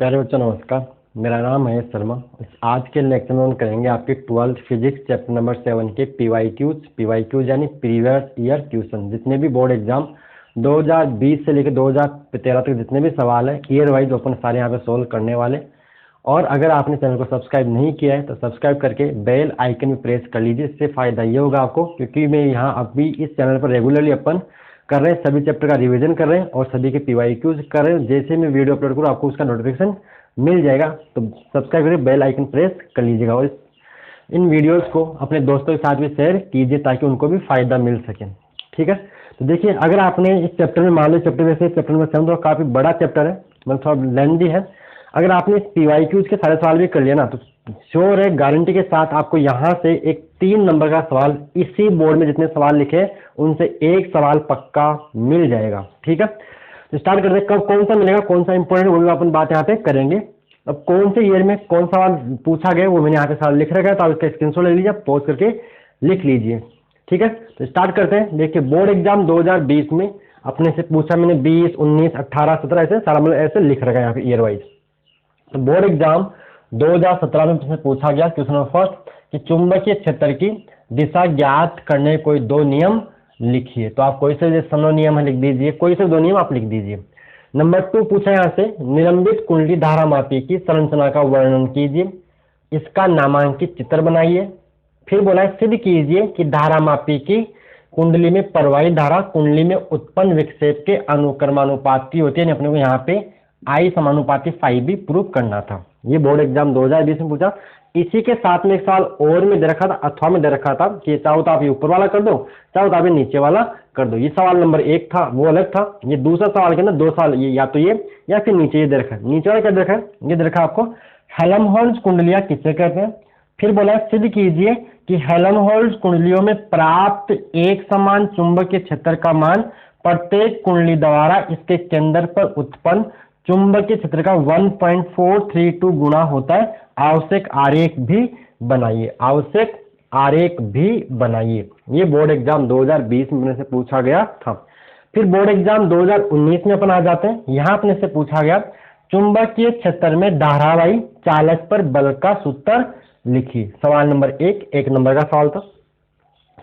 प्यारे बच्चों नमस्कार। मेरा नाम है शर्मा। आज के लेक्चर में हम करेंगे आपके 12th फिजिक्स चैप्टर नंबर 7 के पीवाईक्यूज यानी प्रीवियस ईयर क्वेश्चन। जितने भी बोर्ड एग्जाम 2020 से लेकर 2013 तक जितने भी सवाल है ईयर वाइज अपन सारे यहाँ पे सोल्व करने वाले। और अगर आपने चैनल को सब्सक्राइब नहीं किया है तो सब्सक्राइब करके बेल आइकन में प्रेस कर लीजिए। इससे फ़ायदा ये होगा आपको, क्योंकि मैं यहाँ अभी इस चैनल पर रेगुलरली अपन कर रहे हैं, सभी चैप्टर का रिवीजन कर रहे हैं और सभी के पीवाईक्यूज कर रहे हैं। जैसे मैं वीडियो अपलोड करूँ आपको उसका नोटिफिकेशन मिल जाएगा, तो सब्सक्राइब करके बेल आइकन प्रेस कर लीजिएगा। और इन वीडियोस को अपने दोस्तों के साथ भी शेयर कीजिए ताकि उनको भी फायदा मिल सके। ठीक है, तो देखिए अगर आपने इस चैप्टर में मान लो चैप्टर नंबर 7 तो काफ़ी बड़ा चैप्टर है, मतलब थोड़ा लेंथी है। अगर आपने इस पीवाईक्यूज के सारे सवाल भी कर लिया ना तो श्योर है, गारंटी के साथ आपको यहाँ से एक 3 नंबर का सवाल इसी बोर्ड में जितने सवाल लिखे उनसे एक सवाल पक्का मिल जाएगा। ठीक है, तो स्टार्ट करते हैं। कब कौन सा मिलेगा, कौन सा इंपॉर्टेंट, वो भी अपन बात यहाँ पे करेंगे। अब कौन से ईयर में कौन सवाल पूछा गया वो मैंने यहाँ पे सवाल लिख रखा है, तो आप इसका स्क्रीनशॉट ले लीजिए, पॉज करके लिख लीजिए। ठीक है, तो स्टार्ट करते हैं। देखिए बोर्ड एग्जाम 2020 में अपने से पूछा मैंने 20, 19, 18, 17 ऐसे सारा मतलब ऐसे लिख रखा है यहाँ पे ईयर वाइज। तो बोर्ड एग्जाम 2017 में पूछा गया क्वेश्चन नंबर फर्स्ट कि चुंबकीय क्षेत्र की दिशा ज्ञात करने कोई 2 नियम लिखिए। तो आप कोई से समो नियम लिख दीजिए, कोई से 2 नियम आप लिख दीजिए। नंबर 2 पूछा यहाँ से निलंबित कुंडली धारामापी की संरचना का वर्णन कीजिए, इसका नामांकित चित्र बनाइए। फिर बोला है सिद्ध कीजिए कि धारामापी की कुंडली में प्रवाहित धारा कुंडली में उत्पन्न विक्षेप के अनुक्रमानुपाती होती है। अपने को यहाँ पे आई समानुपाती फाई भी प्रूव करना था। ये बोर्ड एग्जाम 2020 में पूछा। इसी के साथ में एक सवाल और में दे रखा था, अथवा में दे रखा था कि चाहो तो आप ये ऊपर वाला कर दो, चाहो तो आप ये नीचे वाला कर दो। ये सवाल नंबर 1 था, वो अलग था। ये दूसरा सवाल के अंदर 2 सवाल, ये या तो ये या फिर नीचे ये दे रखा है। नीचे वाला क्या दे रखा है, ये दे रखा है आपको हेल्महोल्ट्ज कुंडलियां किसे कहते हैं। फिर बोला है सिद्ध कीजिए कि हेल्महोल्ट्ज कुंडलियों में प्राप्त एक समान चुंबकीय क्षेत्र का मान प्रत्येक कुंडली द्वारा इसके केंद्र पर उत्पन्न चुंबकीय क्षेत्र का 1.432 गुना होता है। आवश्यक आरेख भी बनाइए, आवश्यक आरेख भी बनाइए। ये बोर्ड एग्जाम 2020 में से पूछा गया था। फिर बोर्ड एग्जाम 2019 में अपन आ जाते हैं। यहाँ अपने से पूछा गया चुंबकीय क्षेत्र में धारावाही चालक पर बल का सूत्र लिखिए। सवाल नंबर 1 नंबर का सवाल था।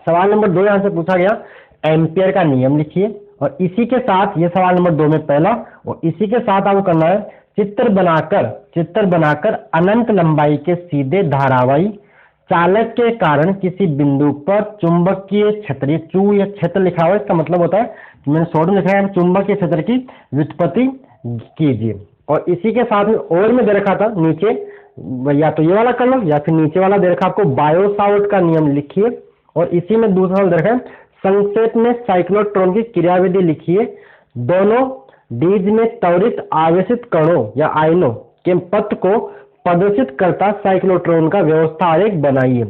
सवाल नंबर 2 यहाँ से पूछा गया एम्पियर का नियम लिखिए। और इसी के साथ ये सवाल नंबर 2 में पहला, और इसी के साथ आपको करना है चित्र बनाकर अनंत लंबाई के सीधे धारावाही चालक के कारण किसी बिंदु पर चुंबकीय क्षेत्र, चू या क्षेत्र लिखा हुआ है, इसका मतलब होता है मैंने शॉर्ट में लिखा है चुंबकीय क्षेत्र की व्युत्पत्ति कीजिए। और इसी के साथ में और में दे रखा था नीचे, या तो ये वाला कर लो या फिर नीचे वाला दे रखा आपको बायो-सावर्ट का नियम लिखिए। और इसी में दूसरा सवाल दे रखा है संक्षेप में साइक्लोट्रॉन की क्रियाविधि लिखिए। दोनों डीज में त्वरित आवेशित कणों या आयनों के पथ को प्रदर्शित करता साइक्लोट्रॉन का व्यवस्था आरेख बनाइए।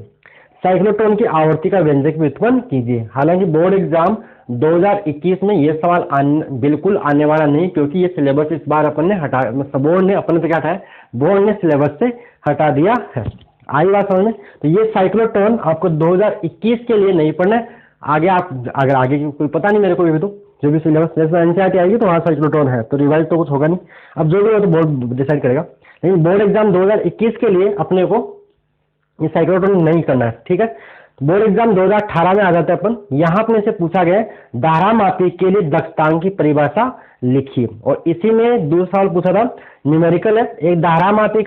साइक्लोट्रॉन की आवर्ती का व्यंजक भी उत्पन्न कीजिए। हालांकि बोर्ड एग्जाम 2021 में ये सवाल बिल्कुल आने वाला नहीं, क्योंकि ये सिलेबस इस बार अपन ने हटा, बोर्ड ने अपन से क्या था, बोर्ड ने सिलेबस से हटा दिया है। आई बात समझ में। तो ये साइक्लोट्रॉन आपको 2021 के लिए नहीं पढ़ना है। आगे आप अगर आगे की कोई पता नहीं मेरे को भी, तो जो भी सिलेबस जैसे एनसीईआरटी आएगी तो वहाँ साइक्लोट्रॉन है, तो रिवाइज तो कुछ होगा नहीं। अब जो भी हो तो बोर्ड डिसाइड करेगा। लेकिन बोर्ड एग्जाम 2021 के लिए अपने को ये साइक्लोट्रॉन नहीं करना है। ठीक है, बोर्ड एग्जाम 2018 में आ जाते हैं अपन। यहाँ अपने से पूछा गया धारामापी के लिए दक्षतांक की परिभाषा लिखिए। और इसी में दूसरा सवाल पूछा था, न्यूमेरिकल है। एक धारामापी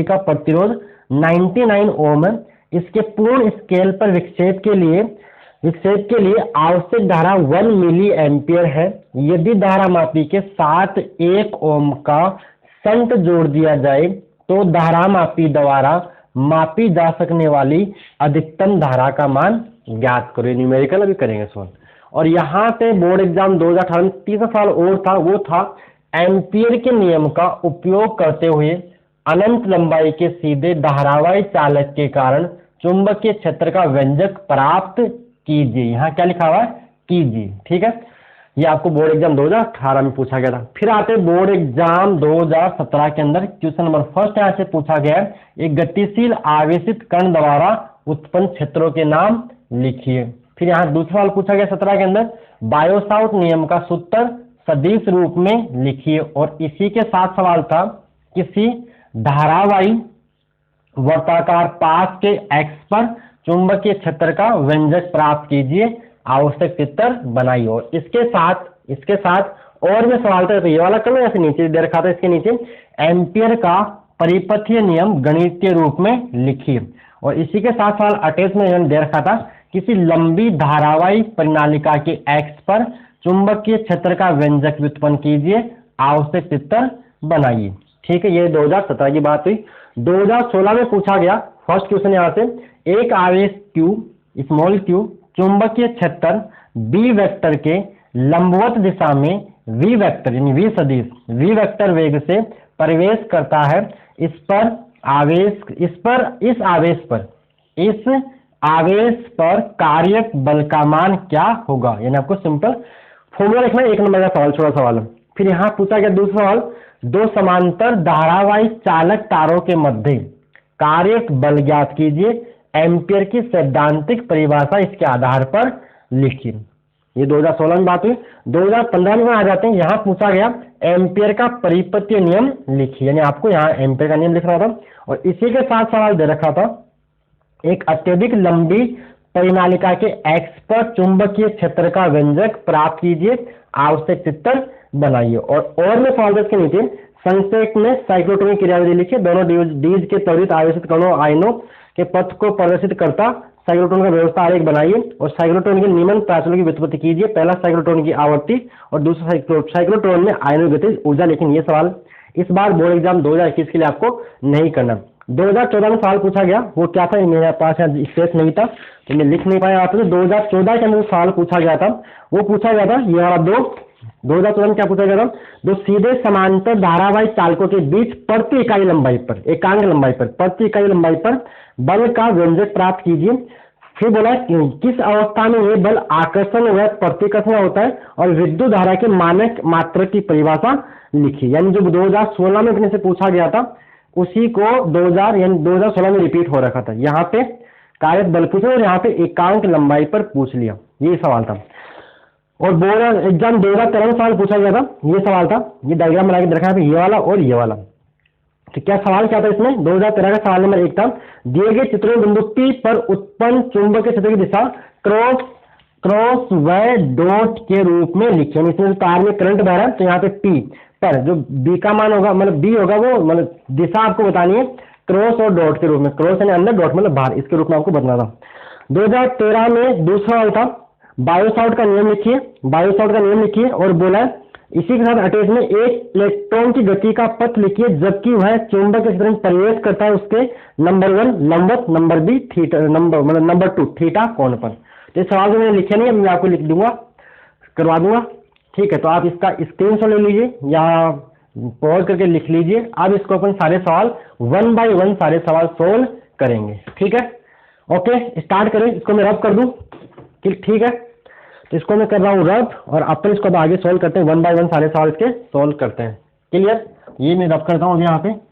का प्रतिरोध 99 ओम है। इसके पूर्ण स्केल पर विक्षेप के लिए आवश्यक धारा 1 मिली एम्पियर है। यदि धारामापी के साथ 1 ओम का शंट जोड़ दिया जाए तो धारामापी द्वारा मापी जा सकने वाली अधिकतम धारा का मान ज्ञात करो। न्यूमेरिकल अभी करेंगे सवाल। और यहाँ से बोर्ड एग्जाम 2018 में तीसरा सवाल और था, वो था एम्पियर के नियम का उपयोग करते हुए अनंत लंबाई के सीधे धारावाही चालक के कारण चुंबकीय क्षेत्र का व्यंजक प्राप्त कीजिए। यहाँ क्या लिखा हुआ है, कीजिए। ठीक है, ये आपको बोर्ड एग्जाम 2018 में पूछा गया था। फिर आते बोर्ड एग्जाम 2017 के अंदर क्वेश्चन नंबर फर्स्ट यहाँ से पूछा गया है एक गतिशील आवेशित कण द्वारा उत्पन्न क्षेत्रों के नाम लिखिए। फिर यहाँ दूसरा सवाल पूछा गया 17 के अंदर बायो-सावर्ट नियम का सूत्र सदिश रूप में लिखिए। और इसी के साथ सवाल था, किसी धारावाही वर्ताकार पास के एक्स पर चुंबकीय क्षेत्र का व्यंजक प्राप्त कीजिए, आवश्यक चित्र बनाइए। और इसके साथ और भी सवाल था, तो ये वाला करो, ऐसे नीचे दे रखा था, इसके नीचे एम्पियर का परिपथीय नियम गणितीय रूप में लिखिए। और इसी के साथ सवाल अटैच में दे रखा था, किसी लंबी धारावाही परिनालिका के एक्स पर चुंबकीय क्षेत्र का व्यंजक व्युत्पन्न कीजिए, आवश्यक चित्र बनाइए। ठीक है, ये 2017 की बात हुई। 2016 में पूछा गया फर्स्ट क्वेश्चन यहाँ से, एक आवेश q स्मॉल q चुंबकीय क्षेत्र b वेक्टर के लंबवत दिशा में v वेक्टर यानी v सदिश v वेक्टर वेग से प्रवेश करता है। इस आवेश पर कार्यक बल का मान क्या होगा। यानी आपको सिंपल फॉर्मूला लिखना है, 1 नंबर का सवाल, छोटा सवाल है। फिर यहाँ पूछा गया दूसरा सवाल, दो समांतर धारावाही चालक तारों के मध्य कार्यक बल ज्ञात कीजिए, एम्पियर की सैद्धांतिक परिभाषा इसके आधार पर लिखिए। ये 2016 में बात हुई। 2015 में आ जाते हैं, यहाँ पूछा गया एम्पियर का परिपथीय नियम लिखिए, यानी आपको यहाँ एम्पियर का नियम लिख रहा था। और इसी के साथ सवाल दे रखा था, एक अत्यधिक लंबी परिनालिका के एक्स पर चुंबकीय क्षेत्र का व्यंजक प्राप्त कीजिए, आवश्यक चित्र बनाइए। और में सवाल के नीचे संक्षेप में साइक्लोट्रॉनिक क्रियाविधि लिखिए, दोनों डीज के त्वरित आवेशित कणों आयनों के पथ को प्रदर्शित करता साइक्लोट्रॉन का व्यवस्था आरेख बनाइए। और साइक्लोट्रॉन के निम्न प्राचलों की व्युत्पत्ति कीजिए, पहला साइक्लोट्रॉन की आवर्ती और दूसरा साइक्लोट्रॉन में आयनों गतिज ऊर्जा। लेकिन ये सवाल इस बार बोर्ड एग्जाम 2021 के लिए आपको नहीं करना। 2014 में सवाल पूछा गया, वो क्या था, मेरे पास यहाँ स्पेस नहीं था तो मैं लिख नहीं पाया आप। 2014 के अंदर सवाल पूछा गया था, वो पूछा गया था ये वाला 2014 में क्या पूछा गया था, दो सीधे समांतर धारावाही चालकों के बीच प्रति इकाई लंबाई पर, एकांक लंबाई पर, प्रति इकाई लंबाई पर बल का व्यंजक प्राप्त कीजिए। फिर बोला किस अवस्था में ये बल आकर्षण व प्रतिकर्षण होता है, और विद्युत धारा के मानक मात्रा की परिभाषा लिखी। यानी जो 2016 में अपने से पूछा गया था उसी को 2016 में रिपीट हो रखा था। यहाँ पे कार्यक बल पूछा और यहाँ पे एकांक लंबाई पर पूछ लिया, ये सवाल था। और बोर्ड एग्जाम 2013 में सवाल पूछा गया था, ये सवाल था, ये डायग्राम बना के देखा है, ये वाला और ये वाला। तो क्या सवाल क्या था इसमें, 2013 का सवाल नंबर 1 था, दिए गए चित्रों बिंदु P पर उत्पन्न चुंबकीय क्षेत्र की दिशा क्रॉस व डॉट के रूप में लिखे। इसमें तार में करंट बह रहा है, तो यहाँ पे P पर जो B का मान होगा, मतलब B होगा, वो मतलब दिशा आपको बतानी है क्रॉस और डॉट के रूप में, क्रॉस यानी अंदर, डॉट मतलब बाहर, इसके रूप में आपको बताना था। 2013 में दूसरा सवाल था, बायोसावर्ट का नियम लिखिए, बायोसावर्ट का नियम लिखिए। और बोला इसी के साथ अटैच में एक इलेक्ट्रॉन की गति का पथ लिखिए जबकि वह चुंबक क्षेत्र में प्रवेश करता है, उसके नंबर 1 लंबवत, number B theta, number 2 theta कोण पर। तो इस सवाल को मैंने लिखे नहीं, मैं आपको लिख दूंगा, करवा दूंगा। ठीक है, तो आप इसका स्क्रीनशॉट ले लीजिए या पॉज करके लिख लीजिए। अब इसको अपन सारे सवाल 1 बाय 1 सारे सवाल सोल्व करेंगे। ठीक है, ओके स्टार्ट करें। इसको मैं रब कर दूं, ठीक है, तो इसको मैं कर रहा हूँ रब, और अपन इसको अब आगे सोल्व करते हैं, 1 बाय 1 सारे सवाल इसके सोल्व करते हैं। क्लियर, ये मैं रब करता हूँ यहाँ पे।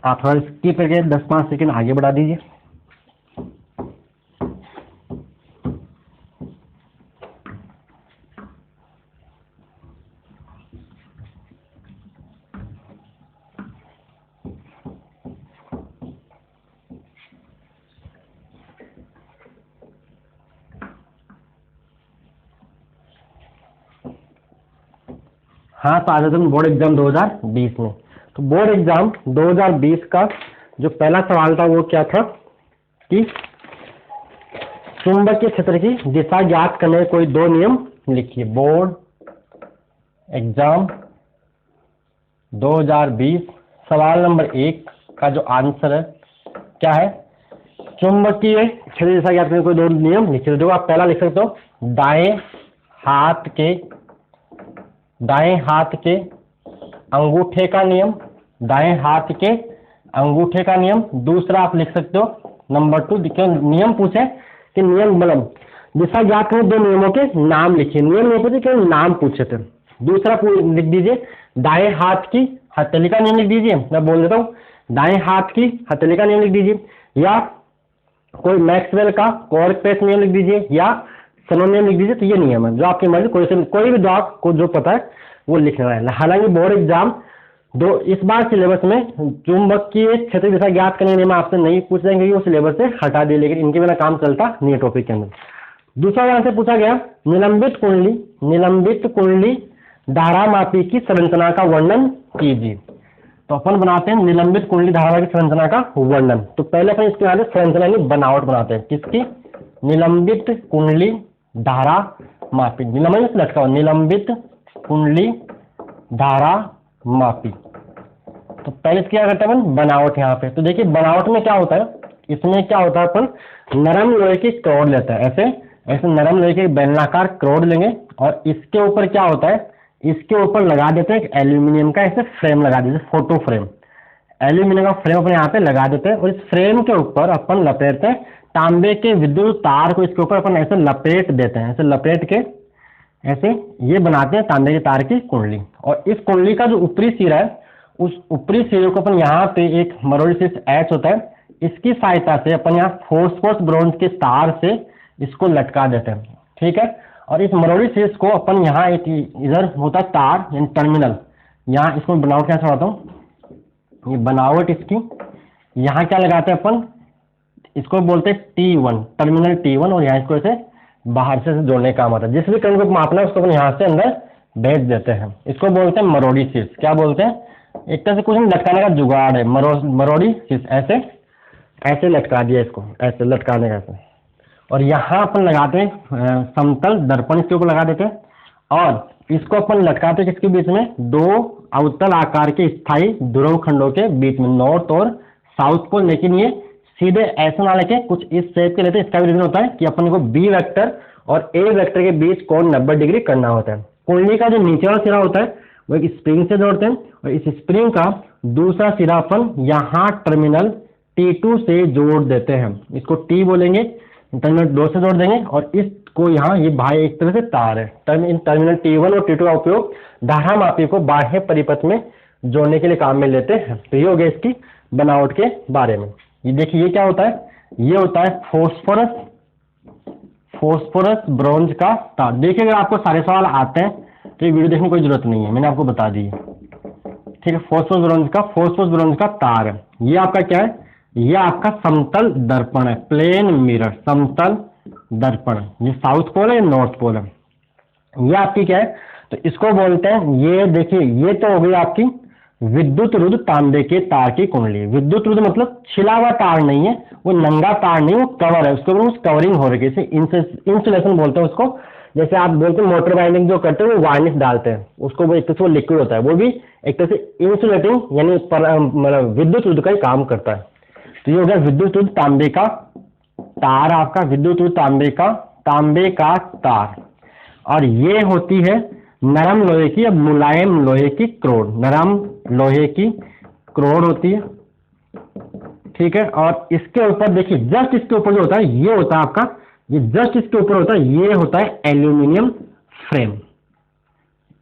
आप थोड़ा स्किप करके 10-5 सेकंड आगे बढ़ा दीजिए। हाँ, तो आ जाते हैं बोर्ड एग्जाम 2020 में। तो बोर्ड एग्जाम 2020 का जो पहला सवाल था वो क्या था कि चुंबकीय क्षेत्र की दिशा ज्ञात करने कोई 2 नियम लिखिए। बोर्ड एग्जाम 2020 सवाल नंबर 1 का जो आंसर है क्या है, चुंबकीय क्षेत्र की दिशा ज्ञात करने कोई 2 नियम लिखिए। जो आप पहला लिख सकते हो, दाएं हाथ के अंगूठे का नियम, दाएं हाथ के अंगूठे का नियम। दूसरा आप लिख सकते हो नंबर 2, क्यों नियम पूछे कि नियम मतलब दिशा ज्ञात करें, 2 नियमों के नाम लिखिए। नियम नहीं पूछे, केवल नाम पूछे थे। दूसरा लिख दीजिए दाएं हाथ की हथेली का नियम लिख दीजिए। मैं बोल देता हूँ, दाएं हाथ की हथेली का नियम लिख दीजिए, या कोई मैक्सवेल का कॉर्क नियम लिख दीजिए, या सनो नियम लिख दीजिए। तो ये नियम है, जो आपकी मर्जी, कोई भी जो आपको जो पता है वो लिखना है। हालांकि बोर्ड एग्जाम इस बार सिलेबस में चुंबक की क्षेत्र दिशा ज्ञात करने नियम आपसे नहीं पूछ देंगे, वो सिलेबस से हटा दिए, लेकिन इनके बिना काम चलता नहीं है टॉपिक के अंदर। दूसरा यहाँ से पूछा गया, निलंबित कुंडली धारामापी की संरचना का वर्णन कीजिए। तो अपन बनाते हैं निलंबित कुंडली धारामापी की संरचना का वर्णन। तो पहले अपन इसके बाद संरचना की बनावट बनाते हैं। किसकी? निलंबित कुंडली धारामापी, निलंबित लटका हुआ, निलंबित कुंडली धारामापी। तो पहले क्या करते हैं अपन, बनावट। यहाँ पे तो देखिए बनावट में क्या होता है, इसमें क्या होता है, अपन नरम लोहे की क्रोड लेते हैं। ऐसे नरम लोहे के बेलनाकार क्रोड लेंगे, और इसके ऊपर क्या होता है, इसके ऊपर लगा देते हैं एक एल्यूमिनियम का ऐसे फ्रेम लगा देते हैं, फोटो फ्रेम। एल्यूमिनियम का फ्रेम अपन यहाँ पे लगा देते हैं, और इस फ्रेम के ऊपर अपन लपेटते हैं तांबे के विद्युत तार को। इसके ऊपर अपन ऐसे लपेट देते हैं, ऐसे लपेट के ऐसे ये बनाते हैं तांबे के तार की कुंडली। और इस कुंडली का जो ऊपरी सिरा है, उस ऊपरी सिरे को अपन यहाँ पे एक मरोड़ी शीर्ष एच होता है, इसकी सहायता से अपन यहाँ फॉस्फोरस ब्रोंज के तार से इसको लटका देते हैं। ठीक है, और इस मरोड़ी शीर्ष को अपन यहाँ एक इधर होता है तार यानी टर्मिनल, यहाँ इसको बनावट क्या चढ़ाता हूँ, ये बनावट इसकी यहाँ क्या लगाते हैं अपन, इसको बोलते हैं T1, टर्मिनल T1, और यहाँ इसको ऐसे बाहर से जोड़ने का काम आता है। जिस भी करंट को मापना है उसको अपन यहाँ से अंदर भेज देते हैं। इसको बोलते हैं मरोड़ी शीर्ष। क्या बोलते हैं? एक तरह से कुछ लटकाने का जुगाड़ है, मरोड़ी शीर्ष। ऐसे लटका दिया इसको, ऐसे लटकाने का ऐसे। और यहाँ अपन लगाते हैं समतल दर्पण, इसके ऊपर लगा देते हैं, और इसको अपन लटकाते हैं किसके बीच में, 2 अवतल आकार के स्थायी ध्रुव खंडों के बीच में, नॉर्थ और साउथ को। लेकिन ये सीधे ऐसे ना लेके कुछ इस शेप के लेते हैं। इसका भी रीजन होता है कि अपन को बी वेक्टर और ए वेक्टर के बीच कोण 90 डिग्री करना होता है। कुंडली का जो नीचे वाला सिरा होता है वो एक स्प्रिंग से जोड़ते हैं, और इस स्प्रिंग का दूसरा सिरा अपन यहाँ टर्मिनल T2 से जोड़ देते हैं। इसको T बोलेंगे, टर्मिनल 2 से जोड़ देंगे, और इसको यहाँ ये भाई एक तरह से तार है। टर्मिनल T1 और T2 का उपयोग धारामापी को बाह्य परिपथ में जोड़ने के लिए काम में लेते हैं। तो ये हो गया इसकी बनावट के बारे में। ये देखिए ये क्या होता है, ये होता है फॉस्फोरस ब्रोंज का तार। देखिए अगर आपको सारे सवाल आते हैं तो ये वीडियो देखने की कोई जरूरत नहीं है, मैंने आपको बता दी। ठीक है, फॉस्फोरस ब्रोंज का तार है। ये आपका क्या है, ये आपका समतल दर्पण है, प्लेन मिरर, समतल दर्पण। ये साउथ पोल है, ये नॉर्थ पोल है। ये आपकी क्या है, तो इसको बोलते हैं, ये देखिए ये तो हो गई आपकी विद्युत रुद्ध तांबे के तार की कुंडली। विद्युत रुद्ध मतलब छिला हुआ तार नहीं है, वो नंगा तार नहीं, वो कवर है, उसके ऊपर कवरिंग हो रही है, इंसुलेशन बोलते हैं उसको। जैसे आप बोलते हैं मोटर बाइंडिंग जो करते हैं वो वार्निश डालते हैं उसको, वो एक तरह से वो लिक्विड होता है, वो भी एक तरह से इंसुलेटिंग यानी मतलब विद्युत रुद्ध का ही काम करता है। तो ये हो गया विद्युत रुद्ध तांबे का तार, आपका विद्युत रुद्ध तांबे का तार। और ये होती है नरम लोहे की या मुलायम लोहे की क्रोड। नरम लोहे की क्रोड होती है, ठीक है। और इसके ऊपर देखिए जस्ट इसके ऊपर जो होता है ये होता है आपका, ये जस्ट इसके ऊपर होता है, ये होता है एल्यूमिनियम फ्रेम।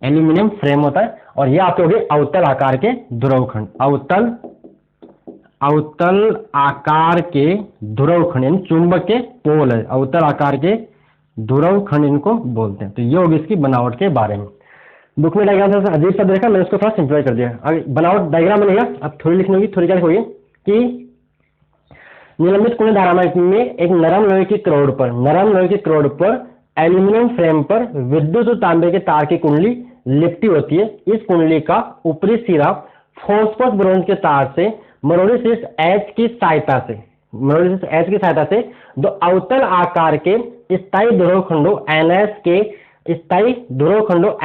एल्यूमिनियम फ्रेम होता है। और ये आपके हो गए अवतल आकार के ध्रुवखंड। अवतल आकार के ध्रुवखंड यानी चुंबक के पोल है, अवतल आकार के ध्रुवखंड इनको बोलते हैं। तो ये होगी इसकी बनावट के बारे में। बुक में डायग्राम से अजीब सा देखा, मैंने उसको थोड़ा सिंप्लीफाई कर दिया। अगर बनावट डायग्राम बनेगा, अब थोड़ी लिखनी होगी, थोड़ी क्या लिखोगे कि निलंबित कुंडली धारामापी में एक नरम लोहे की क्रोड पर एल्यूमिनियम फ्रेम पर विद्युत तांबे के तार की कुंडली लिपटी होती है। इस कुंडली का ऊपरी सिरा फॉस्फोरस ब्रोंज के तार से मरोड़ी शीर्ष एच की सहायता से दो अवतल आकार के स्थायी ध्रुवखंडों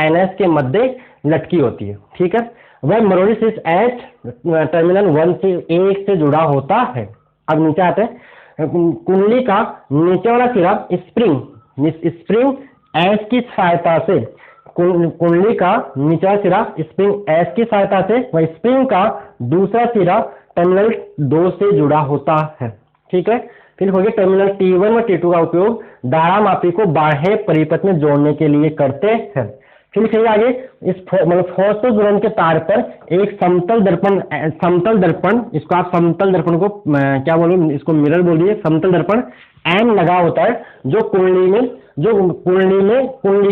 NS के मध्य लटकी होती है। ठीक है, वह मरोड़ी शीर्ष एच टर्मिनल 1 से 1 से जुड़ा होता है। अब नीचे आते हैं, कुंडली का नीचे वाला सिरा स्प्रिंग एच की सहायता से, कुंडली का नीचे सिरा स्प्रिंग एच की सहायता से वह स्प्रिंग का दूसरा सिरा टर्मिनल 2 से जुड़ा होता है। ठीक है, फिर हो गया टर्मिनल T1 और T2 का उपयोग धारामापी को बाह्य परिपथ में जोड़ने के लिए करते हैं। फिर चलिए आगे, इस मतलब फास्फोरस बोरॉन के तार पर एक समतल दर्पण, इसको आप समतल दर्पण को क्या बोलो, इसको मिरर बोलिए, समतल दर्पण एम लगा होता है जो कुंडली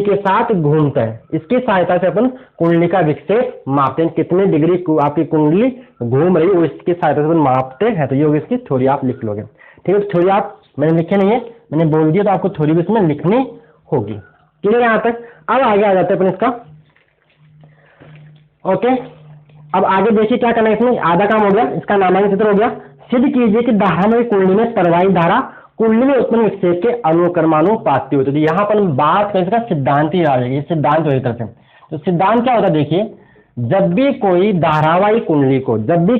के साथ घूमता है। इसकी सहायता से अपन कुंडली का विक्षेप मापते हैं, कितने डिग्री आपकी कुंडली घूम रही है वो इसकी सहायता से अपन मापते हैं। तो ये होगी इसकी थ्योरी, आप लिख लोगे। ठीक है, थ्योरी आप मैंने लिखे नहीं है, मैंने बोल दिया तो आपको थ्योरी भी इसमें लिखनी होगी। क्लियर यहाँ तक? अब आगे आ जाते हैं अपन इसका। ओके, अब आगे देखिए क्या करना है इसमें, आधा काम हो गया, इसका नामांकन चित्र हो गया। सिद्ध कीजिए कि धारामय कुंडली में प्रवाहित धारा कुंडली में उत्पन्न विक्षेप के अनुक्रमानुपाती होती है। तो यहाँ पर बात करें इसका सिद्धांत ही आ जाएगी, सिद्धांत हो तरह से। तो सिद्धांत क्या होता है, देखिए, जब भी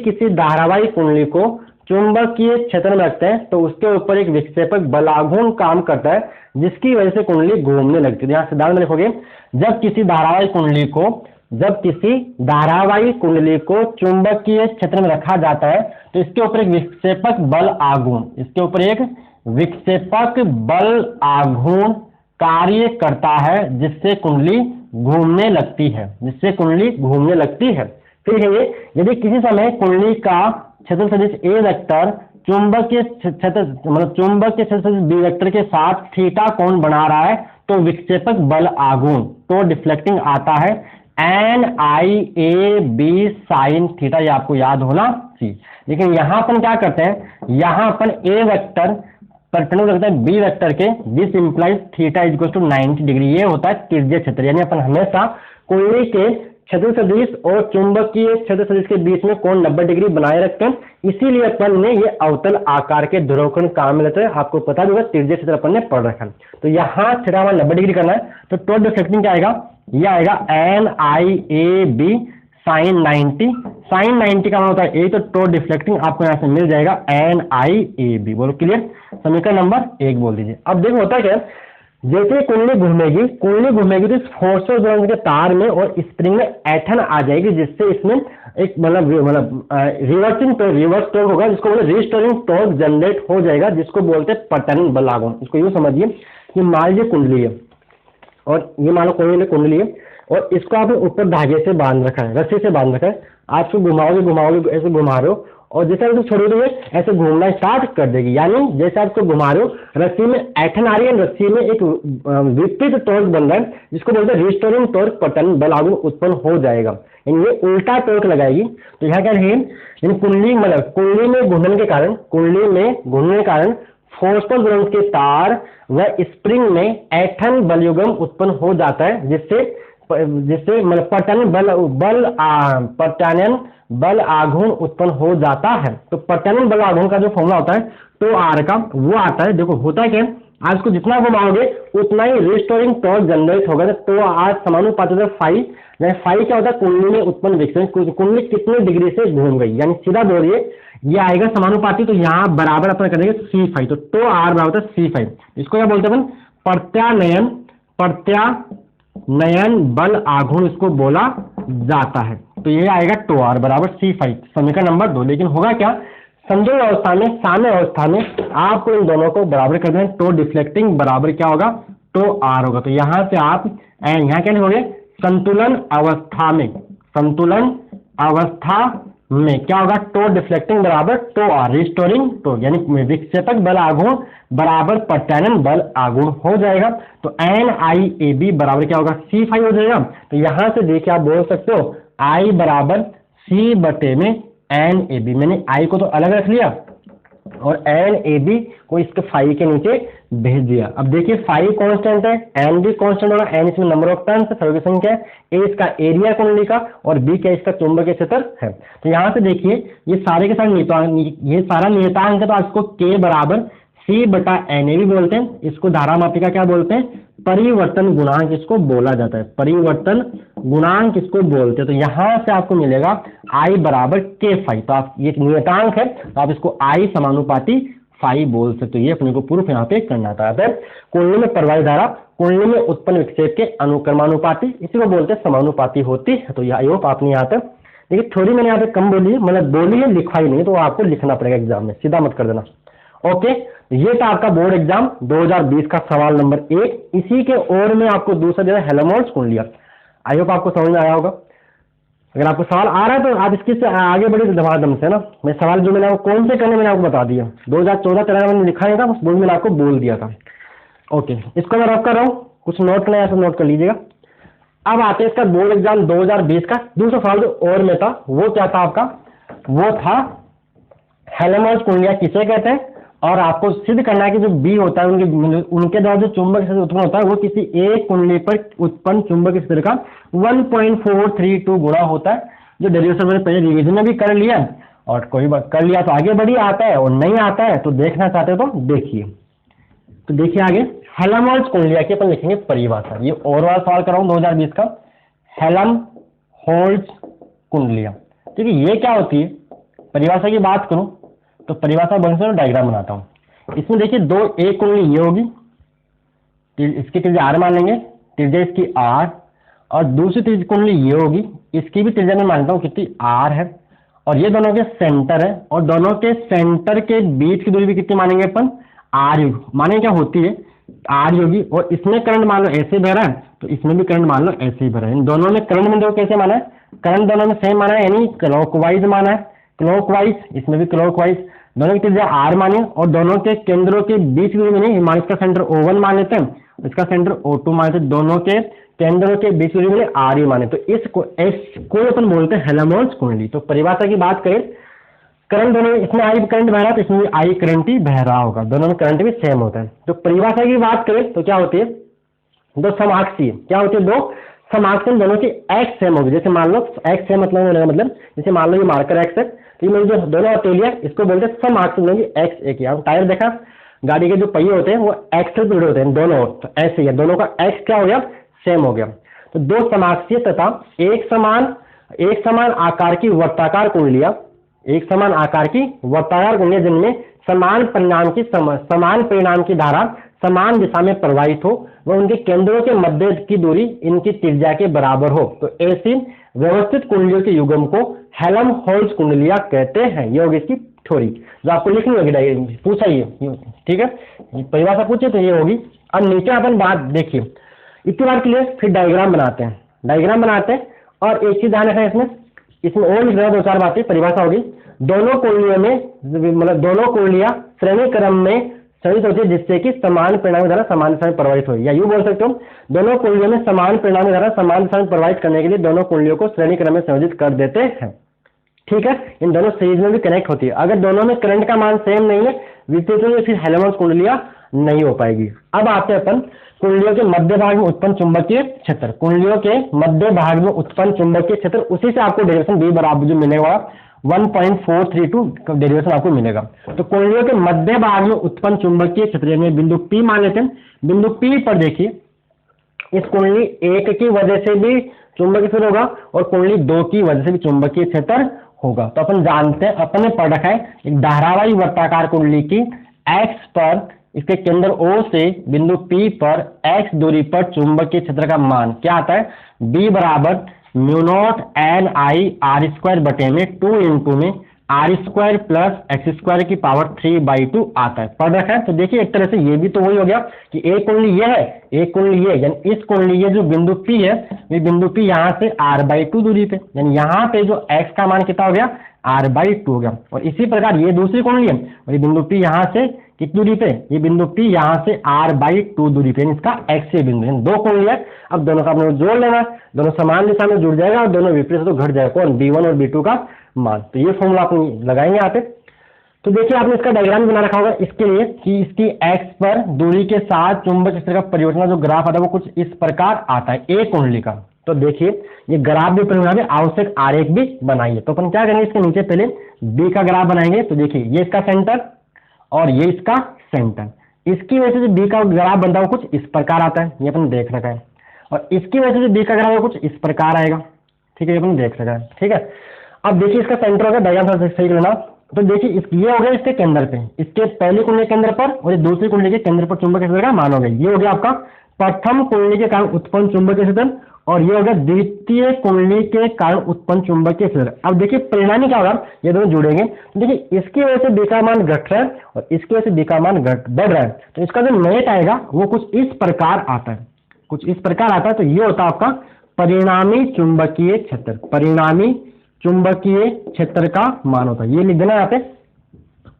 किसी धारावाही कुंडली को चुंबकीय क्षेत्र में रखते हैं तो उसके ऊपर एक विक्षेपक बलाघूर्ण काम करता है जिसकी वजह से कुंडली घूमने लगती है। यहाँ सिद्धांत में लिखोगे, जब किसी धारावाही कुंडली को चुंबकीय क्षेत्र में रखा जाता है तो इसके ऊपर एक विक्षेपक बल आघूर्ण कार्य करता है जिससे कुंडली घूमने लगती है। फिर है, यदि किसी समय कुंडली का क्षेत्र सदिश ए वेक्टर चुंबकीय क्षेत्र सदिश बी वेक्टर के साथ थीटा कोण बना रहा है तो विक्षेपक बल आघूर्ण तो डिफ्लेक्टिंग आता है NIAB साइन थीटा, ये आपको याद होना चाहिए। लेकिन यहाँ अपन क्या करते हैं, यहाँ अपन ए वेक्टर परपेंडिकुलर रखते हैं बी वेक्टर के, this implies theta is equal to 90 degree. ये होता है त्रिज्यीय क्षेत्र, यानी अपन हमेशा कुंडली के क्षेत्र सदिश और चुंबकीय क्षेत्र सदिश के बीच में कोण 90 डिग्री बनाए रखते हैं। इसीलिए अपन ने ये अवतल आकार के ध्रुवकोण काम में लेते हैं। आपको पता होगा त्रिज्यीय क्षेत्र अपन ने पढ़ रखा है। तो यहाँ थीटा 90 डिग्री करना है तो टोटल डिफ्लेक्टिंग क्या आएगा, ये आएगा NIAB साइन 90 का मतलब होता है ए, तो टोटल डिफ्लेक्टिंग आपको यहाँ से मिल जाएगा NIAB। बोलो क्लियर, समीकरण नंबर 1 बोल दीजिए। अब देखो होता क्या है, जैसे कुंडली घूमेगी तो इस फास्फोरस बोरॉन के तार में और स्प्रिंग में ऐंठन आ जाएगी जिससे इसमें एक रिवर्स टॉर्क होगा जिसको बोलते रिस्टोरिंग टॉर्क जनरेट हो जाएगा जिसको बोलते हैं पतन बल आघूर्ण। इसको यूं समझिए कि मान लीजिए कुंडली है और ये मान लो कोई कुंडली है और इसको आपने ऊपर धागे से बांध रखा है, रस्सी से बांध रखा है। आप इसको घुमाओगे ऐसे घुमा रहे हो और जैसे आप इसको छोड़ दोगे ऐसे घूमना स्टार्ट कर देगी। यानी जैसे आप इसको घुमा रहे हो रस्सी में ऐंठन आ रही है, रस्सी में एक विपरीत टॉर्क बन रहा है जिसको बोलते हैं रिस्टोरिंग टॉर्क पतन बल आघूर्ण उत्पन्न हो जाएगा, यानी ये उल्टा टॉर्क लगाएगी। तो यहाँ क्या है, कुंडली में घूमने के कारण फास्फोरस बोरॉन के तार व स्प्रिंग में ऐंठन बलयुग्म उत्पन्न हो जाता है जिससे पतन बल आघूर्ण उत्पन्न हो जाता है। तो पतन बल आघूर्ण का जो फॉर्मूला होता है तो आर का वो आता है, देखो होता है क्या, आज को जितना घुमाओगे उतना ही रिस्टोरिंग टॉर्क जनरेट होगा। तो आज समानुपाती होता है फाई, फाई क्या होता है, कुंडली में उत्पन्न विक्षेप, कुंडली कितने डिग्री से घूम गई, यानी सीधा बोलिए ये आएगा समानुपाती। तो यहाँ बराबर अपन कर देंगे C5, तो आर बराबर होता है C5। इसको क्या बोलते हैं अपन, प्रत्यानयन बल आघूर्ण इसको बोला जाता है। तो ये आएगा टो आर बराबर C5, समीकरण नंबर 2। लेकिन होगा क्या, संजोग अवस्था में, साम्य अवस्था में आपको इन दोनों को बराबर कर दें, टो डिफ्लेक्टिंग बराबर क्या होगा, टो आर होगा। तो यहाँ से आप यहाँ क्या लिखोगे, संतुलन अवस्था में क्या होगा, टो डिफ्लेक्टिंग बराबर टो आर, रिस्टोरिंग टो, यानी विक्षेपक बल आघूर्ण बराबर प्रत्यानयन बल आघूर्ण हो जाएगा। तो NIAB बराबर क्या होगा, C5 हो जाएगा। तो यहां से देखिए आप बोल सकते हो I बराबर C बटे में NAB, मैंने I को तो अलग रख लिया और NAB को इसके फाई के नीचे भेज दिया। अब देखिए फाई कांस्टेंट है, N भी कांस्टेंट होगा, N इसमें नंबर ऑफ टर्न्स है, सरोगी संख्या है, A इसका एरिया कुंडली का और B क्या इसका चुंबकीय क्षेत्र है। तो यहाँ से देखिए ये सारे के सारे ये सारा नियतांक है, तो इसको K बराबर C बटा NAB बोलते हैं। इसको धारामापी का क्या बोलते हैं, परिवर्तन गुणांक इसको बोला जाता है, परिवर्तन गुणांक इसको बोलते हैं। तो यहां से आपको मिलेगा I बराबर K फाई। तो आप ये नियतांक है तो आप इसको I समानुपाती फाई बोल सकते हो। ये अपने को प्रूफ यहाँ पे करना था। कुंडली में प्रवाहित धारा कुंडली में उत्पन्न विक्षेप के अनुक्रमानुपाती, इसी को बोलते हैं समानुपाती होती है। तो आई होप आपने यहाँ तक, देखिए थोड़ी मैंने यहाँ पे कम बोली है, मतलब बोली है लिखवाई नहीं, तो आपको लिखना पड़ेगा एग्जाम में, सीधा मत कर देना। ओके, ये था आपका बोर्ड एग्जाम 2020 का सवाल नंबर 1। इसी के और में आपको दूसरा देना हेलमहोल्ट्ज कुंडलियां। आई होप आपको समझ में आया होगा। अगर आपको सवाल आ रहा है तो आप इसके से आगे बढ़े धमाधम से ना। मैं सवाल जो मैंने आपको कौन से करने मैंने आपको बता दिया, 2014-13 मैंने लिखा नहीं था, उस बोर्ड मैंने आपको बोल दिया था। ओके, इसको मैं रख कर रहा हूँ, कुछ नोट करना है तो नोट कर लीजिएगा। अब आते हैं इसका बोर्ड एग्जाम 2020 का दूसरा सवाल जो और में था, वो क्या था आपका, वो था हेलमहोल्ट्ज कुंडलियां किसे कहते हैं, और आपको सिद्ध करना है कि जो बी होता है उनके द्वारा जो चुंबक क्षेत्र उत्पन्न होता है वो किसी एक कुंडली पर उत्पन्न चुंबक क्षेत्र का 1.432 गुणा होता है। जो डेरिवेशन मैंने पहले रिवीजन में भी कर लिया, और कोई बात कर लिया तो आगे बढ़िए, आता है और नहीं आता है तो देखना चाहते हो तो देखिए। तो देखिए आगे हेलमहोल्ट्ज कुंडलियां की अपन लिखेंगे परिभाषा। ये और वाला सवाल कर रहा हूँ 2020 का, हेलमहोल्ट्ज कुंडलियां। ठीक है, ये क्या होती है, परिभाषा की बात करूं तो परिभाषा बन से डायग्राम बनाता हूं। इसमें देखिए दो, एक कुंडली ये होगी, इसकी त्रिज्या आर मान लेंगे, त्रिज्या इसकी आर, और दूसरी कुंडली ये होगी, इसकी भी त्रिज्या में मानता हूं कितनी आर है, और ये दोनों के सेंटर है, और दोनों के सेंटर के बीच की दूरी भी कितनी मानेंगे अपन, आर योग माने क्या होती है आर योगी। और इसमें करंट मान लो ऐसे बह रहा है तो इसमें भी करंट मान लो ऐसे ही बह रहा है। इन दोनों में करंट में देखो कैसे माना है, करंट दोनों में सेम माना है, यानी क्लॉकवाइज माना है, क्लॉकवाइज, इसमें भी क्लॉकवाइज, दोनों की त्रिज्या आर माने, और दोनों के केंद्रों के बीच में नहीं मान, इसका सेंटर O1 मान लेते हैं, इसका सेंटर O2 मान लेते हैं, दोनों के केंद्रों के बीच में आर ही माने, तो इसको अपन बोलते हैं हेलमहोल्ट्ज कुंडली। तो परिभाषा की बात करें, करंट दोनों में, इसमें आई करंट बह रहा है तो इसमें भी आई करंट ही बह रहा होगा, दोनों में करंट भी सेम होता है। तो परिभाषा की बात करें तो क्या होती है, दो समाक्षीय, क्या होती है, दो समाक्षीय, दोनों की एक्स सेम होगी। जैसे मान लो एक्स सेम मतलब जैसे मान लो ये मार्कर एक्स है, तो ये जो दोनों हथेलियां इसको बोलते हैं समाक्षीय, दोनों की एक्स एक ही। आप टायर देखा, गाड़ी के जो पहिए होते हैं वो एक्स से जुड़े होते हैं दोनों, तो ऐसे ही है, दोनों का एक्स क्या हो गया, सेम हो गया। तो दो समाक्षीय तथा एक समान आकार की वर्ताकार कुंडलियां, एक समान आकार की वर्ताकार कुंडलियां जिनमें समान परिणाम की धारा समान दिशा में प्रवाहित हो, वह उनके केंद्रों के मध्य की दूरी इनकी त्रिज्या के बराबर हो, तो ऐसी व्यवस्थित कुंडलियों के युग्म को हेलमहोल्ट्ज कुंडलियां कहते हैं। ये होगी इसकी थ्योरी, जो आपको लिखनी होगी, पूछा ये, ठीक है, परिभाषा पूछे तो ये होगी। अब नीचे अपन बात देखिए, इतनी बार क्लियर, फिर डायग्राम बनाते हैं, और एक चीज ध्यान रखना, इसमें और लिख रहा है दो चार बातें। परिभाषा होगी, दोनों कुंडलियों में मतलब दोनों कुंडलियां श्रेणी क्रम में संयुक्त होती है जिससे कि समान परिणामी धारा समान दिशा में प्रवाहित हो, या यूं बोल सकते हो, दोनों कुंडलियों में समान परिणामी धारा समान दिशा में प्रवाहित करने के लिए दोनों कुंडलियों को श्रेणी क्रम में संयोजित कर देते हैं। ठीक है, इन दोनों सीरीज में भी कनेक्ट होती है। अगर दोनों में करंट का मान सेम नहीं है विपरीत में, फिर हेलमहोल्ट्ज कुंडलियां नहीं हो पाएगी। अब आते हैं अपन कुंडलियों के मध्य भाग में उत्पन्न चुंबकीय क्षेत्र, कुंडलियों के मध्य भाग में उत्पन्न चुंबकीय क्षेत्र, उसी से आपको डेरिवेशन बी बराबर जो मिलेगा 1.432 डेरिवेशन आपको मिलेगा। तो कुंडलियों के मध्य भाग में उत्पन्न चुंबकीय क्षेत्र में बिंदु P मान लेते हैं। बिंदु P पर देखिए, इस कुंडली 1 की वजह से भी चुंबकीय क्षेत्र होगा और कुंडली 2 की वजह से भी चुंबकीय क्षेत्र होगा। तो अपन जानते हैं, अपन ने पढ़ रखा है, एक धारावाही वर्ताकार कुंडली की x पर, इसके केंद्र O से बिंदु P पर x दूरी पर चुंबकीय क्षेत्र का मान क्या आता है, B बराबर mu naught N I R square बटे में 2 इंटू में are square plus x square की पावर 3/2 आता है, पढ़ रखा है। तो देखिए एक तरह से ये भी तो वही हो गया कि एक कुंडली ये है, एक कुंडली ये, यानी इस कुंडली ये जो बिंदु P है, ये बिंदु P यहाँ से r/2 दूरी पे, यानी यहाँ पे जो x का मान कितना हो गया, r/2 हो गया। और इसी प्रकार ये दूसरी कुंडली है, और ये बिंदु P यहाँ से कितनी दूरी पे, ये बिंदु P यहाँ से r/2 दूरी पे, इसका x से बिंदु, दो कुंडलियां। अब दोनों का अपने जोड़ लेना, दोनों समान दिशा में जुड़ जाएगा और दोनों विपरीत तो घट जाएगा, कौन, B1 और B2 का मान। तो ये फॉर्मूला अपन लगाएंगे यहाँ पे। तो देखिए आपने इसका डायग्राम बना रखा होगा इसके लिए कि इसकी x पर दूरी के साथ चुंबक क्षेत्र का परिवर्तन जो ग्राफ आता है वो कुछ इस प्रकार आता है एक कुंडली का। तो देखिए ये ग्राफ भी परिवर्तन आवश्यक आरेख भी बनाइए। तो अपन क्या करेंगे, इसके नीचे पहले B का ग्राफ बनाएंगे। तो देखिए ये इसका सेंटर और ये इसका सेंटर, इसकी वजह से जो B का ग्राफ बनता है वो कुछ इस प्रकार आता है, ये अपन देख रखा है, और इसकी वजह से जो B का ग्राफ है कुछ इस प्रकार आएगा। ठीक है, ये अपन देख रखा है। ठीक है, अब देखिए इसका सेंटर होगा, डायग्राम सही लेना। तो देखिए ये हो गया इसके केंद्र पे, इसके पहली कुंडली के केंद्र पर और दूसरी कुंडली के केंद्र पर चुंबकीय क्षेत्र का मान हो गया। ये हो गया आपका प्रथम कुंडली के कारण उत्पन्न चुंबकीय क्षेत्र और ये होगा द्वितीय कुंडली के कारण उत्पन्न चुंबकीय क्षेत्र। अब देखिए परिणामी क्या होगा, ये दोनों जुड़ेंगे तो देखिए इसकी वजह से बी का मान घट रहा है और इसकी वजह से बी का मान बढ़ रहा है, तो इसका जो नेट आएगा वो कुछ इस प्रकार आता है, कुछ इस प्रकार आता है। तो ये होता है आपका परिणामी चुंबकीय क्षेत्र, परिणामी चुंबकीय क्षेत्र का मान होता है। ये लिख देना यहाँ पे,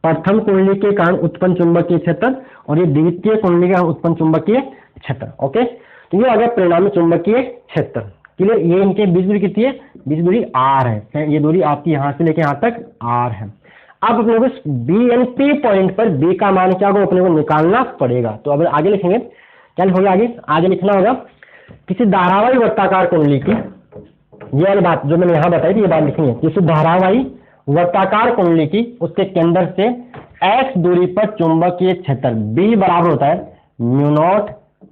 प्रथम कुंडली के कारण उत्पन्न चुंबकीय क्षेत्र और ये द्वितीय कुंडली के कारण उत्पन्न चुंबकीय क्षेत्र। ओके, तो ये आ गया परिणामी चुंबकीय क्षेत्र। क्लियर, ये इनके बीच दूरी कितनी है, बीच दूरी आर है, ये दूरी आपकी यहाँ से लेके यहाँ तक आर है। अब अपने को बी एंड पी पॉइंट पर बी का मान क्या होगा अपने को निकालना पड़ेगा। तो अब आगे लिखेंगे, क्या लिखोगे आगे लिखना होगा किसी धारावाही वृत्ताकार कुंडली की, ये वाली बात जो मैंने यहाँ बताई थी ये बात लिखनी है, किसी धारावाही वृत्ताकार कुंडली की उसके केंद्र से x दूरी पर चुंबकीय क्षेत्र B बराबर होता है mu naught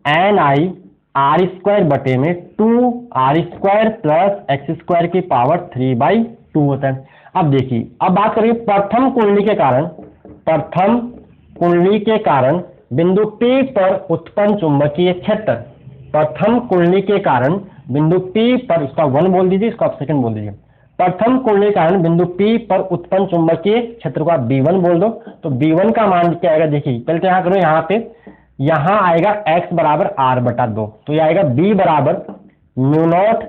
N I R square बटे में 2r² प्लस x² की पावर 3/2 होता है। अब देखिए, अब बात करेंगे प्रथम कुंडली के कारण बिंदु P पर उत्पन्न चुंबकीय क्षेत्र। प्रथम कुंडली के कारण बिंदु P पर, इसका 1 बोल दीजिए, इसका आप सेकंड बोल दीजिए। प्रथम कुंडली के कारण बिंदु P पर उत्पन्न चुंबकीय क्षेत्र को आप B1 बोल दो, तो B1 का मान क्या आएगा देखिए, पहले तो यहाँ करो, यहाँ पे यहाँ आएगा x बराबर r/2, तो ये आएगा B बराबर म्यू नॉट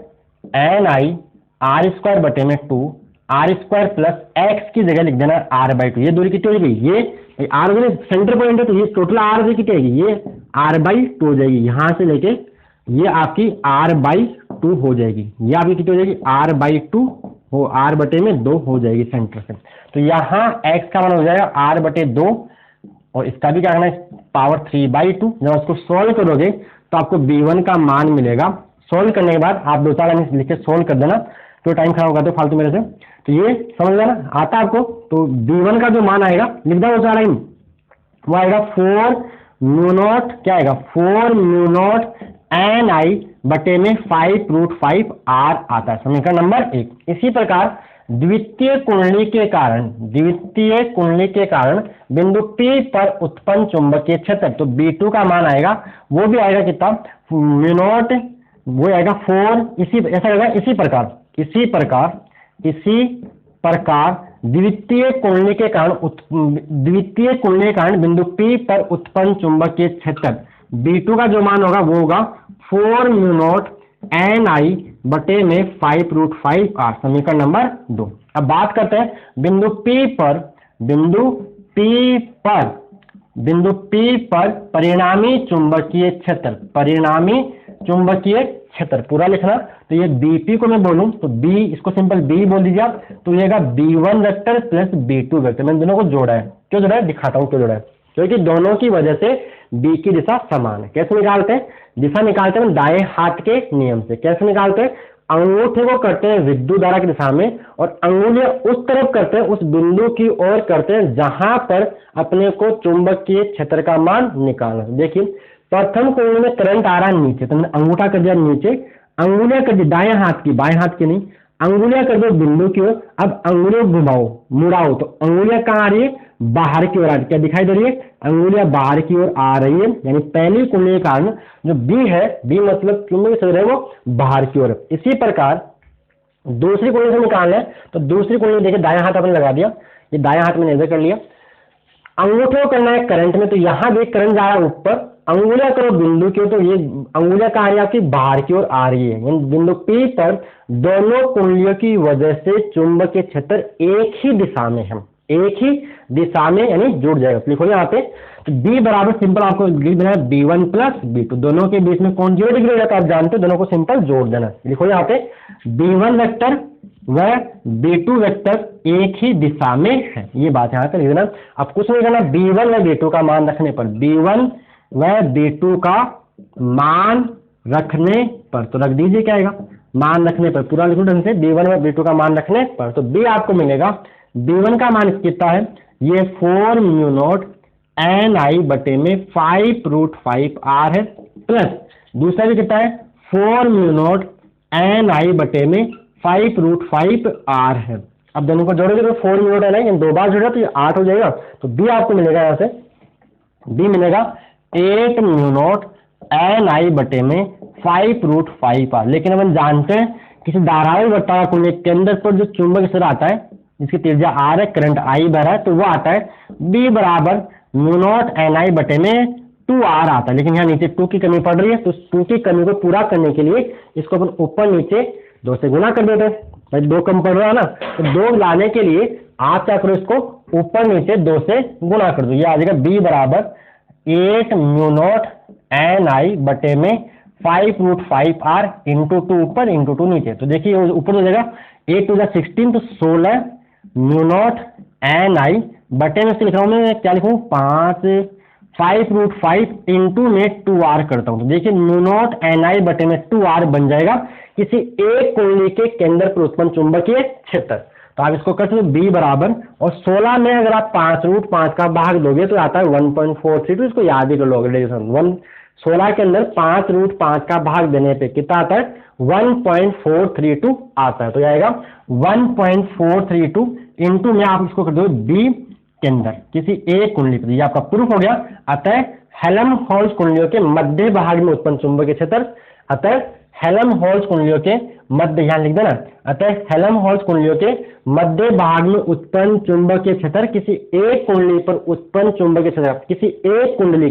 एन आई r² बटे में 2r² प्लस x की जगह लिख देना r/2। ये दूरी कितनी हो जाएगी, ये r सेंटर पॉइंट है तो ये टोटल r से कितनी आएगी, ये r/2 हो जाएगी, यहाँ से लेके ये आपकी r/2 हो जाएगी, ये आपकी कितनी हो जाएगी r/2 हो, r/2 हो जाएगी सेंटर से। तो यहाँ x का मान हो जाएगा r/2 और इसका भी क्या करना है पावर 3/2। जब उसको सोल्व करोगे तो आपको B1 का मान मिलेगा। सोल्व करने के बाद आप 2-4 लाइन लिख के सोल्व कर देना, तो टाइम खराब होगा तो फालतू मेरे से। तो ये समझ लेना आता है आपको। तो B1 का जो मान आएगा लिख दो 2-4 लाइन, वो आएगा 4 म्यू नॉट, क्या आएगा 4 म्यू नॉट एन आई बटे में 5√5 r आता है, समीकरण नंबर 1। इसी प्रकार द्वितीय कुंडली के कारण बिंदु P पर उत्पन्न चुंबकीय क्षेत्र, तो B2 का मान आएगा, वो भी आएगा कितना म्यू नॉट, वो आएगा 4, ऐसा आएगा। इसी प्रकार द्वितीय कुंडली के कारण बिंदु P पर उत्पन्न चुंबकीय क्षेत्र B2 का जो मान होगा वो होगा 4 म्यू नॉट एन आई बटे में 5√5 r, समीकरण नंबर 2। अब बात करते हैं बिंदु P पर परिणामी चुंबकीय क्षेत्र पूरा लिखना। तो ये BP को मैं बोलूं तो B, इसको सिंपल B बोल दीजिए आप, तो ये B1 vector plus B2 vector, मैंने दोनों को जोड़ा है। क्यों जोड़ा है दिखाता हूं क्यों जोड़ा है, क्योंकि दोनों की वजह से B की दिशा समान है। कैसे निकालते हैं, दिशा निकालते हैं दाएं हाथ के नियम से। कैसे निकालते हैं, अंगूठे को करते हैं विद्युत धारा की दिशा में और अंगुलियां उस तरफ करते हैं, उस बिंदु की ओर करते हैं जहां पर अपने को चुंबकीय क्षेत्र का मान निकालना। देखिए प्रथम कुंडली में करंट आ रहा है नीचे, तो मैंने अंगूठा कर दिया नीचे, अंगुलियां कर दी दाएं हाथ की, बाएं हाथ की नहीं, अंगुलियां कर दो बिंदु की ओर। अब अंगुलियों घुमाओ मुड़ाओ, तो अंगुलियां कहाँ आ रही है, बाहर की ओर आ रही है। क्या दिखाई दे रही है, अंगुलियां बाहर की ओर आ रही है, यानी पहली कुंडली के कारण जो B है, B मतलब चुंबकीय क्षेत्र है, वो बाहर की ओर। इसी प्रकार दूसरी कुंडली से निकालना है, तो दूसरी कुंडली देखिए दायां हाथ आपने लगा दिया, ये दायां हाथ में नजर कर लिया, अंगूठे को करना है करंट में, तो यहां भी करंट जा रहा है ऊपर, अंगुलियां करो बिंदु की ओर, तो ये अंगुलियां कहाँ आ रही है आपकी बाहर की ओर आ रही है। यानी बिंदु P पर दोनों कुंडलियों की वजह से चुंबकीय क्षेत्र एक ही दिशा में है, एक ही दिशा में यानी जुड़ जाएगा। लिखो यहाँ पे, तो B बराबर सिंपल आपको लिख देना है B1 प्लस B2, दोनों के बीच में कौन 0 डिग्री रहता है आप जानते हो, दोनों को सिंपल जोड़ देना। लिखो यहाँ पे B1 वेक्टर व B2 वेक्टर एक ही दिशा में है, ये बात यहाँ पे लिख देना। अब कुछ नहीं करना, B1 व B2 का मान रखने पर, B1 व B2 का मान रखने पर, तो रख दीजिए क्या आएगा, मान रखने पर, पूरा लिखो ढंग से, B1 व B2 का मान रखने पर, तो B आपको मिलेगा, B1 का मान कितना है, ये 4 म्यू नॉट एन आई बटे में 5√5 r है, प्लस दूसरा भी कितना है 4 म्यू नॉट एन आई बटे में 5√5 r है। अब दोनों को जोड़ोगे तो 4 म्यू नॉट एन आई, 2 बार जोड़ा तो ये 8 हो जाएगा। तो B आपको मिलेगा, यहाँ से B मिलेगा 8 म्यू नॉट एन आई बटे में 5√5r। लेकिन अपन जानते हैं किसी धारावाही वर्ताकार कुंडली के अंदर पर जो चुंबक क्षेत्र आता है जिसकी त्रिज्या r है, करंट I बह रहा है, तो वो आता है B बराबर म्यू नॉट NI बटे में 2r आता है। लेकिन यहाँ नीचे 2 की कमी पड़ रही है, तो 2 की कमी को पूरा करने के लिए इसको अपन ऊपर नीचे 2 से गुना कर देते हैं। भाई 2 कम पड़ रहा है ना, तो 2 लाने के लिए आप क्या करो, इसको ऊपर नीचे 2 से गुना कर दो। ये आ जाएगा B बराबर 8 म्यू नॉट NI बटे में 5√5r इंटू 2 ऊपर इंटू 2 नीचे। तो देखिए ऊपर हो जाएगा 8 टू 16, तो 16 म्यू नॉट NI बटे में से लिख रहा हूँ मैं, क्या लिखूँ, 5√5 इंटू में 2r करता हूँ। तो देखिए म्यू नॉट NI बटे में 2r बन जाएगा किसी एक कुंडली के केंद्र पर उत्पन्न चुंबकीय क्षेत्र। तो आप इसको कर सकते हो B बराबर, और 16 में अगर आप 5√5 का भाग दोगे तो आता है 1.432। इसको याद ही कर लोगे डेरिवेशन। 16 के अंदर 5√5 का भाग देने पे कितना आता है, 1.432 आता है। तो आएगा 1.432 इंटू में आप इसको कर दो B के अंदर किसी एक कुंडली पर। ये आपका प्रूफ हो गया। अतः हेल्महोल्ट्ज कुंडलियों के मध्य भाग में उत्पन्न चुंबकीय क्षेत्र, अतः हेल्महोल्ट्ज कुंडलियों के मध्य, यहाँ लिख देना, अतः हेल्महोल्ट्ज कुंडलियों के मध्य भाग में उत्पन्न चुंबकीय क्षेत्र किसी एक कुंडली पर उत्पन्न चुंबकीय क्षेत्र, किसी एक कुंडली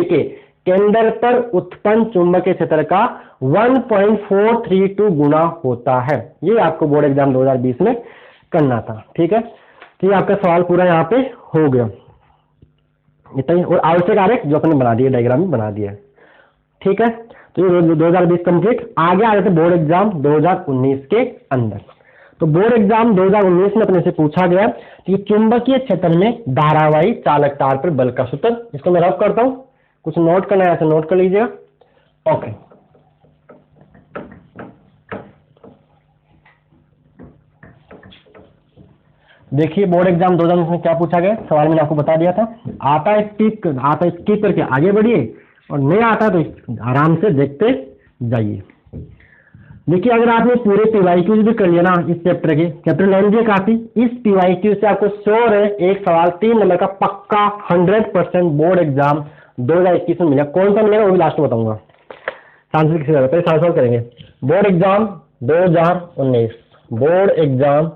के केंद्र पर उत्पन्न चुंबकीय क्षेत्र का 1.432 गुना होता है। ये आपको बोर्ड एग्जाम 2020 में करना था। ठीक है, तो ये आपका सवाल पूरा यहाँ पे हो गया इतना ही। और आवश्यक आरेख जो अपने बना दिया, डायग्राम में बना दिया। ठीक है, तो ये 2020 कंप्लीट। आगे आ जाते बोर्ड एग्जाम 2019 के अंदर। तो बोर्ड एग्जाम 2019 में अपने से पूछा गया कि चुंबकीय क्षेत्र में धारावाही चालक तार पर बल का सूत्र। इसको मैं रफ करता हूं, कुछ नोट करना है ऐसे नोट कर लीजिएगा। ओके, देखिए बोर्ड एग्जाम 2019 में क्या पूछा गया, सवाल मैंने आपको बता दिया था। आता है स्किप करके आगे बढ़िए, और नहीं आता तो आराम से देखते जाइए। देखिए अगर आपने पूरे PYQ भी कर लिया ना इस चैप्टर के, चैप्टर लाइन भी काफी, इस PYQ से आपको श्योर है एक सवाल 3 नंबर का पक्का 100% बोर्ड एग्जाम 2021 में मिलेगा। कौन सा मिलेगा वो भी लास्ट में बताऊंगा। सांस्कृतिक से पहले सवाल करेंगे। बोर्ड एग्जाम 2019, बोर्ड एग्जाम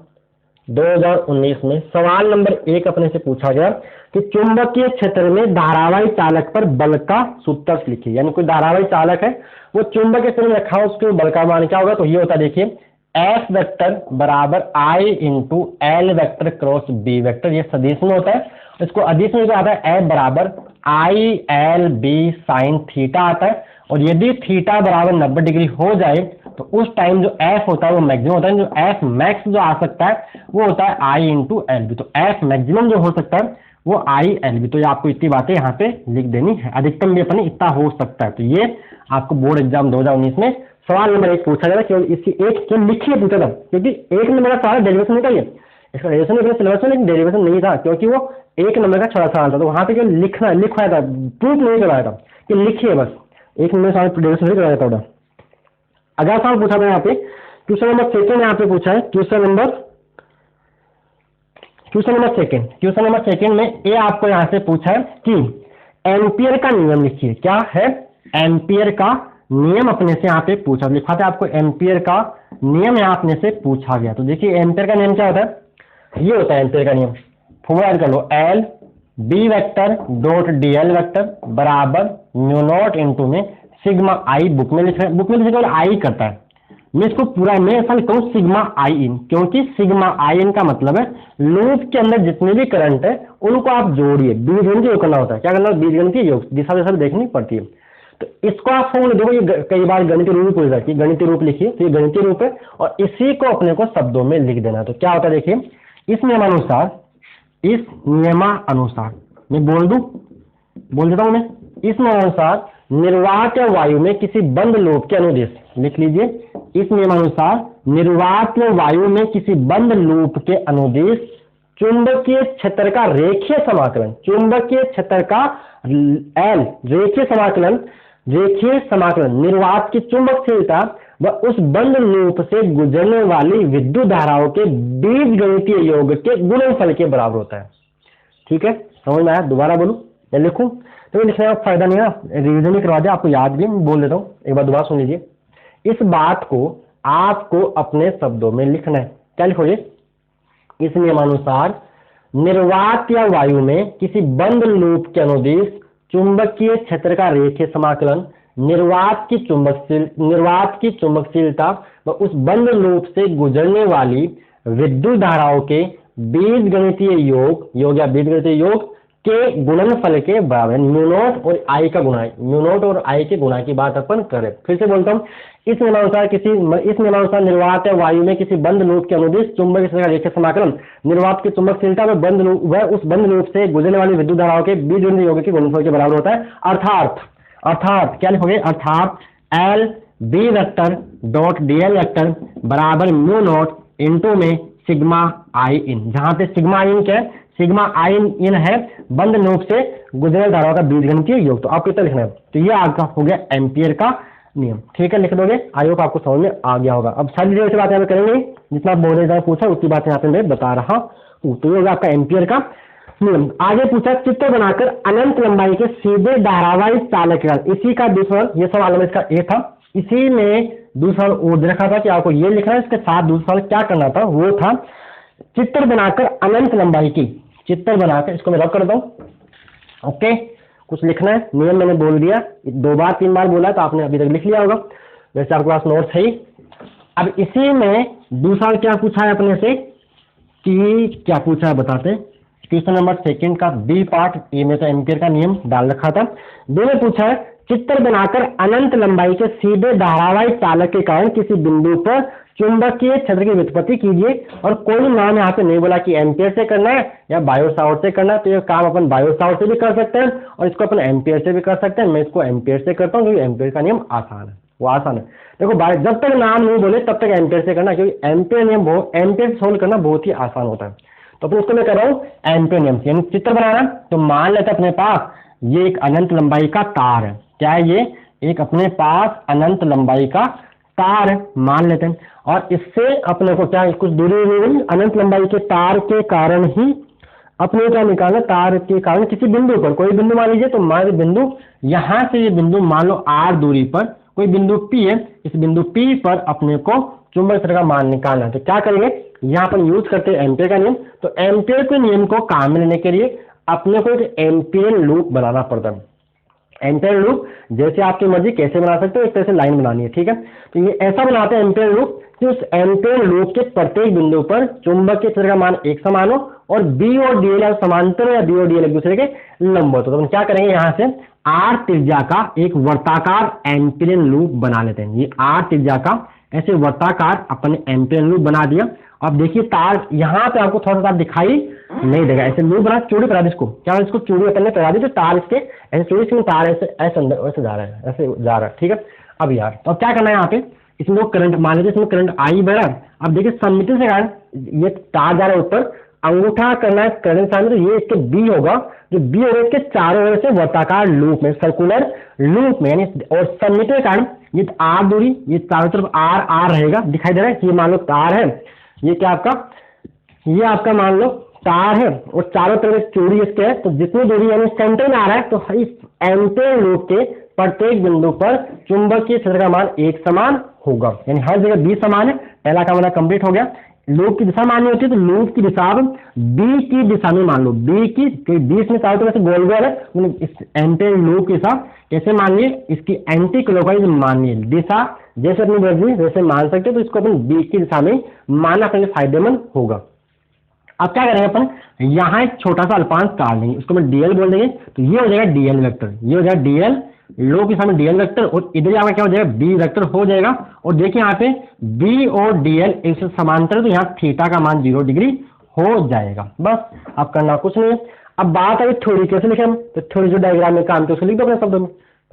2019 में सवाल नंबर 1 अपने से पूछा गया कि चुंबकीय क्षेत्र में धारावाही चालक पर बल का सूत्र लिखिए। यानी कोई धारावाही चालक है, वो चुंबकीय क्षेत्र में रखा हो, उसके बल का मान क्या होगा। तो ये होता है, देखिए F वेक्टर बराबर I into L vector cross B vector. ये सदिश में होता है, इसको अदिश में आता है F बराबर ILB साइन थीटा आता है। और यदि थीटा बराबर 90 डिग्री हो जाए तो उस टाइम जो F होता है वो मैक्सिमम होता है। जो F मैक्स जो आ सकता है वो होता है I इंटू LB। तो F मैक्सिमम जो हो सकता है वो ILB। तो ये आपको इतनी बातें यहाँ पे लिख देनी है। अधिकतम भी अपने इतना हो सकता है। तो ये आपको बोर्ड एग्जाम 2019 में सवाल नंबर 1 पूछा गया। केवल इसकी एक केवल लिखिए पूछा था, क्योंकि 1 नंबर का सवाल डेरिवेशन नहीं था। ये इसका डेरिवेशन अपने सिलेबस में, लेकिन डेरिवेशन नहीं था क्योंकि वो 1 नंबर का छोटा सवाल था। तो वहां पे केवल लिखवाया था, प्रूफ नहीं करवाया था कि लिखिए बस। 1 नंबर सवाल डेरिवेशन नहीं करवाया था। अगला सवाल पूछा था यहाँ पे क्वेश्चन नंबर 2 यहाँ पे पूछा है। क्वेश्चन नंबर 2 में ये आपको यहाँ से पूछा है कि एम्पियर का नियम लिखिए। क्या है, एम्पियर का नियम अपने से यहाँ पे पूछा, लिखा था आपको एम्पियर का नियम यहाँ अपने से पूछा गया। तो देखिए एम्पियर का नियम क्या होता है, ये होता है एम्पियर का नियम। फॉर्मूला ऐड कर लो, L B vector dot DL vector बराबर म्यू नॉट इंटू में सिग्मा I। बुक में लिख रहे हैं, बुक में केवल I करता है, मैं इसको पूरा मैं ऐसा लिखता हूँ सिग्मा I इन, क्योंकि सिग्मा I इन का मतलब है लूप के अंदर जितने भी करंट है उनको आप जोड़िए, बीजगणितीय योग करना होता है। क्या करना है, बीजगणितीय योग, दिशा दिशा देखनी पड़ती है। तो इसको आप फॉर्मूला देखो, ये कई बार गणितीय रूप पूछ जाती है, गणितीय रूप लिखिए। तो ये गणितीय रूप है और इसी को अपने को शब्दों में लिख देना। तो क्या होता है, देखिए इस नियमानुसार मैं बोल देता हूं मैं, इस नियमानुसार निर्वात वायु में किसी बंद लूप के अनुदेश, लिख लीजिए, इस नियमानुसार निर्वात वायु में किसी बंद लूप के अनुदेश चुंबकीय क्षेत्र का रेखीय समाकलन, चुंबकीय क्षेत्र का L रेखीय समाकलन निर्वात की चुंबकशीलता व उस बंद लूप से गुजरने वाली विद्युत धाराओं के बीजगणितीय योग के गुणनफल के बराबर होता है। ठीक है, समझ में आया, दोबारा बोलूं या लिखूं। तो ये लिखने का फायदा नहीं है, रिविजन ही करवा दे, आपको याद भी बोल देता हूँ, एक बार दोबारा सुन लीजिए। इस बात को आपको अपने शब्दों में लिखना है। क्या लिखोगे? इस नियमानुसार निर्वात या वायु में किसी बंद लूप के अनुदिश चुंबकीय क्षेत्र का रेखीय समाकलन निर्वात की चुंबकशीलता व उस बंद लूप से गुजरने वाली विद्युत धाराओं के बीजगणितीय योग या बीजगणितीय योग के गुणनफल के बराबर। म्यू नॉट और आई का गुणा, म्यू नॉट और आई के गुणा की बात अपन करें। फिर से बोलता हूँ, इस नियमानुसार निर्वात या वायु में किसी बंद लूप के अनुदिश चुंबकीय क्षेत्र का रेखीय समाकलन निर्वात की चुंबकशीलता में बंद लूप व उस बंद लूप से गुजरने वाली विद्युत धाराओं के बीजगणितीय योग के गुणनफल के बराबर होता है। अर्थात क्या लिखोगे? अर्थात L B vector dot DL vector बराबर म्यू नॉट इंटू में सिग्मा आई इन, जहां पे सिग्मा आई इन क्या है? सिग्मा आई इन है बंद लूप से गुजरने धाराओं का बीजगणितीय योग। तो आपको इतना लिखना है। तो ये आपका हो गया एम्पियर का नियम। ठीक है, लिख दोगे। आई होप आपको समझ में आ गया होगा। अब सारी डिटेल से बात यहाँ पे करेंगे, जितना बोर्ड ने पूछा उतनी बात यहाँ पे मैं बता रहा हूँ। तो ये होगा आपका एम्पियर का नियम। आगे पूछा, चित्र बनाकर अनंत लंबाई के सीधे धारावाही चालक, इसी का दूसरा, ये सवाल में इसका ए था, इसी में दूसरा और दे रखा था कि आपको ये लिखना है। इसके साथ दूसरा क्या करना था, वो था चित्र बनाकर अनंत लंबाई की, चित्र बनाकर, इसको मैं रब कर दूं। ओके, कुछ लिखना है, नियम मैंने बोल दिया, 2 बार 3 बार बोला तो आपने अभी तक लिख लिया होगा, वैसे आपके पास नोट्स है ही। अब इसी में दूसरा क्या पूछा है अपने से, कि क्या पूछा है बताते हैं। क्वेश्चन नंबर 2 का बी पार्ट, ए में तो एम्पियर का नियम डाल रखा था। बी में पूछा है, चित्र बनाकर अनंत लंबाई के सीधे धारावाही चालक के कारण किसी बिंदु पर चुंबकीय क्षेत्र की व्युत्पत्ति कीजिए। और कोई नाम यहाँ पे नहीं बोला कि एम्पियर से करना है या बायो सावर्ट से करना है, तो ये काम अपन बायो सावर्ट से भी कर सकते हैं और इसको अपन एम्पियर से भी कर सकते हैं। मैं इसको एम्पियर से करता हूँ क्योंकि एम्पियर का नियम आसान है, वो आसान है। देखो जब तक नाम नहीं बोले तब तक एम्पियर से करना, क्योंकि एम्पियर नियम एम्पियर सोल्व करना बहुत ही आसान होता है। तो अपन उसको मैं कर रहा हूँ एम्पियर नियम से, यानी चित्र बनाना। तो मान लेते अपने पास ये एक अनंत लंबाई का तार है। क्या है ये? एक अपने पास अनंत लंबाई का तार है, मान लेते हैं। और इससे अपने को क्या कुछ दूरी नहीं, अनंत लंबाई के तार के कारण ही अपने क्या निकालना, तार के कारण किसी बिंदु पर, कोई बिंदु मान लीजिए, तो मान बिंदु यहां से ये बिंदु मान लो आर दूरी पर कोई बिंदु P है, इस बिंदु P पर अपने को चुंबक क्षेत्र का मान निकालना है। तो क्या करेंगे, यहाँ पर यूज करते हैं एम्पियर का नियम। तो एम्पियर के नियम को काम में लेने के लिए अपने को एक एम्पियर लूप बनाना पड़ता है। एम्पियर लूप जैसे आपकी मर्जी कैसे बना सकते हो, एक तरह से लाइन बनानी है, ठीक है। तो ये ऐसा बनाते हैं एम्पियर लूप कि उस एम्पियर लूप के प्रत्येक बिंदु पर चुंबकीय क्षेत्र का मान एक समान हो और बी और डीएल समांतर या बी और डीएल एक दूसरे के लंबवत हो। तो हम क्या करेंगे, यहाँ से आर त्रिज्या का एक वर्ताकार एम्पियर लूप बना लेते हैं। ये आर त्रिज्या का ऐसे वर्ताकार अपन एम्पियर लूप बना दिया। अब देखिए तार यहाँ पे आपको थोड़ा सा दिखाई नहीं देगा, ऐसे लूप बना, चूड़ी करा दी इसको, क्या इसको चूड़ी अपन ने करा दी, तो तार इसके ऐसे चूड़ी से तार ऐसे ऐसे अंदर ऐसे जा रहा है, ऐसे जा रहा है, ठीक है। अब यार तो अब क्या करना है, यहाँ पे इसमें वो करंट मान लीजिए, इसमें करंट आई बढ़ा। अब देखिए सम्मिति से कारण ये तार जा रहा है ऊपर, अंगूठा करना है करंट सामने, तो ये इसके बी होगा, जो बी होगा इसके चारों ओर से वर्ताकार लूप में, सर्कुलर लूप में, यानी और सम्मिति के कारण ये आर दूरी, ये चारों तरफ आर आर रहेगा, दिखाई दे रहा है कि मान लो तार है, ये क्या आपका, ये आपका मान लो तार है और चारों तरफ चूड़ी इसके है। तो जितनी दूरी यानी सेंटर में आ रहा है, तो इस एम्पियर लूप के प्रत्येक बिंदु पर चुंबकीय क्षेत्र का मान एक समान होगा, यानी हर जगह बी समान है। पहला काम कंप्लीट हो गया। लूप की दिशा माननी होती है, तो लूप की दिशा बी की दिशा में मान लो, बी की, बी इसमें चारों तरफ से गोल गोल है, इस एम्पियर लूप के साथ कैसे मानिए, इसकी एंटी क्लॉकवाइज मानिए दिशा, जैसे अपनी मर्जी वैसे मान सकते हो। तो इसको अपन बी की दिशा में मानना अपने फायदेमंद होगा। अब क्या करेंगे अपन, यहाँ एक छोटा सा अल्पांश काट लेंगे, उसको मैं डीएल बोल देंगे। तो ये हो जाएगा डीएल वेक्टर, ये हो जाएगा डीएल लो के सामने डीएल वेक्टर, और इधर यहाँ क्या हो जाएगा, बी वेक्टर हो जाएगा। और देखिए यहाँ पे बी और डीएल एक से समांतर, तो यहाँ थीटा का मान 0 डिग्री हो जाएगा। बस अब करना कुछ नहीं है। अब बात आई थ्योरी कैसे लिखे हम, तो थ्योरी जो डायग्राम में काम किया उसको लिख दो अपने शब्दों में।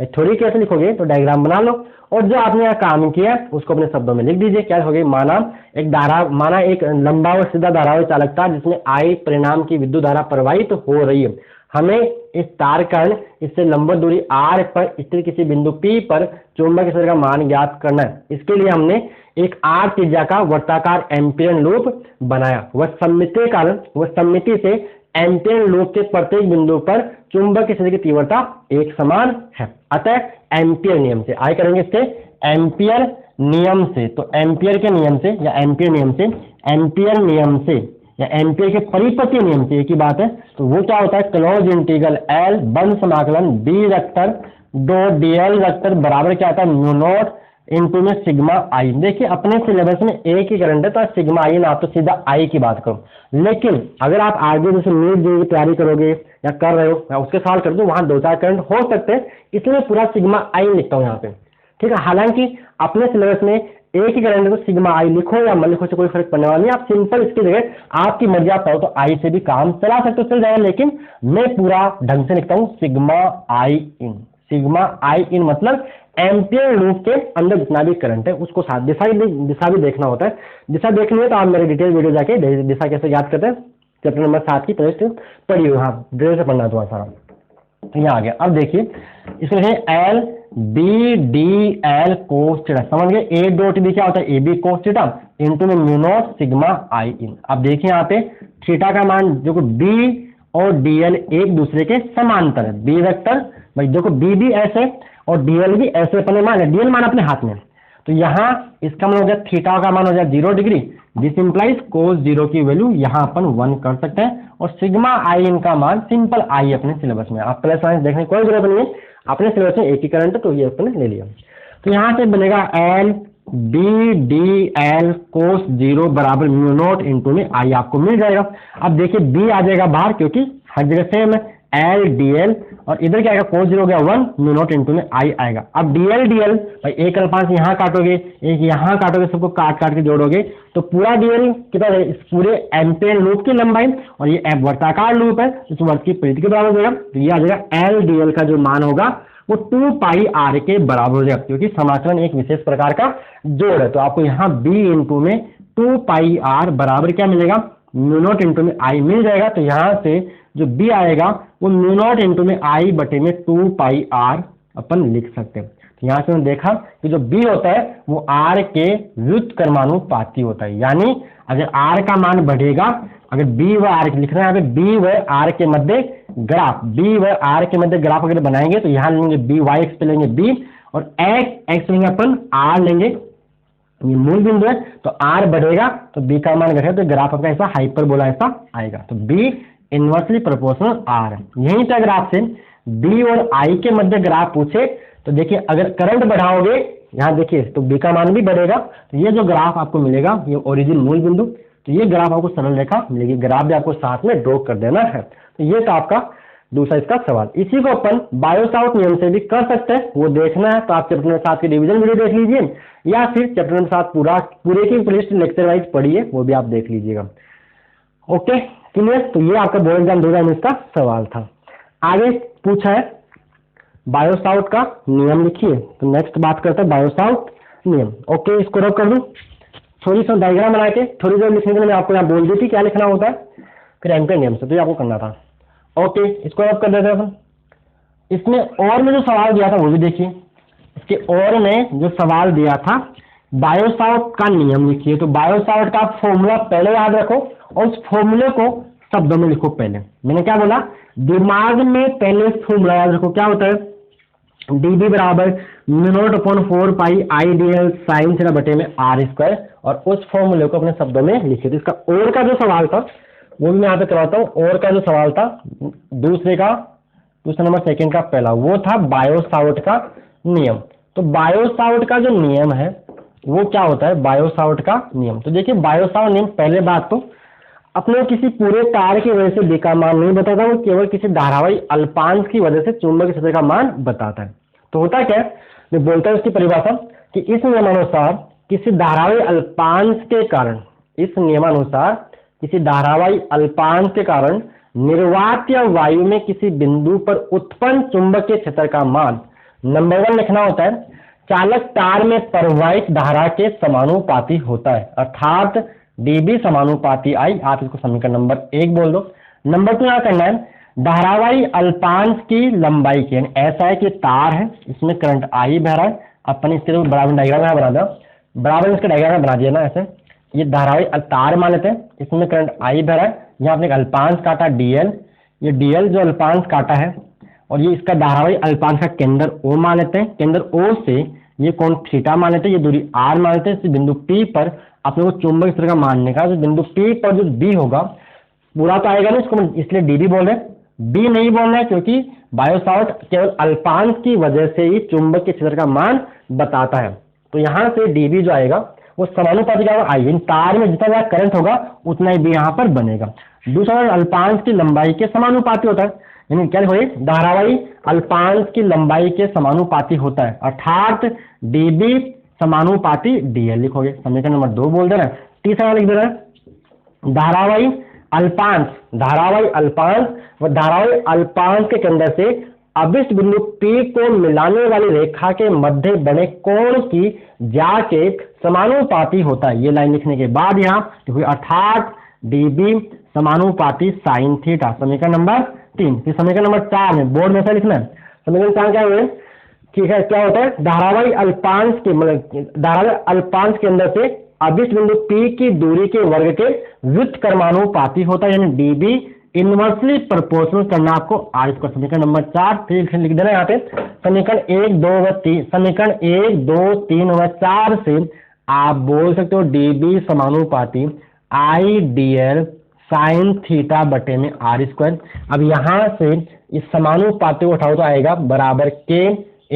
थ्योरी कैसे लिखोगे, तो डायग्राम बना लो और जो आपने यहाँ काम किया उसको अपने शब्दों में लिख दीजिए। क्या होगी, माना एक लंबा और सीधा धारावाही चालक था जिसमें आई परिणाम की विद्युत धारा प्रवाहित तो हो रही है। हमें इस तार कर्ण इससे लंबवत दूरी r पर स्थित किसी बिंदु P पर चुंबकीय क्षेत्र का मान ज्ञात करना है। इसके लिए हमने एक r त्रिज्या का वर्ताकार एम्पियर लूप बनाया। वह सममिति से एम्पियर लूप के प्रत्येक बिंदु पर चुंबक की स्थिति की तीव्रता एक समान है। अतः एम्पियर नियम से आगे करेंगे इसके एम्पियर नियम से, तो एम्पियर के नियम से या एम्पियर नियम से, एम्पियर नियम से या एम्पियर के परिपत्र नियम से एक ही बात है। तो वो क्या होता है, क्लोज इंटीग्रल एल बंद समाकलन बी वेक्टर दो डीएल वेक्टर बराबर क्या आता है म्यू नॉट इनटू में सिग्मा आई। देखिए अपने सिलेबस में एक ही करंट है तो सिग्मा आई ना, तो सीधा आई की बात करो। लेकिन अगर आप आगे जैसे नीट जेईई की तैयारी करोगे या कर रहे हो या उसके सवाल कर दो, वहां दो चार करंट हो सकते हैं, इसलिए पूरा सिग्मा आई लिखता हूँ यहाँ पे, ठीक है। हालांकि अपने सिलेबस में एक ही करंट को सिग्मा आई लिखो या मत लिखो से कोई फर्क पड़ने वाला नहीं। आप सिंपल इसकी जगह आपकी मर्जी आप चाहो तो आई से भी काम चला सकते हो, चल जाएगा, लेकिन मैं पूरा ढंग से लिखता हूँ sigma I in. Sigma I इन मतलब एम्पियर लूप के अंदर जितना भी करंट है उसको साथ दिशा भी देखना होता है। दिशा देखनी है तो आप मेरे डिटेल वीडियो जाके दिशा कैसे याद करते हैं चैप्टर नंबर 7 की प्लेलिस्ट पढ़ी हुई, हाँ डिटेल से पढ़ना तुम्हारा सारा। तो यहाँ आ गया। अब देखिए इसमें है L B D L cos theta, समझ गए। ए डॉट बी क्या होता है, A B cos theta into में mu naught sigma I in. अब देखिए यहाँ पे थीटा का मान जो बी और डीएल एक दूसरे के समांतर है, बी वेक्टर भाई देखो बी भी ऐसे और डीएल भी ऐसे अपने मान है, डीएल मान अपने हाथ में, तो यहाँ इसका मान हो जाए थीटा का मान हो जाए 0 डिग्री, दिस इंप्लाइज कोस 0 की वैल्यू यहाँ अपन 1 कर सकते हैं। और सिग्मा आई इन का मान सिंपल आई अपने सिलेबस में, आप प्लस माइनस देखने की कोई जरूरत नहीं है, अपने सिलेबस में एक ही करंट है तो ये अपने ले लिया। तो यहाँ से बनेगा एल बी डी एल कोस 0 बराबर म्यू नॉट इंटू में आई आपको मिल जाएगा। अब देखिए बी आ जाएगा बाहर क्योंकि हर जगह सेम है, एल डी एल और इधर क्या आएगा कोस 0 हो गया 1 म्यू नॉट इंटू में आई आएगा। अब डीएल डीएल भाई एक अल्पांश यहाँ काटोगे एक यहाँ काटोगे, सबको काट काट के जोड़ोगे तो पूरा डीएल कितना है, इस पूरे एम्पियर लूप की लंबाई और ये वर्ताकार लूप है इस वर्ग की परिधि के बराबर हो जाएगा। तो ये आ जाएगा एल डीएल का जो मान होगा वो 2 पाई आर के बराबर हो जाएगा, क्योंकि समाकलन एक विशेष प्रकार का जोड़ है। तो आपको यहाँ बी इंटू में 2 पाई आर बराबर क्या मिलेगा, म्यू नॉट इंटू में आई मिल जाएगा। तो यहाँ से जो बी आएगा वो म्यू नॉट इंटू में आई बटे में 2 पाई आर अपन लिख सकते हैं। तो यहाँ से हमने देखा कि जो बी होता है वो आर के व्युत्क्रमानुपाती होता है, यानी अगर आर का मान बढ़ेगा, अगर बी व आर लिखना है, बी व आर के मध्य ग्राफ, बी व आर के मध्य ग्राफ अगर बनाएंगे तो यहाँ लेंगे बी वाई एक्स पे लेंगे बी और एक्स लेंगे अपन आर लेंगे, ये मूल बिंदु है। तो आर बढ़ेगा तो बी का मान घटेगा तो ग्राफ आपका ऐसा हाइपरबोला ऐसा आएगा। तो बी इनवर्सली प्रोपोर्शनल आर है। यहीं से अगर आपसे बी और आई के मध्य ग्राफ पूछे तो देखिए अगर करंट बढ़ाओगे यहाँ देखिए तो बी का मान भी बढ़ेगा, तो ये जो ग्राफ आपको मिलेगा ये ओरिजिन मूल बिंदु, तो ये ग्राफ आपको सरल रेखा मिलेगी, ग्राफ भी आपको साथ में ड्रॉ कर देना है। तो ये था आपका दूसरा इसका सवाल। इसी को अपन बायो-सावर्ट नियम से भी कर सकते हैं, वो देखना है तो आप चैप्टर नंबर 7 की डिवीजन वीडियो देख लीजिए या फिर चैप्टर नंबर 7 पूरे की प्लेलिस्ट लेक्चर वाइज पढ़िए, वो भी आप देख लीजिएगा। Okay clear. तो ये आपका बोर्ड एग्जाम 2019 का सवाल था। आगे पूछा है बायो-सावर्ट का नियम लिखिए, तो नेक्स्ट बात करते हैं बायो-सावर्ट नियम। ओके इसको रब कर दूं, थोड़ी सा डायग्राम बना के थोड़ी देर लिखने के लिए मैं आपको यहाँ बोल दी थी क्या लिखना होता है, फिर एम्पियर नियम से तो ये आपको करना था। ओके इसको रब कर देते हैं अपन। इसमें और में जो सवाल दिया था वो भी देखिए, इसके और में जो सवाल दिया था बायो-सावर्ट का नियम लिखिए। तो बायो-सावर्ट का फॉर्मूला पहले याद रखो और उस फॉर्मूले को शब्दों में लिखो। पहले मैंने क्या बोला, दिमाग में पहले फॉर्मूला याद रखो, क्या होता है dB बराबर mu naught upon 4 pi I D L sine theta बटे में आर स्क्वायर, और उस फॉर्मूले को अपने शब्दों में लिखिए। तो इसका और का जो सवाल था वो भी मैं यहाँ पे करवाता हूँ। और का जो सवाल था दूसरा नंबर सेकंड का पहला, वो था बायो-सावर्ट का नियम। तो बायो-सावर्ट का जो नियम है वो क्या होता है, बायो-सावर्ट का नियम। तो देखिए बायो-सावर्ट नियम पहले बात तो अपने किसी पूरे तार की वजह से बी का मान नहीं बताता, वो केवल किसी धारावाही अल्पांश की वजह से चुंबकीय क्षेत्र का मान बताता है। तो होता क्या है, मैं बोलता हूँ इसकी परिभाषा कि इस नियमानुसार किसी धारावाही अल्पांश के कारण, इस नियमानुसार किसी धारावाही अल्पांश के कारण निर्वात्य वायु में किसी बिंदु पर उत्पन्न चुंबकीय क्षेत्र का मान नंबर 1 लिखना होता है, चालक तार में प्रवाहित धारा के समानुपाती होता है, अर्थात dB समानुपाती आई। आप इसको समीकरण नंबर 1 बोल दो। नंबर 2 यहाँ करना है धारावाही अल्पांश की लंबाई के, ऐसा है कि तार है इसमें करंट आई बह रहा है, अपन इसके बराबर डायग्राम यहाँ बना दो, बराबर इसका डायग्राम बना दिया ना ऐसे, ये धारावाही तार मान लेते हैं, इसमें करंट आई बह रहा है, यहाँ अपने अल्पांश काटा dl, ये डीएल जो अल्पांश काटा है और ये इसका धारावाही अल्पांश का केंद्र ओ मान लेते हैं, केंद्र ओ से ये कोण थीटा मान लेते हैं, ये दूरी आर मान लेते हैं। इस बिंदु पी पर अपने को चुंबक क्षेत्र का मानने का, जो बिंदु पी पर जो बी होगा पूरा तो आएगा ना, इसको इसलिए डी भी बोल रहे हैं, बी नहीं बोल रहे हैं क्योंकि बायो सावर्ट केवल अल्पांश की वजह से ही चुंबक के क्षेत्र का मान बताता है। तो यहाँ से डीबी जो आएगा वो समानुपाती क्या होगा, आई तार में जितना ज्यादा करंट होगा उतना ही बी यहाँ पर बनेगा। दूसरा अल्पांश की लंबाई के समानुपाती होता है, यानी क्या होगी, धारावाही अल्पांश की लंबाई के समानुपाती होता है, अर्थात डीबी समानुपाती डीएल लिखोगे। समीकरण नंबर 2 बोल देना। तीसरा लिख देना धारावाही अल्पांश, धारावाही अल्पांश व धारावाही अल्पांश के केंद्र से अभिष्ट बिंदु P को मिलाने वाली रेखा के मध्य बने कोण की ज्या के समानुपाती होता है। ये लाइन लिखने के बाद यहाँ अर्थात डीबी समानुपाती साइन थीटा। समीकरण नंबर 3। फिर समीकरण नंबर 4 में बोर्ड में से लिखना है। समीकरण 4 क्या हुए, ठीक है, क्या होता है, धारावाही अल्पांश के मतलब धारावाही अल्पांश के अंदर से अभिष्ट बिंदु P की दूरी के वर्ग के व्युत्क्रमानुपाती होता है, यानी डीबी इनवर्सली प्रोपोर्शनल करना आपको आर स्क्वायर। समीकरण नंबर 4 फिर लिख देना यहाँ पे समीकरण 1, 2 व 3, समीकरण 1, 2, 3 व 4 से आप बोल सकते हो डीबी समानुपाती आई डीएल साइन थीटा बटे में आर स्क्वायर। अब यहाँ से इस समानुपाती को उठाओ तो आएगा बराबर के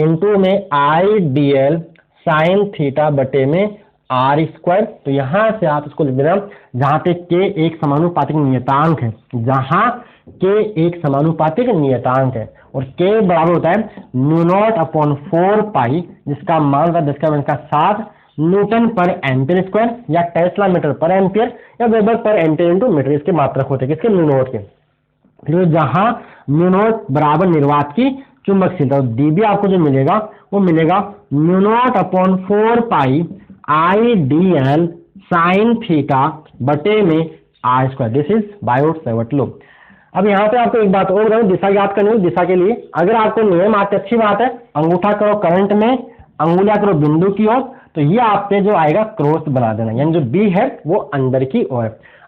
इंटू में आई डीएल साइन थीटा बटे में आर स्क्वायर। तो यहां से आप इसको लिख देना जहां पे के एक समानुपातिक नियतांक है, जहां के एक समानुपातिक नियतांक है और के बराबर होता है μ0/4 पाई, जिसका मान होता है 10⁻⁷ न्यूटन पर एम्पियर स्क्वायर या टेस्ला मीटर पर एम्पियर या वेबर पर एम्पियर इंटू मीटर। इसके मात्रक होते हैं किसके, μ0 के। तो जहां μ0 बराबर निर्वात की चुंबकशीलता, डीबी आपको जो मिलेगा वो मिलेगा μ0/4 pi I D L sine theta बटे में are square. This is Biot Savart law. अब यहाँ पे आपको एक बात और बताऊं, दिशा याद करनी हो। दिशा के लिए अगर आपको नियम आते अच्छी बात है, अंगूठा करो करंट में, अंगुलियां करो बिंदु की ओर, तो ये आप पे जो आएगा क्रॉस बना देना, यानी जो बी है वो अंदर की ओर।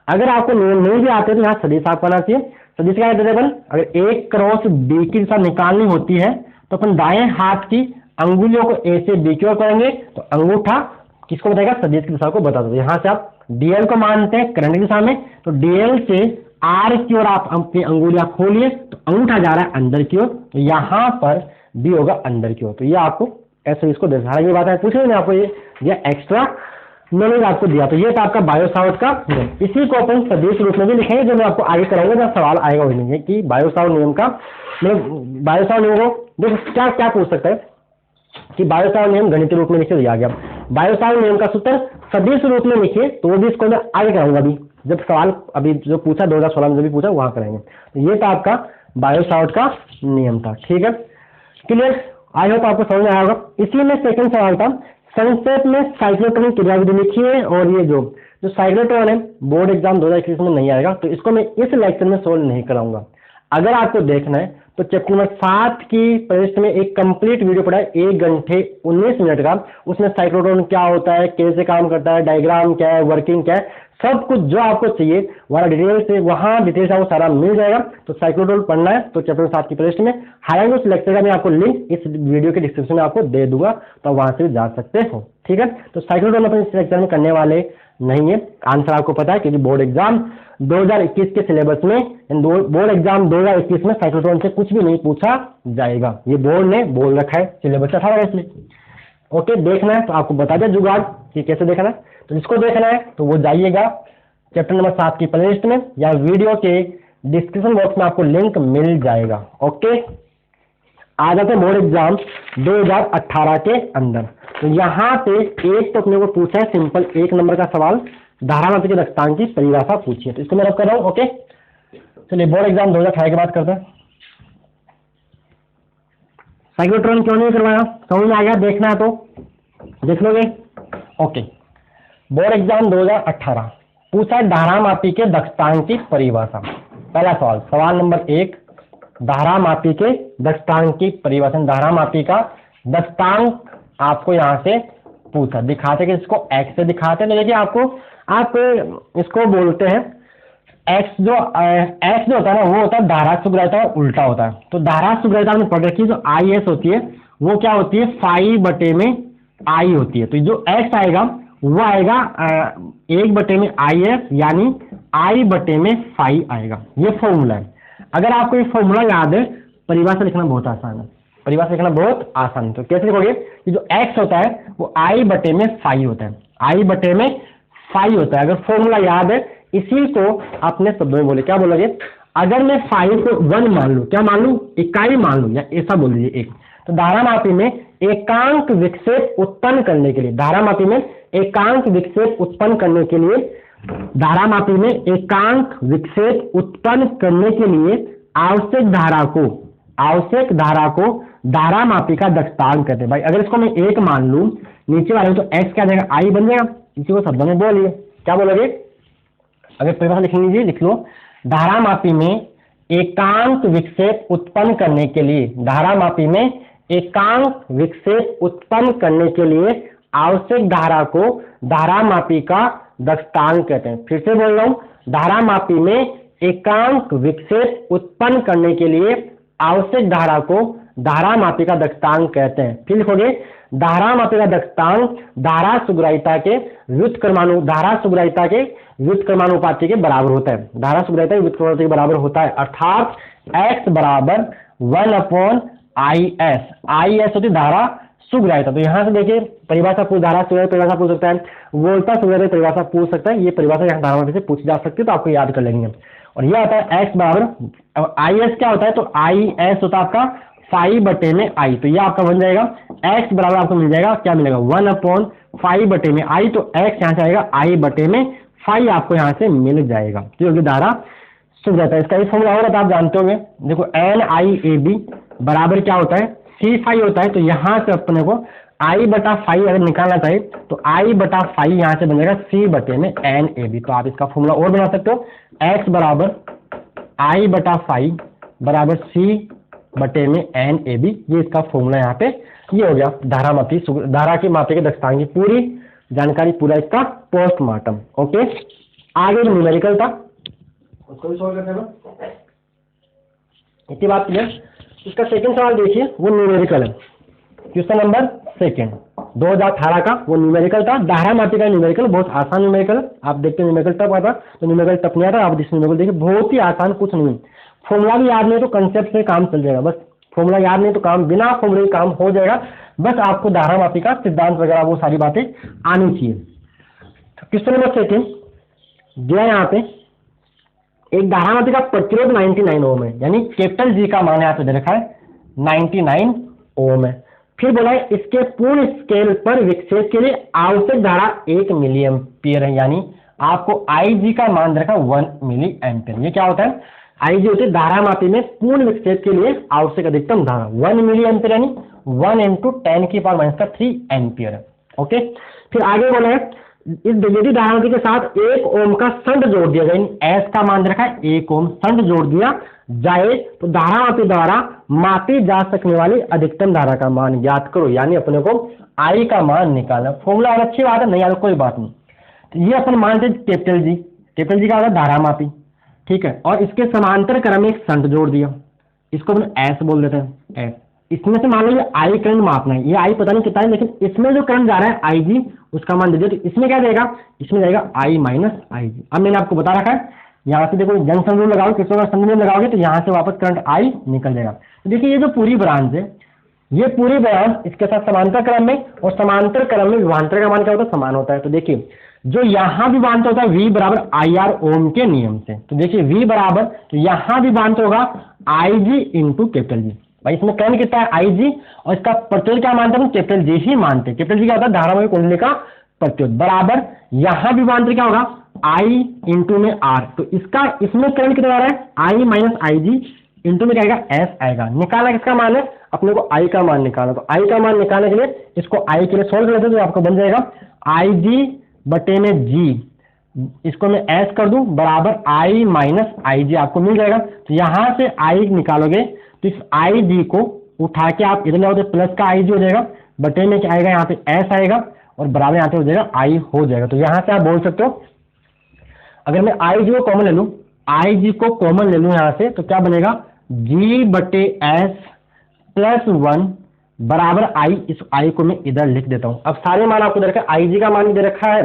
अगर आपको नियम नहीं भी आते तो यहाँ सदिश आपको आना चाहिए। सदिश क्या कहते हैं अपन, अगर एक क्रॉस बी की दिशा निकालनी होती है तो अपन दाएं हाथ की अंगुलियों को ए से बी की ओर करेंगे तो अंगूठा किसको बताएगा, सदिश की दिशा को बता दो। यहाँ से आप डीएल को मानते हैं करंट की दिशा में, तो डीएल से आर की ओर आप अपनी अंगुलियां खोलिए तो अंगूठा जा रहा है अंदर की ओर, तो यहाँ पर बी होगा अंदर की ओर। तो ये आपको ऐसे इसको दर्शाया, ये बात है पूछे मैंने आपको ये एक्स्ट्रा नॉलेज आपको दिया। तो ये था आपका बायो सावर्ट का नियम। इसी को अपन सदिश रूप में भी लिखेंगे, जो मैं आपको आगे कराऊंगा जब सवाल आएगा वही कि बायो सावर्ट नियम का, मतलब बायो सावर्ट नियम को देखो क्या क्या पूछ सकता है कि बायो सावर्ट नियम गणितीय रूप में लिखे दिया गया। बायो सावर्ट नियम का सूत्र सदिश रूप में लिखिए, तो वो भी इसको मैं आगे कराऊंगा अभी जब सवाल अभी जो पूछा 2016 में जो भी पूछा वहां कराएंगे। तो ये था आपका बायो सावर्ट का नियम था, ठीक है, क्लियर। आई होप आपको समझ में आया होगा। इसी में सेकंड सवाल था, संक्षेप में साइक्लोट्रॉन क्रियाविधि लिखिए। और ये जो साइक्लोट्रॉन है बोर्ड एग्जाम 2021 में नहीं आएगा, तो इसको मैं इस लेक्चर में सोल्व नहीं कराऊंगा। अगर आपको देखना है तो चैप्टर नंबर 7 की प्लेलिस्ट में एक कंप्लीट वीडियो पड़ा है 1 घंटे 19 मिनट का। उसमें साइक्लोट्रॉन क्या होता है, कैसे काम करता है, डायग्राम क्या है, वर्किंग क्या है, सब कुछ जो आपको चाहिए वहाँ डिटेल से वहाँ डिटेल से आपको सारा मिल जाएगा। तो साइक्लोट्रॉन पढ़ना है तो चैप्टर 7 की प्लेलिस्ट में, हालांकि उस लेक्चर का मैं आपको लिंक इस वीडियो के डिस्क्रिप्शन में आपको दे दूंगा, तो वहां से जा सकते हो, ठीक है। तो साइक्लोट्रॉन अपन इस लेक्चर में करने वाले नहीं है, आंसर आपको पता है क्योंकि बोर्ड एग्जाम 2021 के सिलेबस में, बोर्ड एग्जाम 2021 में साइक्लोट्रॉन से कुछ भी नहीं पूछा जाएगा, ये बोर्ड ने बोल रखा है, सिलेबस अच्छा है इसलिए। ओके, देखना है तो आपको बता दिया जुगाड़ कि कैसे देखना है। तो जिसको देखना है तो वो जाइएगा चैप्टर नंबर 7 की प्लेलिस्ट में या वीडियो के डिस्क्रिप्शन बॉक्स में आपको लिंक मिल जाएगा। ओके, आ जाते हैं बोर्ड एग्जाम 2018 के अंदर। तो यहाँ पे एक तो अपने को पूछा है सिंपल 1 नंबर का सवाल, धारामापी के दक्षतांक की परिभाषा पूछिए, तो इसको मैं रब कर रहा हूँ। ओके, चलिए बोर्ड एग्जाम 2018 की बात करते हैं। साइक्लोट्रॉन क्यों नहीं करवाया, समझ में आ गया, देखना है तो देख लोगे। ओके, बोर्ड एग्जाम 2018 पूछा धारामापी के दक्षतांक की परिभाषा। पहला सवाल, सवाल नंबर 1, धारामापी के दक्षतांक की परिभाषा। धारामापी का दक्षतांक आपको यहाँ से पूछा, दिखाते कि इसको एक्स से दिखाते हैं। देखिए आपको आप इसको बोलते हैं एक्स जो होता है ना वो होता है धारा सुग्राहिता उल्टा होता है। तो धारा सुग्राहिता में पढ़ रखी जो आई एस होती है वो क्या होती है, फाई बटे में आई होती है। तो जो एक्स आएगा वो आएगा 1 बटे में आई एस यानी आई बटे में फाई आएगा। ये फॉर्मूला है। अगर आपको ये फॉर्मूला याद है, परिभाषा लिखना बहुत आसान है, परिभाषा लिखना बहुत आसान है। तो कैसे लिखोगे कि जो एक्स होता है वो आई बटे में फाई होता है, आई बटे में फाई होता है। अगर फॉर्मूला याद है इसी को अपने शब्दों में बोले, क्या बोलोगे, अगर मैं फाई को 1 मान लूं, क्या मान लूं, इकाई मान लूं, या ऐसा बोल दीजिए एक। तो धारामापी में एकांक विक्षेप उत्पन्न करने के लिए, धारामापी में एकांक विक्षेप उत्पन्न करने के लिए, धारामापी में एकांक विक्षेप उत्पन्न करने के लिए आवश्यक धारा को धारामापी का दक्षतांक कहते हैं। भाई अगर इसको मैं 1 मान लूं नीचे वाले में, तो एक्स क्या जाएगा, आई बन जाएगा। इसी को शब्दों में बोलिए, क्या बोलोगे, अगर परिभाषा लिख लीजिए, लिख लो, धारामापी में एकांक विक्षेप उत्पन्न करने के लिए, धारामापी में एकांक विक्षेप उत्पन्न करने के लिए आवश्यक धारा को धारामापी का दक्षतांक कहते हैं। फिर से बोल रहा हूं, धारामापी में एकांक विक्षेप उत्पन्न करने के लिए आवश्यक धारा को धारामापी का दक्षतांक कहते हैं। फिर लिखोगे, धारामापी का दक्षतांक धारा सुग्राहिता के व्युत्क्रमानुपाती के बराबर होता है, धारा सुग्राहिता के व्युत्क्रमानुपाती के बराबर होता है। अर्थात x बराबर 1/IS, IS होती धारा सुग्राहिता। तो यहां से देखिए परिभाषा पूछ, धारा सुग्राहिता परिभाषा पूछ सकता है, वोल्टा सुग्राहिता परिभाषा पूछ सकता है। ये परिभाषा यहाँ धारामापी से पूछी जा सकती है, तो आपको याद कर लेंगे। और यह आता है x बराबर, IS क्या होता है, तो IS होता है आपका फाई बटे में आई। तो ये आपका बन जाएगा x बराबर, आपको मिल जाएगा, क्या मिलेगा, 1/फाई बटे में आई। तो x यहाँ से आएगा आई बटे में फाई, आपको यहाँ से मिल जाएगा। तो ये धारा सुग्राहिता, इसका ये फॉर्मूला होगा तो आप जानते होंगे। देखो NIAB बराबर क्या होता है, C फाई होता है। तो यहाँ से अपने को I बटा फाई अगर निकालना चाहिए तो I बटा फाई यहाँ से बन जाएगा C बटे में NAB। तो आप इसका फॉर्मूला और बना सकते हो, x बराबर I बटा फाई बराबर C बटे में NAB। ये इसका फॉर्मूला यहाँ पे ये हो गया धारा की मापी के दक्षतांक की पूरी जानकारी, पूरा इसका पोस्टमार्टम। ओके, आगे जो न्यूमेरिकल था उसको भी सॉल्व करते हैं। इतनी बात क्लियर। इसका सेकंड सवाल देखिए, वो न्यूमेरिकल है, क्वेश्चन नंबर 2 2018 का, वो न्यूमेरिकल था। धारामापी का न्यूमेरिकल बहुत आसान न्यूमेरिकल, आप देखते हैं न्यूमेरिकल टफ आता तो न्यूमेरिकल टफ नहीं आता। आप जिस न्यूमेरिकल देखिए बहुत ही आसान, कुछ नहीं, फॉर्मूला भी याद नहीं तो कंसेप्ट से काम चल जाएगा। बस फॉर्मूला याद नहीं तो काम, बिना फॉर्मूले काम हो जाएगा। बस आपको धारामापी का सिद्धांत वगैरह वो सारी बातें आनी चाहिए। क्वेश्चन नंबर 2 दिया यहाँ पे, एक धारामापी का प्रतिरोध 99 ओम है, यानी कैपिटल जी का मान यहाँ पे दे रखा है 99 ओम है। फिर बोला है इसके पूर्ण स्केल पर विक्षेप के लिए आवश्यक धारा 1 मिली एम्पियर है, यानी आपको IG का मान दे रखा 1 मिली एम्पियर। ये क्या होता है, IG होती है धारामापी में पूर्ण विक्षेप के लिए आवश्यक अधिकतम धारा 1 मिली एम्पियर, यानी 1 × 10⁻³ एम्पियर है। ओके, फिर आगे बोला है इस यदि धारामापी के साथ 1 ओम का संड जोड़ दिया जाए, S का मान रखा है 1 ओम, संड जोड़ दिया जाए तो धारामापी द्वारा मापी जा सकने वाली अधिकतम धारा का मान ज्ञात करो, यानी अपने को I का मान निकालना। फॉर्मूला और अच्छी बात है, नहीं आया कोई बात नहीं। तो ये अपन मानते कैपिटल जी का होगा धारामापी, ठीक है। और इसके समांतर क्रम में एक संड जोड़ दिया, इसको अपन S बोल देते हैं। S इसमें से मान लो ये I करंट मापना है, ये I पता नहीं कितना है, लेकिन इसमें जो करंट जा रहा है IG उसका मान दे दिया। तो इसमें क्या देगा, इसमें जाएगा I - IG। अब मैंने आपको बता रखा है, यहाँ से देखो जंक्शन रूल लगाओ, किसी का संबंध लगाओगे तो यहाँ से वापस करंट I निकल जाएगा। तो देखिए ये जो पूरी ब्रांच है, ये पूरी ब्रांच इसके साथ समांतर क्रम में, और समांतर क्रम में विभवांतर का मान क्या होता है, समान होता है। तो देखिए जो यहाँ भी विभवांतर होता है V बराबर IR ओम के नियम से। तो देखिए V बराबर, तो यहाँ भी विभवांतर होगा IG × कैपिटल जी। भाई इसमें करंट कितना है IG, और इसका प्रतिरोध क्या मानते हैं, कैपिटल जी ही मानते हैं। कैपिटल जी क्या होता है, धारावाही कुंडली का प्रतिरोध, बराबर यहाँ भी विभवांतर क्या होगा I × में R। तो इसका इसमें करंट कितना आ रहा है I - IG इंटू में क्या आएगा S आएगा। निकालना किसका मान है, अपने को I का मान निकालना। तो I का मान निकालने के लिए इसको I के लिए सोल्व करते हैं, तो आपको बन जाएगा IG बटे में G, इसको मैं S कर दूं बराबर I - IG, आपको मिल जाएगा। तो यहाँ से I निकालोगे तो इस IG को उठा के आप इधर लाओगे, प्लस का IG हो जाएगा, बटे में क्या आएगा, यहाँ पे S आएगा, और बराबर यहाँ पे हो जाएगा I हो जाएगा। तो यहाँ से आप बोल सकते हो, अगर मैं IG को कॉमन ले लूँ आई जी को कॉमन ले लूँ यहाँ से, तो क्या बनेगा जी बटे एस प्लस 1 बराबर आई। इस आई को मैं इधर लिख देता हूँ। अब सारे मान आपको दे रखा है, आई जी का मान भी दे रखा है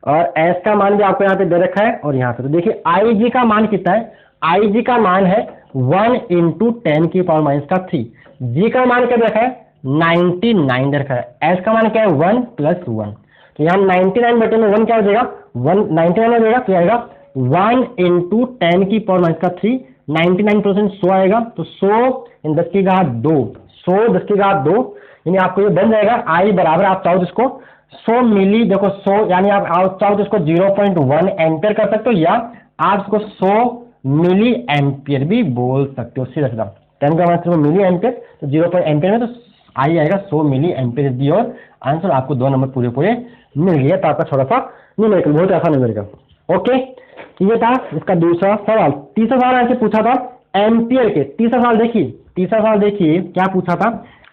और एस का मान भी आपको यहाँ पे दे रखा है और यहाँ पे। तो देखिए आई जी का मान कितना है, आई जी का मान है 1 इंटू 10 की पावर माइनस का 3। जी का मान क्या रखा है 99 दे रखा है। एस का मान क्या है 1 प्लस 1। तो यहाँ 99 बटे में 1 क्या हो जाएगा 199 हो जाएगा, तो आएगा 1 इंटू 10 की पावर माइनस का 3। 99% 100 आएगा, तो 100 इन 10 की घात 2, 100 10 की घात 2, यानी आपको ये बन जाएगा आई बराबर, आप चाहो तो इसको 100 मिली, देखो 100 यानी आप चाहो तो इसको 0.1 एम्पियर कर सकते हो या आप इसको 100 मिली एम्पियर भी बोल सकते हो। सीधा सीधा 10 का मतलब मिली एम्पियर, तो 0 एम्पियर में तो आई आएगा 100 मिली एम्पियर दी और आंसर आपको 2 नंबर पूरे पूरे मिल गया। तो आपका थोड़ा सा न्यूमेरिकल बहुत आसान न्यूमेरिकल। ओके, ये था इसका दूसरा सवाल। तीसरा सवाल ऐसे पूछा था एम्पियर के। तीसरा सवाल देखिए क्या पूछा था,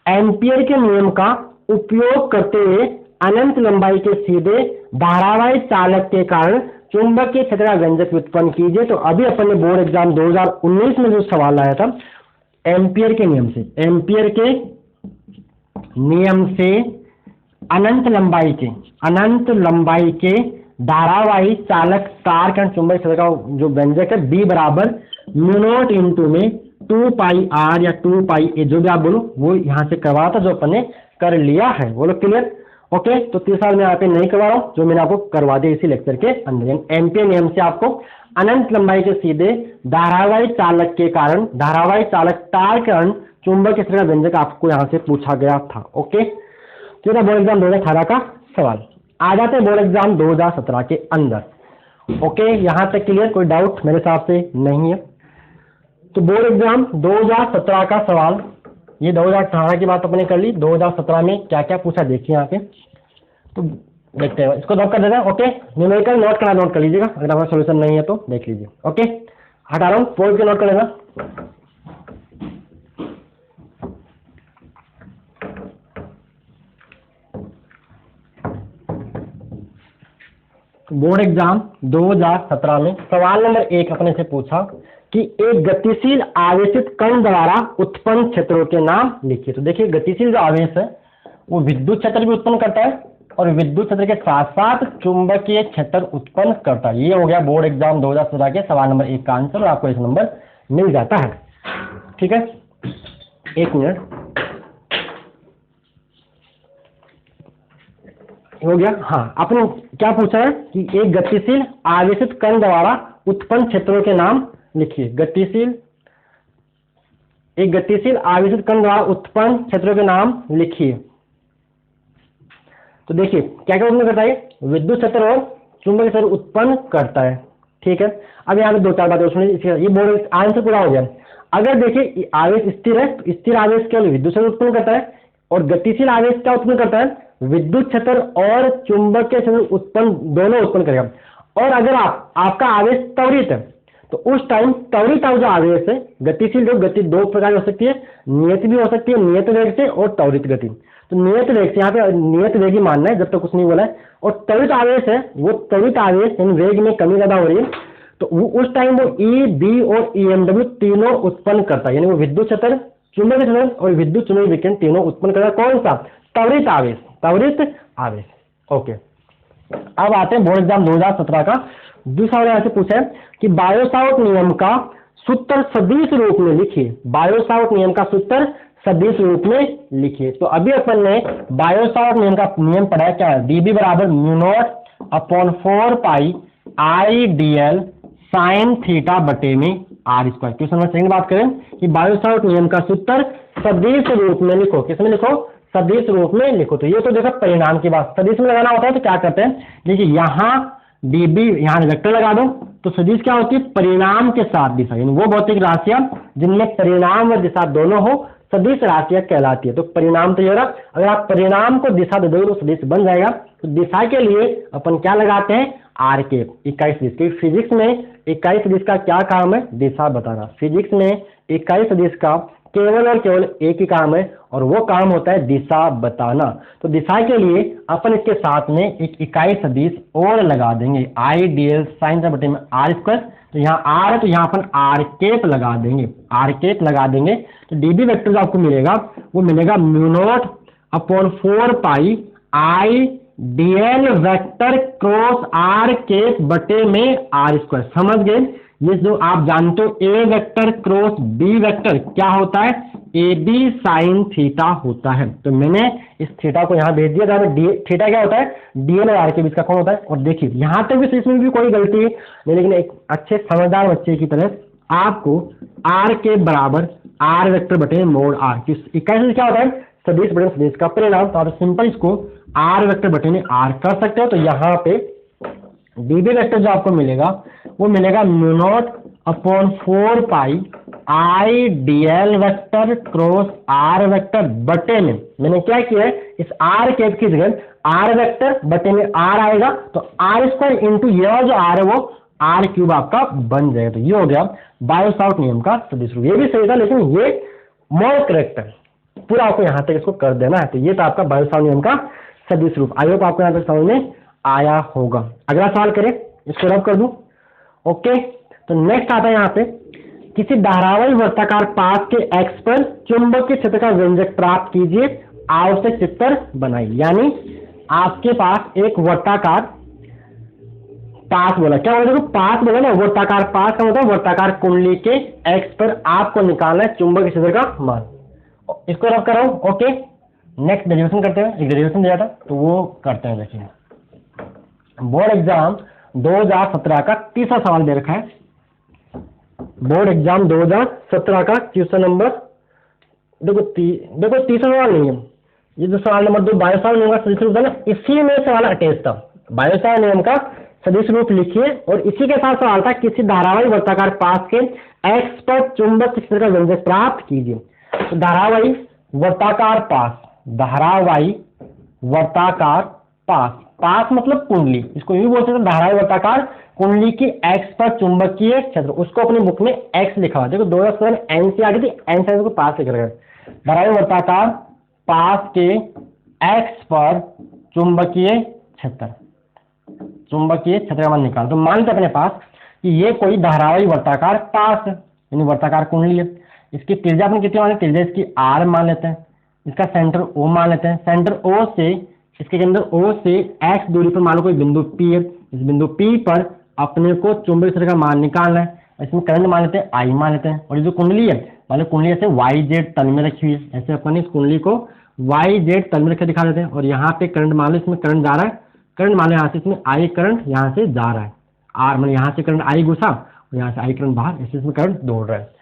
एम्पियर के नियम का उपयोग करते हुए अनंत लंबाई के सीधे धारावाही चालक के कारण चुंबकीय क्षेत्र का व्यंजक व्युत्पन्न कीजिए। तो अभी अपन ने बोर्ड एग्जाम 2019 में जो सवाल लाया था, एम्पियर के नियम से, एम्पियर के नियम से अनंत लंबाई के धारावाही चालक तार के चुंबकीय क्षेत्र का जो व्यंजक है बी बराबर म्यू नॉट इंटू में 2 पाई आर या 2 पाई ए, जो भी आप बोलो, वो यहाँ से करवाया था जो अपन ने कर लिया है। बोलो क्लियर। ओके, तो 3 साल में यहाँ पे नहीं करवा रहा हूँ, जो मैंने आपको करवा दिया इसी लेक्चर के अंदर। एम्पियर नियम से आपको अनंत लंबाई के सीधे धारावाही चालक के कारण, धारावाही चालक तार के कारण चुंबकीय क्षेत्र का व्यंजक आपको यहाँ से पूछा गया था। ओके, तो बोर्ड एग्जाम 2018 का सवाल। आ जाते हैं बोर्ड एग्जाम 2017 के अंदर। ओके, यहाँ तक क्लियर, कोई डाउट मेरे हिसाब से नहीं है। तो बोर्ड एग्जाम 2017 का सवाल, ये 2018 की बात अपने कर ली, 2017 में क्या क्या पूछा देखिए यहाँ पे। तो देखते हैं, इसको नोट कर देना। ओके, न्यूमेरिकल नोट कर लीजिएगा, अगर आपका सोल्यूशन नहीं है तो देख लीजिए। ओके, हटा रहा हूँ, पोल के नोट कर लेना। बोर्ड एग्जाम 2017 में सवाल नंबर 1 अपने से पूछा कि एक गतिशील आवेशित कण द्वारा उत्पन्न क्षेत्रों के नाम लिखिए। तो देखिए गतिशील जो आवेश है वो विद्युत क्षेत्र भी उत्पन्न करता है और विद्युत क्षेत्र के साथ साथ चुंबकीय क्षेत्र उत्पन्न करता है। ये हो गया बोर्ड एग्जाम 2017 के सवाल नंबर 1 का आंसर और आपको 1 नंबर मिल जाता है। ठीक है, 1 मिनट हो गया। हाँ, आपने क्या पूछा है कि एक गतिशील आवेशित कण द्वारा उत्पन्न क्षेत्रों के नाम लिखिए। एक गतिशील आवेशित कण द्वारा उत्पन्न क्षेत्रों के नाम लिखिए। तो देखिए क्या क्या उत्पन्न करता है, विद्युत क्षेत्र और चुंबकीय क्षेत्र उत्पन्न करता है। ठीक है, अब यहाँ पे 2-4 बातें सुनिए, ये बोर्ड आंसर पूरा हो गया। अगर देखिए आवेश स्थिर है तो स्थिर आवेश केवल विद्युत क्षेत्र उत्पन्न करता है और गतिशील आवेश क्या उत्पन्न करता है, विद्युत क्षेत्र और चुंबकीय क्षेत्र उत्पन्न, दोनों उत्पन्न करेगा। और अगर आपका आवेश त्वरित है तो उस टाइम त्वरित जो आवेश है, गतिशील जो गति 2 प्रकार हो सकती है, नियत भी हो सकती है, नियत वेग से और त्वरित गति। तो नियत वेग से यहाँ पे नियत वेग ही मानना है जब तक कुछ नहीं बोला है। और त्वरित आवेश है, वो त्वरित आवेश इन वेग में कमी ज्यादा हो रही है तो उस टाइम वो ई, बी और ईएमडब्ल्यू तीनों उत्पन्न करता है, यानी वो विद्युत क्षेत्र, चुंबकीय क्षेत्र और विद्युत चुंबकीय विकिरण तीनों उत्पन्न करता है। कौन सा, त्वरित आवेश, त्वरित आवेश। ओके, अब आते हैं बोर्ड एग्जाम 2017 का दूसरा सवाल। ऐसे पूछा है कि बायो-सावर्ट नियम का सूत्र सदिश रूप में लिखिए। बायो-सावर्ट नियम का सूत्र सदिश रूप में लिखिए। तो अभी अपन ने बायो-सावर्ट नियम का नियम पढ़ा है, क्या है, डीबी बराबर mu naught upon 4 pi I D L sine theta बटे में आर स्क्वायर। क्वेश्चन नंबर 2 बात करें कि बायो-सावर्ट नियम का सूत्र सदिश रूप में लिखो। किसमें लिखो, सदिश रूप में लिखो। तो ये तो देखो परिणाम की बात, सदिश में लगाना होता है तो क्या करते हैं, देखिए यहाँ डीबी, यहाँ वेक्टर लगा दो तो सदिश क्या होती है, परिणाम के साथ दिशा, यानी वो भौतिक राशियां जिनमें परिणाम व दिशा दोनों हो सदिश राशियां कहलाती है। तो परिणाम तो ये रहा, अगर आप परिणाम को दिशा दे दोगे तो सदिश बन जाएगा। तो दिशा के लिए अपन क्या लगाते हैं, आर के, इकाई सदिश। क्योंकि फिजिक्स में इकाई सदिश का क्या काम है, दिशा बताना। फिजिक्स में इकाई सदिश का केवल और केवल एक ही काम है और वो काम होता है दिशा बताना। तो दिशा के लिए अपन इसके साथ में एक इकाई सदिश और लगा देंगे, आई डी एल साइन बटे में आर स्क्वायर। तो यहाँ आर है तो यहाँ अपन आर केप लगा देंगे, आर केप लगा देंगे। तो डीबी वेक्टर जो आपको मिलेगा वो मिलेगा mu naught upon 4 pi I DL vector cross R cap बटे में आर स्क्वायर। समझ गए? ये जो आप जानते हो ए वेक्टर क्रॉस बी वेक्टर क्या होता है, ए बी साइन थीटा होता है। तो मैंने इस थीटा को यहाँ भेज दिया था। थीटा क्या होता है, डीएल और आर के बीच का कोण होता है। और देखिए यहाँ तक भी इसमें भी कोई गलती है नहीं, लेकिन एक अच्छे समझदार बच्चे की तरह आपको आर के बराबर आर वेक्टर बटे मोड आर, इक्वेशन क्या होता है, सदिश बटे सदिश का परिणाम। तो आप सिंपल इसको आर वेक्टर बटे में आर कर सकते हो। तो यहाँ पे डीबी वेक्टर जो आपको मिलेगा वो मिलेगा mu naught upon 4 pi I DL vector cross R vector बटे में, मैंने क्या किया है इस आर केप की जगह आर वेक्टर बटे में आर आएगा। तो आर स्क्वायर इंटू यह जो आर है वो आर क्यूब आपका बन जाएगा। तो ये हो गया बायो-सावर्ट नियम का सदिश रूप। ये भी सही था लेकिन ये मोर करेक्ट है, पूरा आपको यहाँ तक इसको कर देना है। तो ये था आपका बायो-सावर्ट नियम का सदिश रूप। आई होप आपको यहाँ तक समझ में आया होगा। अगला सवाल करें, इसको रब कर दूं। ओके, तो नेक्स्ट आता है यहाँ पे, किसी धारावाही वर्ताकार पास के एक्स पर चुंबकीय क्षेत्र का व्यंजक प्राप्त कीजिए, आवश्यक चित्र बनाइए। यानी आपके पास एक वर्ताकार पास बोला, क्या बोला, पास बोला ना, वर्ताकार पास का मतलब वर्ताकार कुंडली के एक्स पर आपको निकालना है चुंबकीय क्षेत्र का मान। इसको रब कर रहा हूं। ओके, नेक्स्ट डेरिवेशन करते हैं। एक डेरिवेशन दिया था तो वो करते हैं। देखिए बोर्ड एग्जाम 2017 का तीसरा सवाल दे रखा है। बोर्ड एग्जाम 2017 का क्वेश्चन नंबर देखो तीसरा सवाल नहीं है, ये जो सवाल नंबर 2 बायो-सावर्ट नियम का सदिश रूप था ना, इसी में सवाल अटैच था। बायो-सावर्ट नियम का सदिश रूप लिखिए और इसी के साथ सवाल था किसी धारावाही वर्ताकार पास के एक्स पर चुंबकीय क्षेत्र का व्यंजक प्राप्त कीजिए। तो धारावाही वर्ताकार पास, धारावाही वर्ताकार पास, पास मतलब कुंडली, इसको यूं बोल सकते हैं धारावाही वर्ताकार कुंडली की एक्स पर चुंबकीय क्षेत्र, उसको अपनी बुक में एक्स लिखा हुआ। देखो 2017 में एन से आ गई थी, एन से को पास लिख रहे हैं। धारावाही वर्ताकार पास के एक्स पर चुंबकीय क्षेत्र, चुंबकीय क्षेत्र का मान निकाल। तो मान लेते अपने पास कि ये कोई धारावाही वर्ताकार पास है, यानी वर्ताकार कुंडली है। इसकी त्रिज्या अपन कितनी मान, त्रिज्या इसकी आर मान लेते हैं, इसका सेंटर ओ मान लेते हैं। सेंटर ओ से इसके अंदर ओ से एक्स दूरी पर मान लो कोई बिंदु पी है, इस बिंदु पी पर अपने को चुंबकीय क्षेत्र का मान निकालना है। इसमें करंट मान लेते हैं, आई मान लेते हैं। और ये जो कुंडली है मान लो कुंडली ऐसे वाई जेड तल में रखी हुई है, ऐसे अपन इस कुंडली को वाई जेड तल में रखे दिखा देते हैं। और यहाँ पे करंट मान लो, इसमें करंट जा रहा है, करंट मान लो यहाँ से इसमें आई करंट यहाँ से जा रहा है, आर मतलब यहाँ से करंट आई घुसा और यहाँ से आई करंट बाहर, ऐसे इसमें करंट दौड़ रहा है।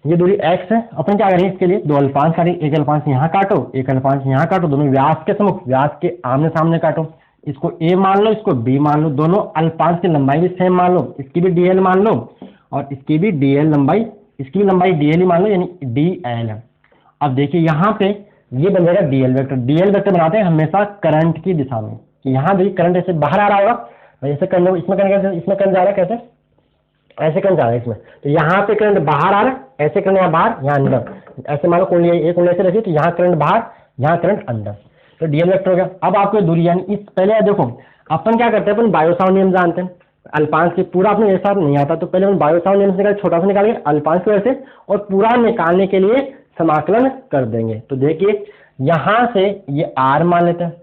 ये दूरी x है। अपन क्या करेंगे इसके लिए दो अल्पांश काटेंगे, एक अल्पांश यहाँ काटो, एक अल्पांश यहाँ काटो, दोनों व्यास के सम्मुख, व्यास के आमने सामने काटो। इसको a मान लो, इसको b मान लो, दोनों अल्पांश की लंबाई भी सेम मान लो, इसकी भी dl मान लो और इसकी भी dl लंबाई, इसकी भी लंबाई dl ही मान लो, यानी dl है। अब देखिए यहाँ पे ये बन जाएगा dl वेक्टर। dl वेक्टर बनाते हैं हमेशा करंट की दिशा में, कि यहाँ देखिए करंट ऐसे बाहर आ रहा होगा, ऐसे करंट इसमें करंट जा रहा है, कैसे ऐसे करंट जा रहा है इसमें। तो यहाँ पे करंट बाहर आ रहा है, ऐसे करंट यहाँ बाहर, यहाँ अंदर, ऐसे मान लो कुंडली एक कुंडली ऐसे रखिए तो यहाँ करंट बाहर, यहाँ करंट अंदर। तो डीएल वेक्टर हो गया। अब आपको दूरी यानी इस पहले देखो अपन क्या करते हैं, अपन बायो-सावर्ट नियम जानते हैं, अल्पांश की पूरा अपने एक साथ नहीं आता, तो पहले अपन बायो-सावर्ट नियम से निकाल, छोटा सा निकालेंगे अल्पांश की वजह से और पूरा निकालने के लिए समाकलन कर देंगे। तो देखिए यहाँ से ये आर मान लेते हैं,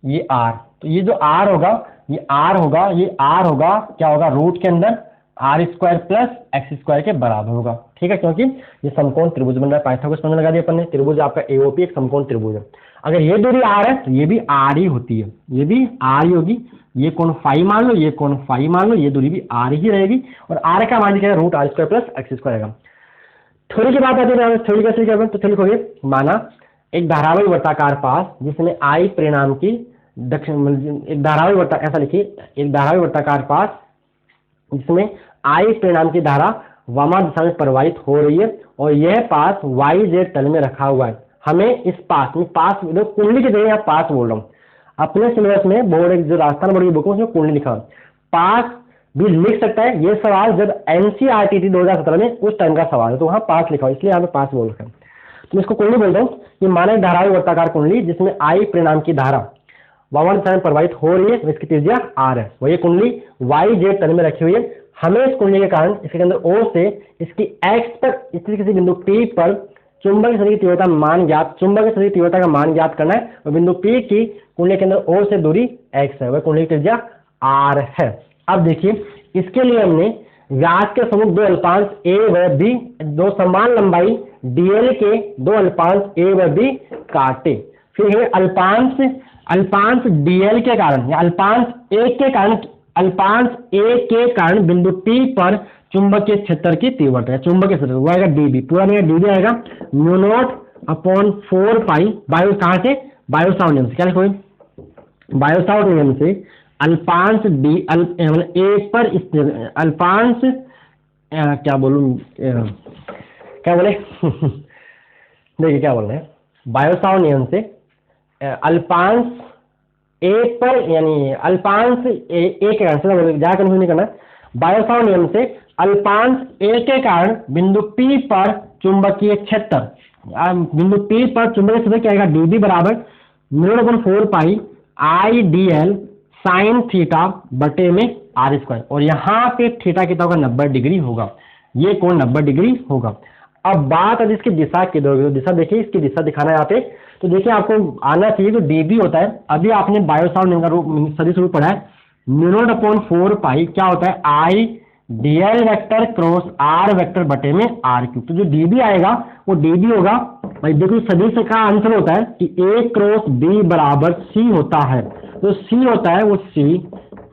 ये आर, तो ये जो आर होगा ये आर होगा, ये आर होगा क्या होगा, रूट के अंदर R square plus x square के बराबर होगा। ठीक है, क्योंकि ये समकोण त्रिभुज बन रहा है, पाइथागोरस प्रमेय लगा दिया अपन ने, त्रिभुज आपका एओपी एक समकोण त्रिभुज है। अगर ये दूरी आर है तो ये भी आर ही होती है, ये भी आर ही होगी। ये कोण फाई मान लो, ये कोण फाई मान लो, ये दूरी भी आर ही रहेगी और आर का मान क्या है, root R square plus x square आएगा। थ्योरी की बात आती है, थ्योरी कैसे करते हैं, तो थ्योरी होगी, माना एक धारावाही वर्ताकार पास जिसमें आई परिणाम की दक्षिण, एक धारावाही वर्ता, ऐसा लिखिए, एक धारावाही वर्ताकार पास जिसमें आई परिणाम की धारा वामा दिशा में प्रवाहित हो रही है और यह पास वाई जेड तल में रखा हुआ है। हमें इस पास में, पास कुंडली की जगह यहाँ पास बोल रहा हूँ, अपने सिलेबस में बोर्ड जो राजस्थान बोर्ड की बुक में उसमें कुंडली लिखा है, पास भी लिख सकता है। ये सवाल जब एनसीईआरटी थी 2017 में उस टाइम का सवाल है, तो वहाँ पास लिखा हुआ, इसलिए यहाँ पे पास बोल रखा है। तो मैं इसको कुंडली बोलता हूँ। ये माना एक धारावाही वर्ताकार कुंडली जिसमें आई परिणाम की धारा वामावर्त दिशा में प्रवाहित हो रही है, इसकी त्रिज्या r है। वही कुंडली y z तल में रखी हुई है। हमें इस कुंडली के कारण इसके अंदर O से इसकी x पर स्थित किसी बिंदु P पर चुंबक सदिश की तीव्रता मान ज्ञात चुंबक सदिश की तीव्रता का मान ज्ञात करना है और बिंदु P की कुंडली के अंदर O से दूरी x है, वह कुंडली की त्रिज्या r है। अब देखिए इसके लिए हमने व्यास के समुख दो अल्पांश a व b, दो समान लंबाई dl के दो अल्पांश a व b काटे। फिर है अल्पांश dl के कारण या अल्पांश a के कारण बिंदु P पर चुंबकीय क्षेत्र की तीव्रता है, चुंबकीय क्षेत्र वो आएगा db, पूरा नहीं db आएगा म्यू नॉट अपॉन 4 पाई बायो कहां से बायो सावर्ट नियम से, क्या लिखोगे बायो सावर्ट नियम से अल्पांश डी एक पर अल्पांश क्या बोलूं क्या बोले देखिए क्या बोल रहे हैं बायो सावर्ट नियम से अल्पांश एक पर यानी अल्पांश एक के कारण से ज्यादा कंफ्यूज नहीं करना। बायो सावर्ट नियम से अल्पांश एक के कारण बिंदु P पर चुंबकीय क्षेत्र बिंदु P पर चुंबकीय क्षेत्र क्या आएगा dB बराबर म्यू नॉट अपॉन 4 पाई आई dl साइन थीटा बटे में r स्क्वायर, और यहाँ पे थीटा कितना होगा 90 डिग्री होगा, ये कोण 90 डिग्री होगा। अब बात है इसकी दिशा की, दिशा देखिए इसकी दिशा दिखाना है यहाँ पे, तो देखिए आपको आना चाहिए जो dB होता है, अभी आपने बायो सावर्ट नियम का रूप सदिश रूप पढ़ा है म्यू नॉट अपॉन 4 पाई क्या होता है आई dl vector cross r vector बटे में r क्यूब। तो जो dB आएगा वो dB होगा भाई, देखो सदिश का आंसर होता है कि a क्रॉस b बराबर c होता है, तो c होता है वो c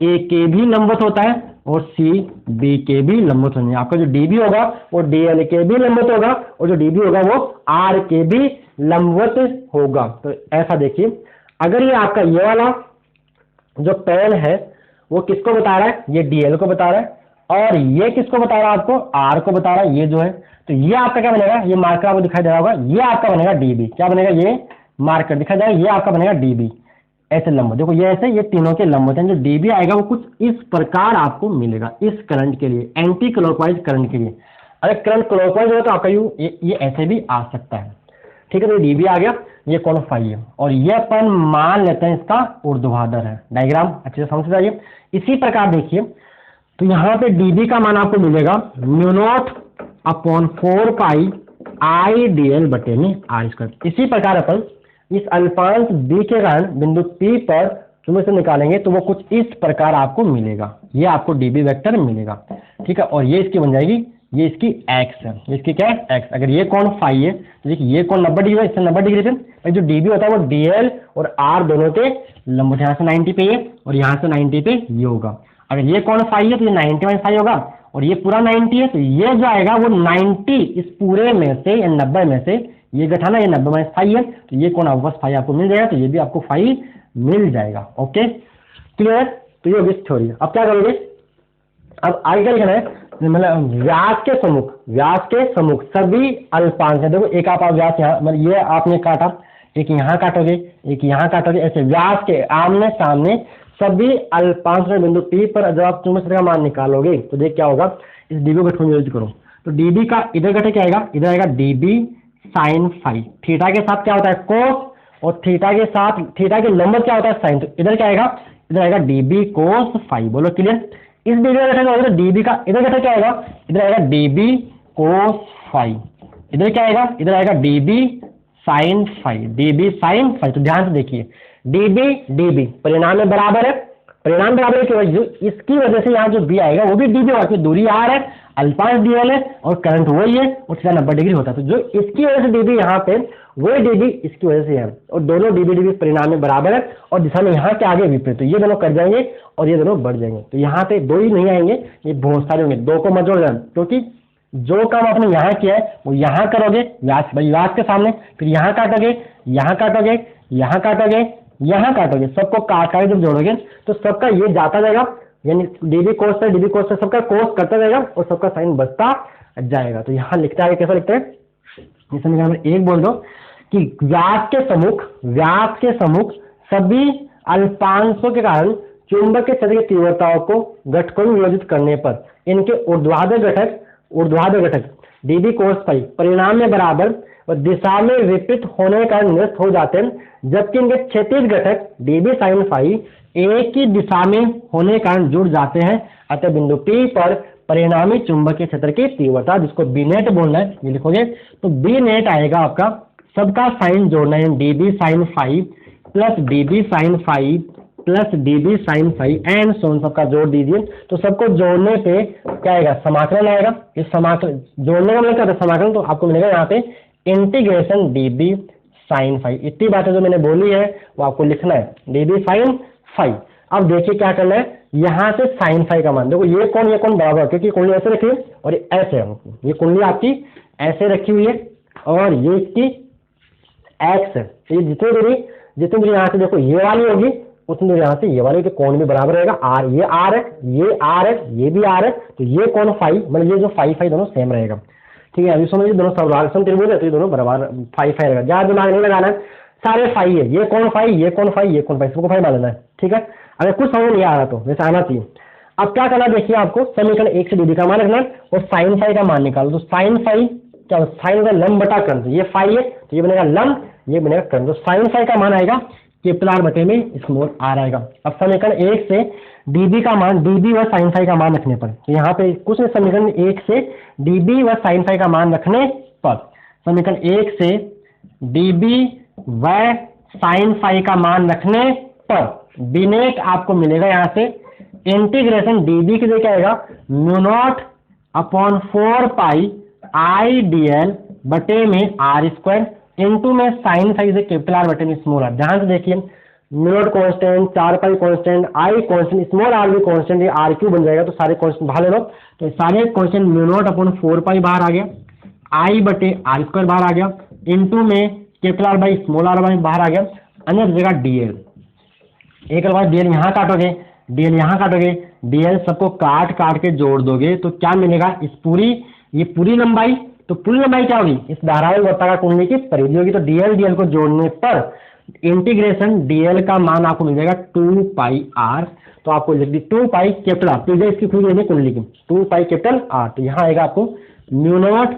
a के भी लंबवत होता है और c b के भी लंबवत होने, आपका जो dB होगा वो dl के भी लंबवत होगा और जो dB होगा वो r के भी लंबवत होगा। तो ऐसा देखिए अगर ये आपका ये वाला जो पेन है वो किसको बता रहा है, ये dl को बता रहा है, और ये किसको बता रहा है आपको r को बता रहा है, ये जो है, तो ये आपका क्या बनेगा, ये मार्कर आपको दिखाई दे रहा होगा, ये आपका बनेगा dB, क्या बनेगा ये मार्कर दिखाई दे रहा है, ये आपका बनेगा dB ऐसे लंब, देखो ये ऐसे ये तीनों के लंब होते हैं, जो dB आएगा वो कुछ इस प्रकार आपको मिलेगा इस करंट के लिए, एंटी क्लॉकवाइज करंट के लिए। अगर करंट क्लॉकवाइज हो तो आपका ये ऐसे भी आ सकता है, ठीक है। तो dB आ गया, ये कोण फाई है और ये अपन मान लेते हैं इसका ऊर्ध्वाधर है, डायग्राम अच्छे से समझ जाइए। इसी प्रकार देखिए तो यहाँ पे dB का मान आपको मिलेगा म्यू नॉट अपॉन 4 पाई आई dl बटे में r स्क्वायर। इसी प्रकार अपन इस अल्पांश b के कारण बिंदु P पर चुंबक से निकालेंगे तो वो कुछ इस प्रकार आपको मिलेगा, ये आपको dB वेक्टर मिलेगा, ठीक है। और ये इसकी बन जाएगी, ये इसकी x है, ये इसकी क्या है x। अगर ये कोण फाई है तो देखिए ये कोण 90 डिग्री है, इससे 90 डिग्री से जो dB होता है वो dl और r दोनों के लंबवत, यहाँ से 90 पे ये और यहाँ से 90 पे ये होगा। अगर ये कोण फाई है तो ये 90 माइनस फाई होगा और ये पूरा 90 है, तो ये जो आएगा वो 90 इस पूरे में से या 90 में से ये घटाना, ये 90 माइनस फाई है, तो ये कोण वापस फाई आपको मिल जाएगा, तो ये भी आपको फाई मिल जाएगा। ओके क्लियर, तो ये होगी थ्योरी। अब क्या करोगे, अब आगे क्या लिखना है, मतलब व्यास के समुख सभी अल्पांश है। देखो एक आप व्यास यहाँ मतलब ये आपने काटा, एक यहाँ काटोगे एक यहाँ काटोगे, ऐसे व्यास के आमने सामने सभी अल्पांश बिंदु P पर जब आप चुंबक क्षेत्र का मान निकालोगे तो देख क्या होगा, इस dB को यूज करो तो dB का इधर घटे क्या आएगा, इधर आएगा dB साइन फाई, थीटा के साथ क्या होता है कोस, और थीटा के साथ थीटा के लंबवत क्या होता है साइन, तो इधर क्या आएगा, इधर आएगा dB कोस फाई। बोलो क्लियर, इस dB का घटेगा उधर dB का, इधर घटे क्या आएगा, इधर आएगा dB कोस फाई, इधर क्या आएगा, इधर आएगा dB sine phi, dB sine phi. तो ध्यान से देखिए dB परिणाम में बराबर है, परिणाम बराबर है कि इसकी वजह से यहाँ जो B आएगा वो भी dB होगा, दूरी r है, अल्पांश dl है और करंट वही है और थीटा 90 डिग्री होता है, तो जो इसकी वजह से dB यहाँ पे वही dB इसकी वजह से है, और दोनों dB परिणाम में बराबर है और दिशा में यहाँ के आगे विपरीत, तो ये दोनों कट जाएंगे और ये दोनों बढ़ जाएंगे, तो यहाँ पे दो ही नहीं आएंगे, ये बहुत सारे होंगे, दो को मत जोड़ देना, क्योंकि जो काम आपने यहाँ किया है वो यहाँ करोगे व्यास के सामने, फिर यहाँ काटोगे यहाँ काटोगे यहाँ काटोगे यहाँ काटोगे, सबको काट जब जोड़ोगे तो सबका ये जाता जाएगा, यानी dB कोस से सबका कोस करता जाएगा और सबका साइन बचता जाएगा। तो यहाँ लिखते हैं, कैसा लिखते हैं, इस समीकरण में एक बोल दो कि व्यास के समुख सभी अल्पांशों के कारण चुंबक के क्षेत्र की तीव्रताओं को घटकों में विभाजित करने पर इनके ऊर्ध्वाधर घटक डीबी कोस फाई परिणाम में बराबर और दिशा में विपरीत होने का निरस्त हो जाते हैं, जबकि इनके क्षैतिज घटक डीबी साइन फाई एक ही दिशा में होने के कारण जुड़ जाते हैं। अतः बिंदु P पर परिणामी चुंबकीय क्षेत्र की तीव्रता, जिसको बी नेट बोलना है, ये लिखोगे तो बी नेट आएगा आपका, सबका साइन जोड़ना है, dB sine phi plus dB sine phi plus dB sine phi and so on, सबका जोड़ दीजिए। तो सबको जोड़ने पे क्या आएगा, समाकलन आएगा। इस समाकलन जोड़ने का मतलब क्या होता है, समाकलन, तो आपको मिलेगा यहाँ पे इंटीग्रेशन डीबी साइन फाई। इतनी बातें जो मैंने बोली है वो आपको लिखना है, डीबी साइन फाई। अब देखिए क्या करना है, यहाँ से साइन फाई का मान देखो, ये कौन बराबर, क्योंकि कुंडली ऐसे रखी है और ये ऐसे है, ये कुंडली आपकी ऐसे रखी हुई है और ये इसकी एक्स है। ये जितनी दूरी यहाँ से देखो ये वाली होगी, उतनी दूरी यहाँ से ये वाली, तो कोण भी बराबर रहेगा। आर, ये आर है, ये आर है, ये भी आर है, तो ये कोण फाई, मतलब ये जो फाई दोनों सेम रहेगा। ठीक है, अभी समझिए दोनों सर्वराल त्रिभुज है तो ये दोनों बराबर फाई रहेगा। ज्यादा दिमाग नहीं लगाना है, सारे फाई है, ये कौन फाई, ये कौन फाई, ये कौन फाई, सबको फाई मान लेना है। ठीक है, अगर कुछ समझ नहीं आ रहा तो वैसे आना चाहिए। अब क्या करना, देखिए आपको समीकरण 1 से डीबी का मान रखना है और साइन फाई का मान निकालो। तो साइन फाई क्या, साइन का लंब बटा कर्ण, तो ये फाई है तो ये बनेगा लंब, ये बनेगा कर्ण। तो साइन फाई का मान आएगा कैपिटल बटे में स्मॉल आर आएगा। अब समीकरण 1 से डीबी का मान, डीबी व साइन फाई का मान रखने पर, तो यहाँ पे कुछ समीकरण 1 से डीबी व साइन फाई का मान रखने पर, समीकरण 1 से डीबी व साइन फाई का मान रखने पर बी नेट आपको मिलेगा यहाँ से इंटीग्रेशन डीबी की जगह क्या आएगा, mu naught upon 4 pi I D L बटे में आर स्क्वायर इंटू में साइन फाई से कैपिटल आर बटे में स्मॉल आर। ध्यान से देखिए, mu naught constant, 4 pi constant, I constant, small R भी कॉन्स्टेंट, ये आर क्यू बन जाएगा, तो सारे कॉन्स्टेंट बाहर ले लो। तो सारे कॉन्स्टेंट म्यू नॉट अपॉन 4 पाई बाहर आ गया, आई बटे आर स्क्वायर बाहर आ गया, इंटू में capital R by small R by बाहर आ गया, अन्य जगह डीएल। एक बार डीएल यहाँ काटोगे, डीएल यहाँ काटोगे, डीएल सबको काट के जोड़ दोगे तो क्या मिलेगा, इस पूरी, ये पूरी लंबाई, तो पूरी लंबाई क्या होगी, इस धारावाहिक वृत्ताकार कुंडली की परिधि होगी। तो डीएल को जोड़ने पर इंटीग्रेशन डीएल का मान आपको मिल जाएगा 2 पाई आर। तो आपको लिख दी 2 पाई कैपिटल आर, तो इसकी पूरी कुंडली की 2 पाई कैपिटल आर। तो यहाँ आएगा आपको mu naught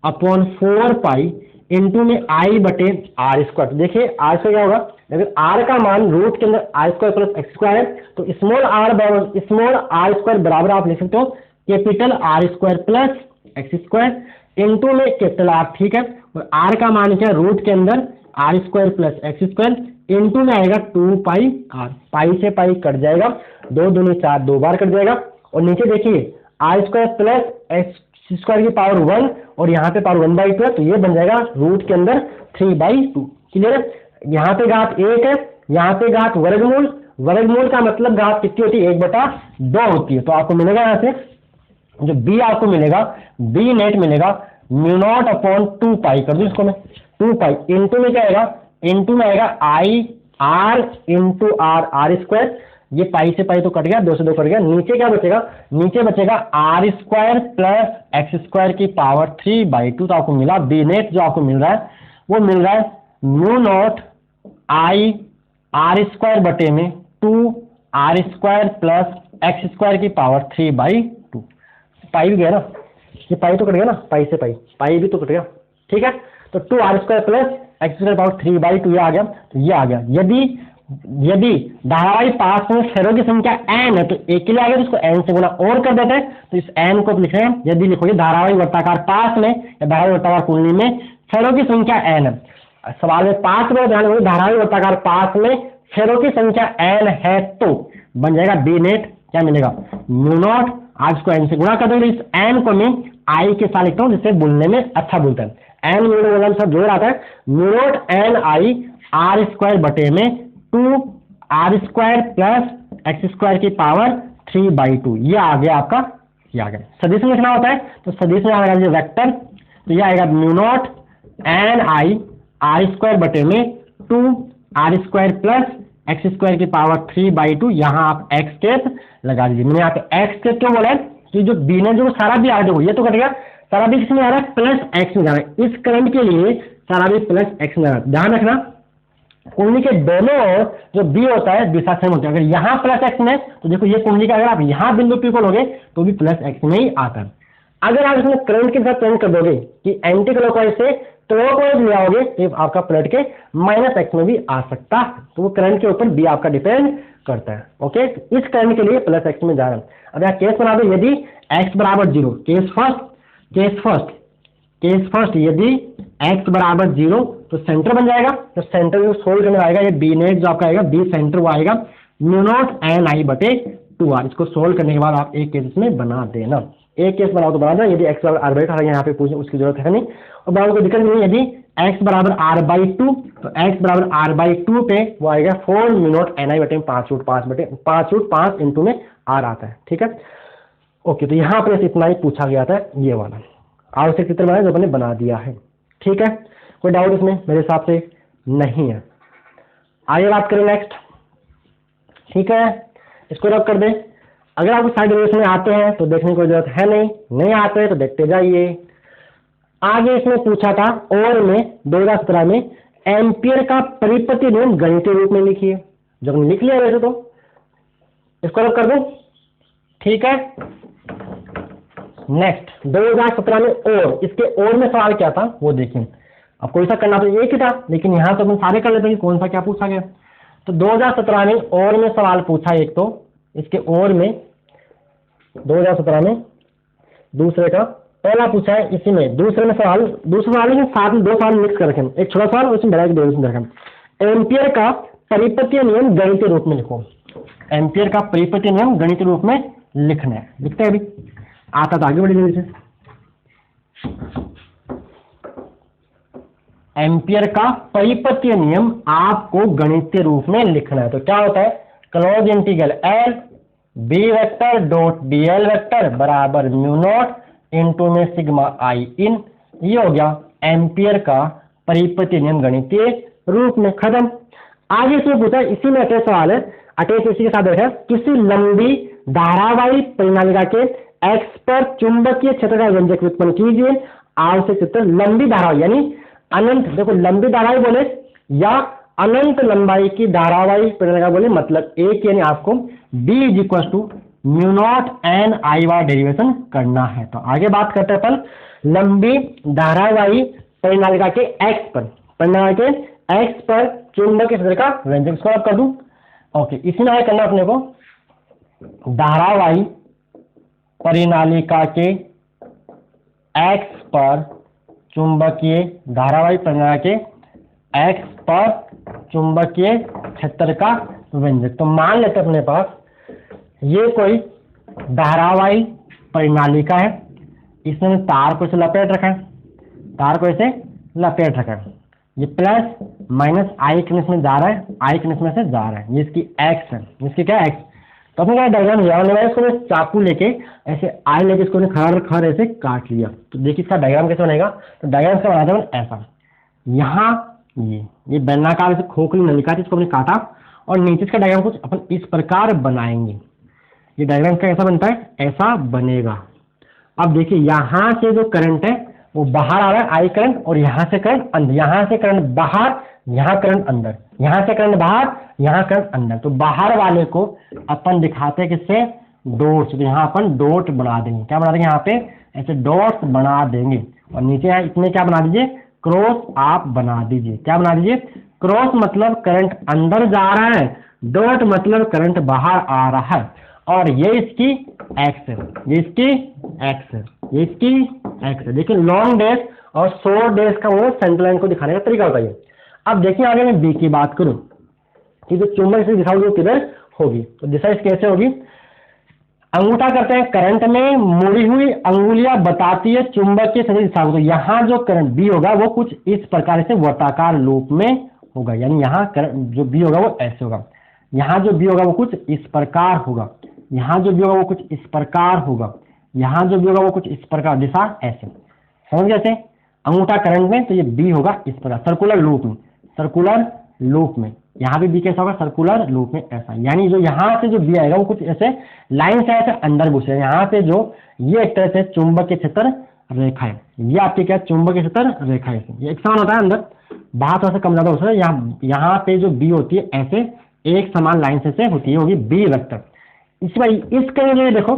upon 4 pi into में आई बटे आर स्क्वायर। तो देखिए आर स्क्वायर क्या होगा, अगर आर का मान रूट के अंदर R square plus x square है तो स्मॉल आर स्क्वायर बराबर आप लिख सकते हो capital R square plus x square into में कैपिटल आर। ठीक है, और आर का मान क्या, रूट के अंदर R square plus x square into में आएगा 2 पाई आर। पाई से पाई कट जाएगा, 2 दूनी 4, 2 बार कट जाएगा। और नीचे देखिए R square plus x square की पावर 1 और यहाँ पे पावर 1/2 है, तो ये बन जाएगा रूट के अंदर 3/2। क्लियर है, यहाँ पे घात 1 है, यहाँ पे घात वर्गमूल, वर्गमूल का मतलब घात कितनी होती है, 1/2 होती है। तो आपको मिलेगा यहाँ से जो बी आपको मिलेगा, बी नेट मिलेगा म्यू नॉट अपॉन 2 पाई, कर दो इसको मैं 2 पाई इंटू में क्या आएगा, इंटू में आएगा I R into R, R square, ये पाई से पाई तो कट गया, 2 से 2 कट गया, नीचे क्या बचेगा, नीचे बचेगा R square plus x square की पावर 3/2। तो आपको मिला बी नेट, जो आपको मिल रहा है वो मिल रहा है mu naught I R square बटे में 2 R square plus x square की पावर 3/2। पाई भी गया ना, ये पाई तो कट गया ना, पाई से पाई भी तो कट गया। ठीक है, तो 2 R square plus x square power 3/2 ये आ गया, तो ये आ गया। यदि धारावाहिक पास में फेरों की संख्या n है तो एक के लिए आ गया, तो इसको n से गुना और कर देते हैं, तो इस n को लिख रहे हैं। यदि लिखोगे धारावाहिक वृत्ताकार पास में या धारावाहिक वृत्ताकार कुंडली में फेरों की संख्या n है, सवाल में पास में ध्यान रखो, धारावाहिक वृत्ताकार पास में फेरों की संख्या n है तो बन जाएगा बी नेट, क्या मिलेगा, म्यू नॉट, आज को n से गुणा कर देंगे, इस n को मैं i के साथ लिखता हूँ जिससे बोलने में अच्छा बोलता है। n म्यू नॉट सब जोड़ आता है, mu naught N I R square बटे में 2 R square plus x square की पावर 3/2। ये आ गया आपका, ये आ गया। सदिश में लिखना होता है तो सदिश में आएगा वेक्टर, तो ये आएगा mu naught N I R square बटे में 2 R square plus x square की पावर 3/2। यहाँ आप एक्स केप लगा दीजिए। मैंने यहाँ पे एक्स केप क्यों बोला है, कि जो बी ने जो सारा भी आ रहा है ये तो कट गया, सारा भी किसमें आ रहा है, प्लस एक्स में जा रहा है। इस करंट के लिए सारा भी प्लस एक्स में जा रहा है। ध्यान रखना कुंडली के दोनों ओर जो बी होता है दिशा सेम होती है। अगर यहाँ प्लस एक्स में तो देखो ये कुंडली का अगर आप यहाँ बिंदु पी को लोगे तो भी प्लस एक्स में ही आता है। अगर आप इसमें करंट के साथ चेंज कर दोगे कि एंटी क्लॉकवाइज से क्लॉकवाइज ले आओगे तो आपका पलट के -x में भी आ सकता है। तो वो करंट के ऊपर भी आपका डिपेंड करता है। ओके, तो इस करंट के लिए +x में जा रहा है। अब यहाँ केस बना दो, यदि x बराबर 0, केस फर्स्ट यदि x बराबर 0 तो सेंटर बन जाएगा। तो सेंटर जो सोल्व करने आएगा, ये बी नेट जो आपका आएगा, बी सेंटर वो आएगा μ0 इसको सोल्व करने के बाद आप एक केस में बना देना, एक केस बनाओ तो बना देना। यदि x बराबर r/2 यहाँ पे पूछे उसकी जरूरत है नहीं, और बनाओ कोई दिक्कत नहीं। यदि x बराबर r/2 तो x बराबर r/2 पे वो आएगा 4 μ0 5/5 इंटू में r आता है। ठीक है, ओके, तो यहाँ पर इतना ही पूछा गया था, ये वाला आवश्यक चित्र बनाया जो मैंने बना दिया है। ठीक है, कोई डाउट इसमें मेरे हिसाब से नहीं है। आइए बात करें नेक्स्ट। ठीक है, इसको रब कर दें। अगर आपको साइड डेरिवेशन में आते हैं तो देखने की कोई जरूरत है नहीं आते हैं तो देखते जाइए। आगे इसमें पूछा था और में 2017 में एम्पियर का परिपति नियम गणितीय रूप में लिखिए। जब लिख लिया वैसे तो इसको रब कर दो। ठीक है, नेक्स्ट 2017 में और इसके और में सवाल क्या था वो देखिए। अब कोई सा करना तो एक ही था, लेकिन यहां तो हम सारे कर लेते हैं कौन सा क्या पूछा गया। तो 2017 में और में सवाल पूछा एक, तो इसके और में 2017 में दूसरे का पहला पूछा है। इसी में दूसरे में सवाल, दूसरा सवाल लेकिन साथ में दो सवाल मिक्स कर रखे, एक छोटा सवाल उसमें बड़ा डेरिवेशन रखा। एम्पियर का परिपतीय नियम गणितीय रूप में लिखो। एम्पियर का परिपतीय नियम गणितीय रूप में लिखना है। लिखते हैं, अभी आता तो आगे बढ़ी जल्दी से। एम्पियर का परिपतीय नियम आपको गणितीय रूप में लिखना है। तो क्या होता है, close integral L B vector dot dl vector बराबर μ0 इंटू में सिग्मा I इन। ये हो गया एम्पियर का परिपतीय नियम गणितीय रूप में, खत्म। आगे से पूछा, इसी में अटैच सवाल है, अटैच इसी के साथ बैठा, किसी लंबी धारावाही परिनालिका के x पर चुंबकीय क्षेत्र का व्यंजक उत्पन्न कीजिए। आवश्यक चित्र लंबी धारावाही यानी अनंत, देखो लंबी धारावाही बोले या अनंत लंबाई की धारावाही परिनालिका बोले, मतलब एक यानी आपको b μ0 n I bar derivation करना है। तो आगे बात करते हैं अपन लंबी धारावाही परिनालिका के x पर, परिनालिका के x पर चुंबकीय क्षेत्र का व्यंजक, इसको कर दूं। ओके, इसी में करना अपने को धारावाही परिनालिका के x पर चुंबकीय, धारावाही परिनालिका के x पर चुंबकीय क्षेत्र का व्यंजक। तो मान लेते अपने पास ये कोई धारावाही परिनालिका है, इसने तार को ऐसे लपेट रखा है, तार को ऐसे लपेट रखा है, ये प्लस माइनस I किस में जा रहा है, I किस में से जा रहा है, ये इसकी x है, इसकी क्या x। तो अपने क्या डायग्राम लिया, इसको चाकू लेके ऐसे I लेके इसको खर ऐसे काट लिया। तो देखिए इसका डायग्राम कैसे बनेगा। तो डायग्राम से बनाते हैं ऐसा, यहाँ ये बेलनाकार से खोखली नलिका थी, इसको हमने काटा और नीचे इसका डायग्राम कुछ अपन इस प्रकार बनाएंगे। ये डायग्राम का ऐसा बनता है, ऐसा बनेगा। अब देखिए यहाँ से जो करंट है वो बाहर आ रहा है I करंट, और यहाँ से करंट अंदर, यहाँ से करंट बाहर, यहाँ करंट अंदर, यहाँ से करंट बाहर, यहाँ करंट अंदर। तो बाहर वाले को अपन दिखाते हैं किससे, डॉट। तो यहाँ अपन डॉट बना देंगे, क्या बना देंगे, यहाँ पे ऐसे डॉट्स बना देंगे। और नीचे यहाँ इतने क्या बना दीजिए, क्रॉस आप बना दीजिए। क्या बना दीजिए, क्रॉस मतलब करंट अंदर जा रहा है, डॉट मतलब करंट बाहर आ रहा है। और ये इसकी एक्स है, ये इसकी एक्स है, ये इसकी एक्स है। देखिए लॉन्ग डैश और शॉर्ट डैश का वो सेंटर लाइन को दिखाने का तरीका होता है। अब देखिए आगे मैं बी की बात करूं कि जो चुंबक से दिखाओगे किधर होगी, तो दिशा इस कैसे होगी, अंगूठा करते हैं करंट में, मुड़ी हुई अंगुलियां बताती है चुंबकीय क्षेत्र दिशा को। तो यहाँ जो करंट बी होगा वो कुछ इस प्रकार से वर्ताकार लूप में होगा, यानी यहाँ जो बी होगा वो ऐसे होगा, यहाँ जो बी होगा वो कुछ इस प्रकार होगा, यहाँ जो बी होगा वो कुछ इस प्रकार होगा, यहाँ जो बी होगा वो कुछ इस प्रकार, दिशा ऐसे। समझ गए ऐसे अंगूठा करंट में, तो ये बी होगा इस प्रकार सर्कुलर लूप में, सर्कुलर लूप में। यहाँ भी बी कैसा होगा, सर्कुलर लूप में ऐसा। यानी जो यहाँ से जो बी आएगा वो कुछ ऐसे लाइन से ऐसे अंदर घुसेगा। यहाँ पे जो ये एक तरह से चुंबकीय क्षेत्र रेखा है, ये आपकी क्या चुंबकीय क्षेत्र रेखा है, ये एक समान होता है अंदर, बाहर थोड़ा सा कम ज्यादा होता है। यहाँ पे जो बी होती है ऐसे एक समान लाइन से होती है, होगी बी वेक्टर। इसके लिए देखो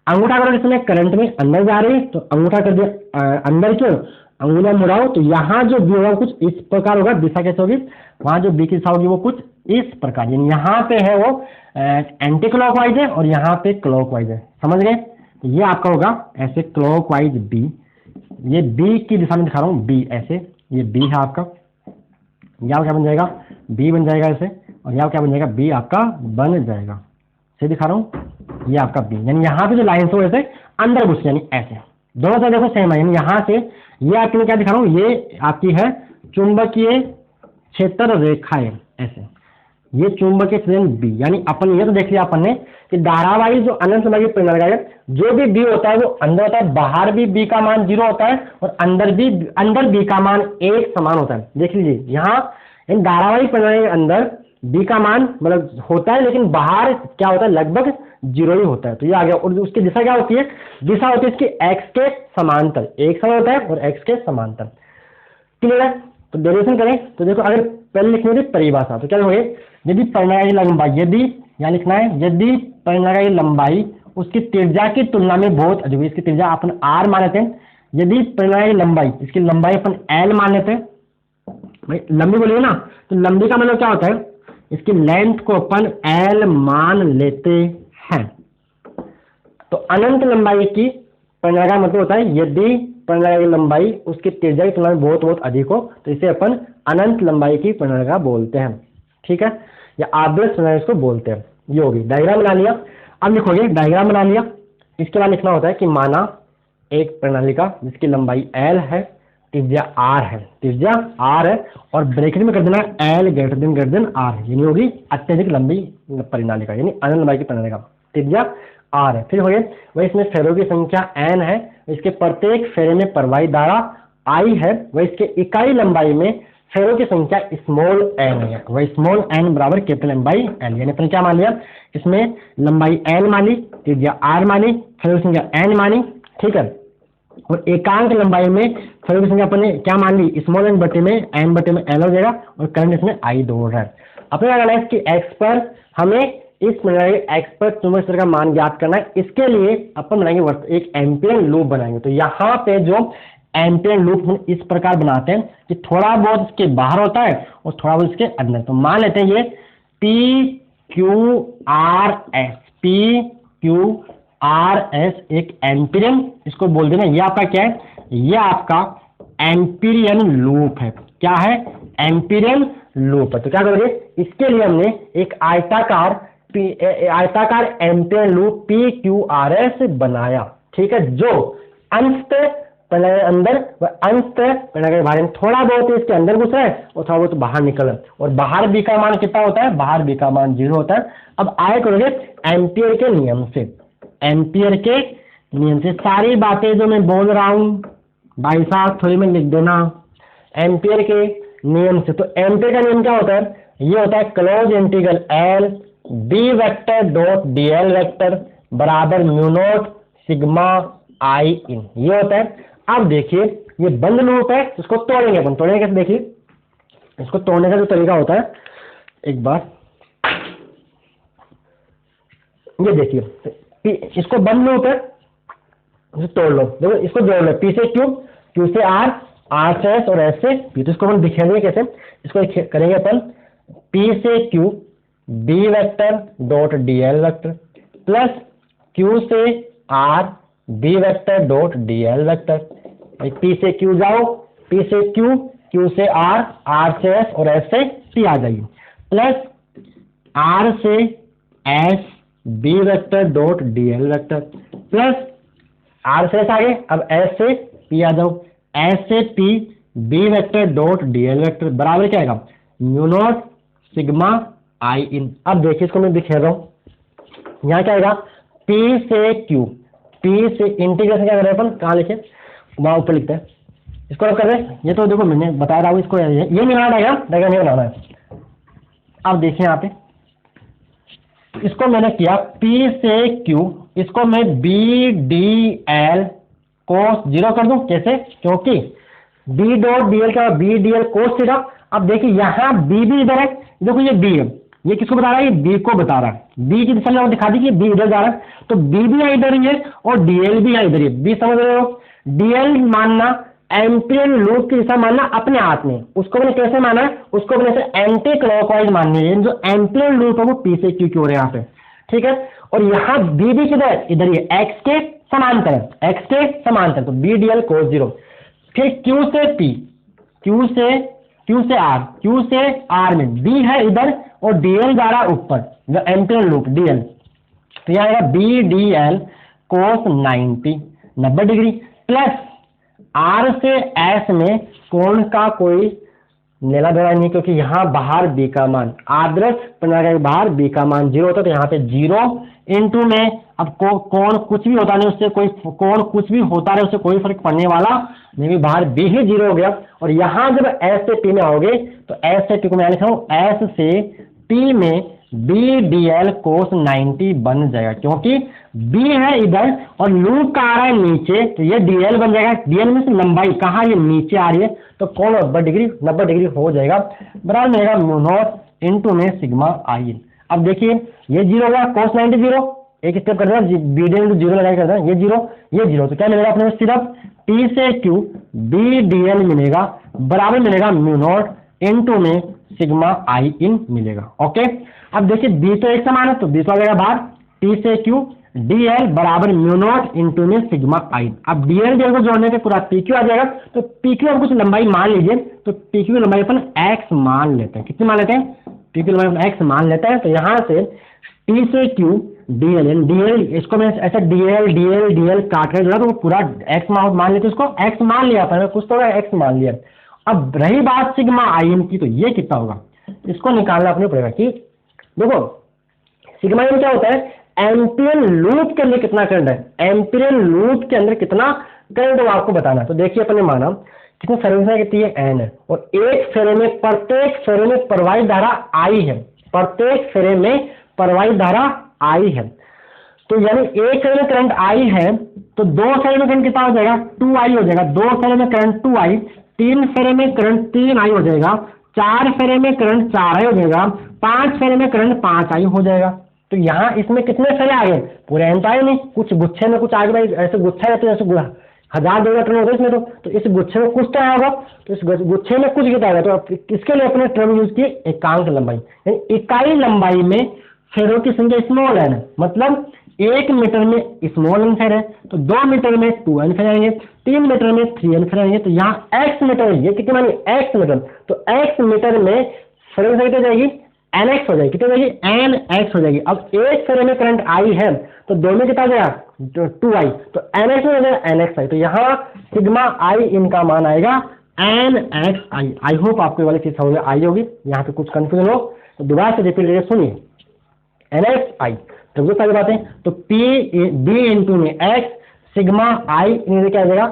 अंगूठा करो इसमें करंट में अंदर जा रही है, तो अंगूठा कर दिया अंदर क्यों, अंगुलियां मुड़ाओ, तो यहाँ जो बी होगा कुछ इस प्रकार होगा, दिशा कैसे होगी, वहां जो बी की दिशा होगी वो कुछ इस प्रकार, यानी यहाँ पे है वो एंटी क्लॉकवाइज है और यहाँ पे क्लॉकवाइज है, समझ गए। तो ये आपका होगा ऐसे क्लॉकवाइज बी, ये बी की दिशा में दिखा रहा हूँ, बी ऐसे, ये बी है आपका, यहाँ क्या बन जाएगा, बी बन जाएगा ऐसे, और यहाँ क्या बन जाएगा, बी आपका बन जाएगा, से दिखा रहा हूँ, ये आपका बी, यानी यहाँ पे जो लाइन हो ऐसे अंदर घुस, यानी ऐसे दोनों तरफ देखो सेम है, यानी यहाँ से ये आपके लिए क्या दिखा रहा हूँ, ये आपकी है चुंबकीय क्षेत्र रेखाएं ऐसे, ये चुंबकीय क्षेत्र बी, यानी अपन ये तो देख लिया अपन ने कि धारावाही जो अनंत समाई परिणाम है, जो भी बी होता है वो अंदर होता है, बाहर भी बी का मान 0 होता है और अंदर बी का मान 1 समान होता है। देख लीजिए यहाँ इन धारावाही परिणाम के अंदर बी का मान मतलब होता है, लेकिन बाहर क्या होता है, लगभग 0 ही होता है। तो ये आ गया, और उसकी दिशा क्या होती है, दिशा होती है इसकी एक्स के समांतर, एक समय होता है और एक्स के समांतर, क्लियर है। तो डेरिवेशन करें तो देखो, अगर पहले लिखनी होती परिभाषा तो क्या होगी, यदि परिणाम की लंबाई, यदि यहाँ लिखना है, यदि परिणाम की लंबाई उसकी त्रिज्या की तुलना में बहुत अधिक, इसकी त्रिज्या अपन r मान लेते हैं, यदि परिणाम की लंबाई, इसकी लंबाई अपन l मान लेते हैं, भाई लंबी बोलिए ना, तो लंबी का मतलब क्या होता है, इसकी लेंथ को अपन l मान लेते हैं। तो अनंत लंबाई की परिणाम का मतलब होता है यदि परिणाम की लंबाई उसकी त्रिज्या की तुलना में बहुत बहुत अधिक हो, तो इसे अपन अनंत लंबाई की परिणाम बोलते हैं, ठीक है, या आदर्श परिणाम इसको बोलते हैं। ये होगी, डायग्राम बना लिया। अब लिखोगे डायग्राम बना लिया, इसके बाद लिखना होता है कि माना एक प्रणाली का जिसकी लंबाई l है, त्रिज्या r है, त्रिज्या r है, और ब्रैकेट में कर देना l ग्रेटर देन r, यानी होगी अत्यधिक लंबी प्रणाली का, यानी अनंत लंबाई की प्रणाली का त्रिज्या r है। फिर हो गया वही, इसमें फेरों की संख्या n है, इसके प्रत्येक फेरे में प्रवाहित धारा I है, वह इसके इकाई लंबाई में फेरों की संख्या स्मॉल n है, वह स्मॉल n बराबर कैपिटल N बाई L, यानी अपन क्या मान लिया, इसमें लंबाई l मानी, त्रिज्या r मानी, फेरों की संख्या n मानी, ठीक है, और एकांक लंबाई में फेरों की संख्या अपन ने क्या मान ली, स्मॉल n बटे में l हो जाएगा, और करंट इसमें I दौड़ रहा है। अपने क्या करना है, इसकी x पर हमें इस प्रणाली x पर चुंबकीय क्षेत्र का मान ज्ञात करना है। इसके लिए अपन बनाएंगे एक एम्पियर लूप बनाएंगे। तो यहाँ पे जो एम्पियर लूप हम इस प्रकार बनाते हैं कि थोड़ा बहुत इसके बाहर होता है और थोड़ा बहुत इसके अंदर। तो मान लेते हैं ये PQRS एक एम्पिरियन, इसको बोल देना, ये आपका क्या है, ये आपका एम्पिरियन लूप है। क्या है, एम्पिरियन लूप है। तो क्या करोगे, इसके लिए हमने एक आयताकार एम्पिरियन लूप PQRS बनाया, ठीक है, जो अंशतः परिणाम के अंदर व अंशतः परिणाम के बाहर, थोड़ा बहुत इसके अंदर घुस रहा है और थोड़ा बहुत बाहर निकल रहा है, और बाहर बी का मान कितना होता है, बाहर बी का मान 0 होता है। अब आए करोगे एम्पियर के नियम से, एम्पियर के नियम से सारी बातें जो मैं बोल रहा हूं भाई साहब थोड़ी में लिख देना, एम्पियर के नियम से। तो एम्पियर का नियम क्या होता है, ये होता है close integral L B vector dot dl vector बराबर म्यू नॉट सिग्मा I इन, ये होता है। अब देखिए ये बंद लूप है, इसको तोड़ेंगे अपन, तोड़ेंगे कैसे, देखिए इसको तोड़ने का जो तरीका होता है, एक बार ये देखिए, इसको बंद लूप है, इसे तोड़ लो, देखो इसको जोड़ लो, P से Q, Q से R, R से S और S से P। तो इसको अपन दिखेंगे कैसे, इसको करेंगे अपन P से Q B vector dot dl vector plus Q से R B vector dot dl vector, P से Q जाओ, P से Q, Q से R, R से S और S से P आ जाइए, प्लस R से S B vector dot dl vector plus R से S आ गए, अब S से P आ जाओ, S से P B vector dot dl vector बराबर क्या आएगा, म्यू नॉट सिग्मा I इन। अब देखिए इसको मैं दिखा रहा हूं, यहाँ क्या आएगा, P से Q, P से इंटीग्रेशन क्या कर रहे हैं अपन, कहाँ लिखे, वहां ऊपर लिखते हैं, इसको रब कर रहे हैं। ये तो देखो मैंने बता रहा हूँ, इसको ये नहीं बनाना है, डायग्राम नहीं बनाना है। अब देखिए यहाँ पे इसको मैंने किया P से Q, इसको मैं BDL cos 0 कर दूं, कैसे, क्योंकि B डॉट DL का BDL cos थीटा। अब देखिए यहाँ B भी इधर है, देखो ये B है, ये किसको बता रहा है? ये बी को बता रहा है, बी की दिशा में दिखा दी कि बी इधर जा रहा है, तो बी भी इधर ही है और डीएल भी इधर ही है। बी समझ रहे हो? डीएल मानना, एम्पियर लूप की दिशा मानना अपने हाथ में, उसको मैंने कैसे माना है? उसको मैंने एंटी क्लॉकवाइज माननी है, जो एम्पियर लूप है वो पी से क्यू की ओर है यहाँ पे, ठीक है। और यहाँ बी भी किधर? इधर ही है, एक्स के समांतर है, एक्स के समांतर, तो बी डीएल cos 0। फिर क्यू से पी, क्यू से आर, क्यू से आर में बी है इधर और डीएल जा रहा ऊपर, जो एम्पियर लूप डीएल, तो यह आएगा B DL cos 90 degree, plus R से एस में कोण का कोई लेना देना नहीं, क्योंकि यहाँ बाहर बी का मान, आदर्श प्रणाली के बाहर बी का मान 0 होता है, तो यहाँ पे 0 इंटू में, अब कोण कुछ भी होता नहीं उससे कोई, कोण कुछ भी होता रहे उससे कोई फर्क पड़ने वाला नहीं, भी बाहर बी ही 0 हो गया। और यहाँ जब एस से पी में आओगे तो एस से पी को मैं लिखा हूँ, एस से पी में बी डीएल cos 90 बन जाएगा, क्योंकि बी है इधर और लूप का आ रहा है नीचे, तो ये डीएल बन जाएगा। डीएल में से लंबाई कहाँ, ये नीचे आ रही है, तो कोण 90 डिग्री हो जाएगा, बराबर मिलेगा म्यू नॉट इंटू में सिग्मा आई। अब देखिए ये 0 होगा, cos 90 0, एक स्टेप कर देना, बी डी इंटू 0 लगाई कर देना, ये 0, तो क्या मिलेगा अपने सिर्फ टी से क्यू बी डीएल मिलेगा, बराबर मिलेगा म्यू नॉट इंटू में सिग्मा आई इन मिलेगा। ओके, अब देखिए बी तो एक समान है, तो बी तो आ जाएगा बाहर, टी से क्यू डीएल बराबर म्यू नॉट इंटू में सिग्मा आई। अब डीएल को जोड़ने पे पूरा पीक्यू आ जाएगा, तो पीक्यू अब कुछ लंबाई मान लीजिए, तो पीक्यू लंबाई अपन एक्स मान लेते हैं, कितनी मान लेते हैं? पीक्यू लंबाई एक्स मान लेते हैं, तो यहाँ से टी से क्यू डीएल, इसको मैं ऐसा डीएल काट कर जोड़ा, तो पूरा एक्स मान लेते, उसको एक्स मान लिया था, कुछ तो एक्स मान लिया। अब रही बात सिग्मा आई एम की, तो ये कितना होगा, इसको निकालना अपने पड़ेगा। कि देखो सिग्मा आई एम क्या होता है? एम्पियर लूप के अंदर कितना करंट है, एम्पियर लूप के अंदर कितना करंट है आपको बताना। तो देखिए अपने माना कितनी सर्विस कितनी है, एन है, और एक फेरे में, प्रत्येक फेरे में प्रवाहित धारा आई है, प्रत्येक फेरे में प्रवाहित धारा आई है, तो यानी एक फेरे में करंट आई है, तो दो फेरे में करंट कितना हो जाएगा? 2i हो जाएगा। दो फेरे में करंट 2i, तीन फेरे में करंट 3i हो जाएगा, चार फेरे में करंट 4i हो जाएगा, पांच फेरे में करंट 5i हो जाएगा। तो यहाँ इसमें कितने फेरे आ गए? पूरे एन तो आए नहीं, कुछ गुच्छे में कुछ आगे भाई, ऐसे गुच्छा है तो ऐसे 1000 देगा टर्न होगा इसमें, तो इस गुच्छे में कुछ तो आएगा, तो इस गुच्छे में कुछ कितना आएगा, तो इसके लिए अपने टर्म यूज किए एकांक लंबाई, यानी इकाई लंबाई में फेरों की संख्या स्मॉल एन है, मतलब 1 मीटर में स्मॉल एन फेर है, तो 2 मीटर में 2n फेर आएंगे, 3 मीटर में 3n फेर आएंगे, तो यहाँ x मीटर, ये कितनी मानी x मीटर, तो x मीटर में फेरों की संख्या जाएगी nx हो जाएगी, कितनी हो जाएगी nx हो जाएगी। अब एक फेरे में करंट आई है, तो दो में कितना जाएगा 2i, तो nx में हो जाएगा nxi, तो यहाँ सिग्मा आई इनका मान आएगा nxi। आई होप आपको वाली चीज समझ में आई होगी, यहाँ पे कुछ कंफ्यूजन हो तो दोबारा से रिपीट करके सुनिए, nxi तो सारी बातें, तो b इंटू में x सिग्मा आई इन्हें क्या जाएगा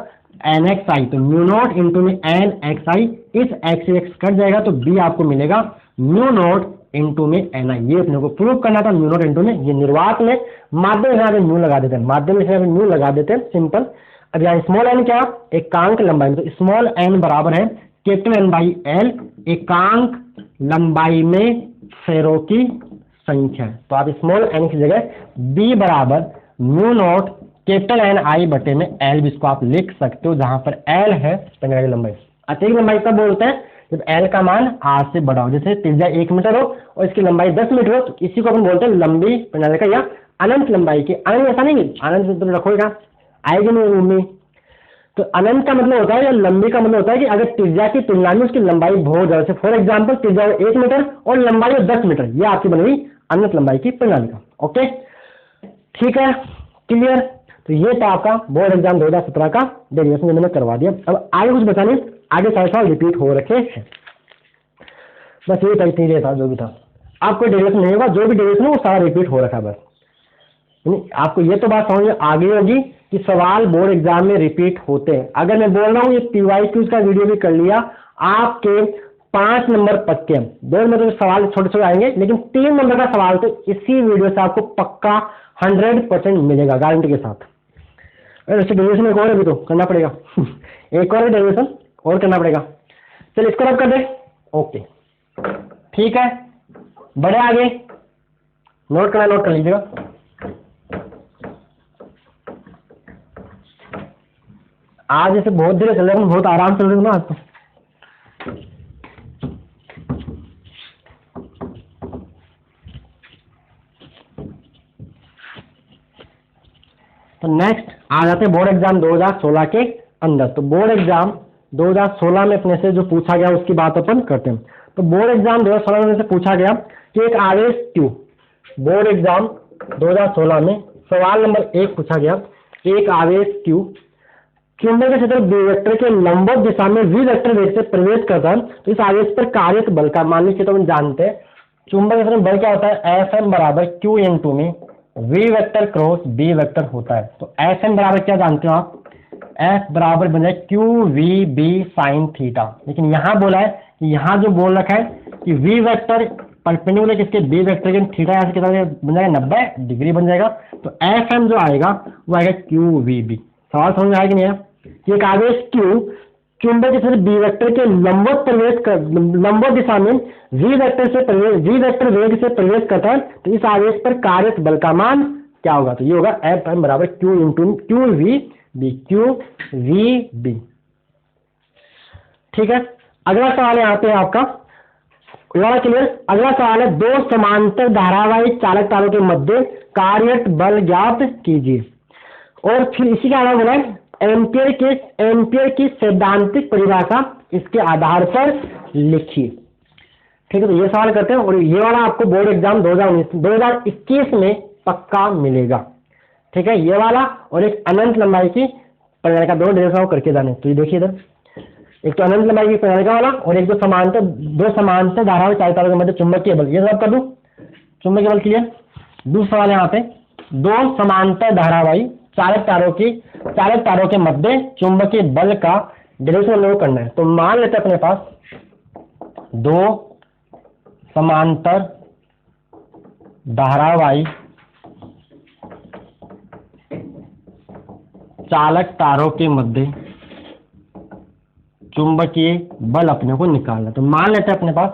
nxi, तो म्यू नॉट इंटू में nxi, इस x से x कट जाएगा, तो b आपको मिलेगा म्यू नॉट इंटू में ni। ये अपने को प्रूव करना था, म्यू नॉट इंटू में, ये निर्वात में माध्यम यहाँ पे म्यू लगा देते हैं, माध्यम में म्यू लगा देते हैं, सिंपल। अब यहाँ स्मॉल एन क्या, एकांक लंबाई में, तो स्मॉल एन बराबर है कैपिटल एन बाई एल, एकांक लंबाई में फेरों की संख्या। तो आप स्मॉल एन की जगह b बराबर म्यू नॉट कैपिटल एन आई बटे में एल भी इसको आप लिख सकते हो, जहां पर एल है प्रणाली की लंबाई। अतिरिक्त लंबाई कब बोलते हैं, जब एल का मान r से बड़ा हो, जैसे त्रिज्या 1 मीटर हो और इसकी लंबाई 10 मीटर हो, तो इसी को अपन बोलते हैं लंबी प्रणाली का या अनंत लंबाई की। अनंत ऐसा नहीं, अनंत तो रखोगा आएगी नहीं मम्मी, तो अनंत का मतलब होता है या लंबी का मतलब होता है कि अगर त्रिज्या की तुलना में उसकी लंबाई बहुत ज्यादा, से फॉर एग्जाम्पल त्रिज्या 1 मीटर और लंबाई 10 मीटर, ये आपकी बन गई अनंत लंबाई की प्रणाली का। ओके ठीक है, क्लियर। तो ये था आपका बोर्ड एग्जाम 2017 का डेरिवेशन जो मैंने करवा दिया। अब आगे कुछ बता नहीं, आगे सारे सवाल रिपीट हो रखे हैं, बस यही तक नहीं था जो भी था। आपको डेरिवेशन नहीं होगा, जो भी डेरिवेशन है वो सारा रिपीट हो रखा है बस। आपको ये तो बात समझ में आ गई होगी कि सवाल बोर्ड एग्जाम में रिपीट होते हैं। अगर मैं बोल रहा हूँ ये PYQ का वीडियो भी कर लिया, आपके 5 नंबर पक्के, 2 नंबर के सवाल छोटे छोटे आएंगे, लेकिन 3 नंबर का सवाल तो इसी वीडियो से आपको पक्का 100% मिलेगा गारंटी के साथ। अरे डेरिवेशन एक और अभी तो करना पड़ेगा एक और डेरिवेशन और करना पड़ेगा। चलिए इसको रब कर दे, ओके ठीक है। बढ़े आगे, नोट करना, नोट कर लीजिएगा। आज जैसे बहुत धीरे चल रहे हैं, बहुत आराम से चल रहे हो ना आज तो नेक्स्ट आ जाते हैं बोर्ड एग्जाम 2016 के अंदर। तो बोर्ड एग्जाम 2016 में अपने से जो पूछा गया उसकी बात अपन करते हैं। तो बोर्ड एग्जाम 2016 में से पूछा गया कि एक आवेश Q, बोर्ड एग्जाम 2016 में सवाल नंबर 1 पूछा गया, एक आवेश Q चुंबकीय क्षेत्र B वेक्टर के लंबवत दिशा में V वेक्टर वेग से प्रवेश करता है, तो इस आवेश पर कार्यरत बल का, मान लीजिए तो हम जानते हैं चुंबकीय क्षेत्र में बल क्या होता है, Fm बराबर Q इंटू में V vector cross B vector होता है। तो Fm बराबर क्या जानते हो आप, F बराबर बन जाए Q V B sine theta. लेकिन यहाँ बोला है कि यहाँ जो बोल रखा है कि V वेक्टर परपेंडिकुलर किसके B वेक्टर के, थीटा यहाँ से कितना बन जाएगा 90 डिग्री बन जाएगा। तो Fm जो आएगा वो आएगा Q V B। सवाल समझ में आया कि नहीं आया? कि एक आवेश Q चुंबकीय क्षेत्र B वेक्टर के लंबवत दिशा में V वेक्टर वेग से प्रवेश करता है, तो इस आवेश पर कार्यरत बल का मान क्या होगा, तो ये होगा Fm बराबर Q into Q V B। ठीक है, अगला सवाल यहाँ पे आपका क्लियर। अगला सवाल है, दो समांतर धारावाही चालक तारों के मध्य कार्यरत बल ज्ञात कीजिए। और फिर इसी के आधार बोला एम्पियर की सैद्धांतिक परिभाषा इसके आधार पर लिखिए। ठीक है, तो ये सवाल करते हैं और ये वाला आपको बोर्ड एग्जाम 2021 में पक्का मिलेगा। ठीक है, ये वाला और एक अनंत लंबाई की परिणालिका, दो डेरिवेशन करके जाने। तो ये देखिए इधर, एक तो अनंत लंबाई की परिणालिका वाला और एक दो समांतर धारावाही चालक तारों के मध्य चुंबकीय बल, ये सब कर दूं, चुंबकीय बल क्लियर। दूसरा सवाल यहाँ पे, दो समांतर धारावाही चालक तारों के मध्य चुंबकीय बल का डेरिवेशन लोग करना है। तो मान लेते हैं अपने पास दो समांतर धारावाही चालक तारों के मध्य चुंबकीय बल अपने को निकालना। तो मान लेते हैं अपने पास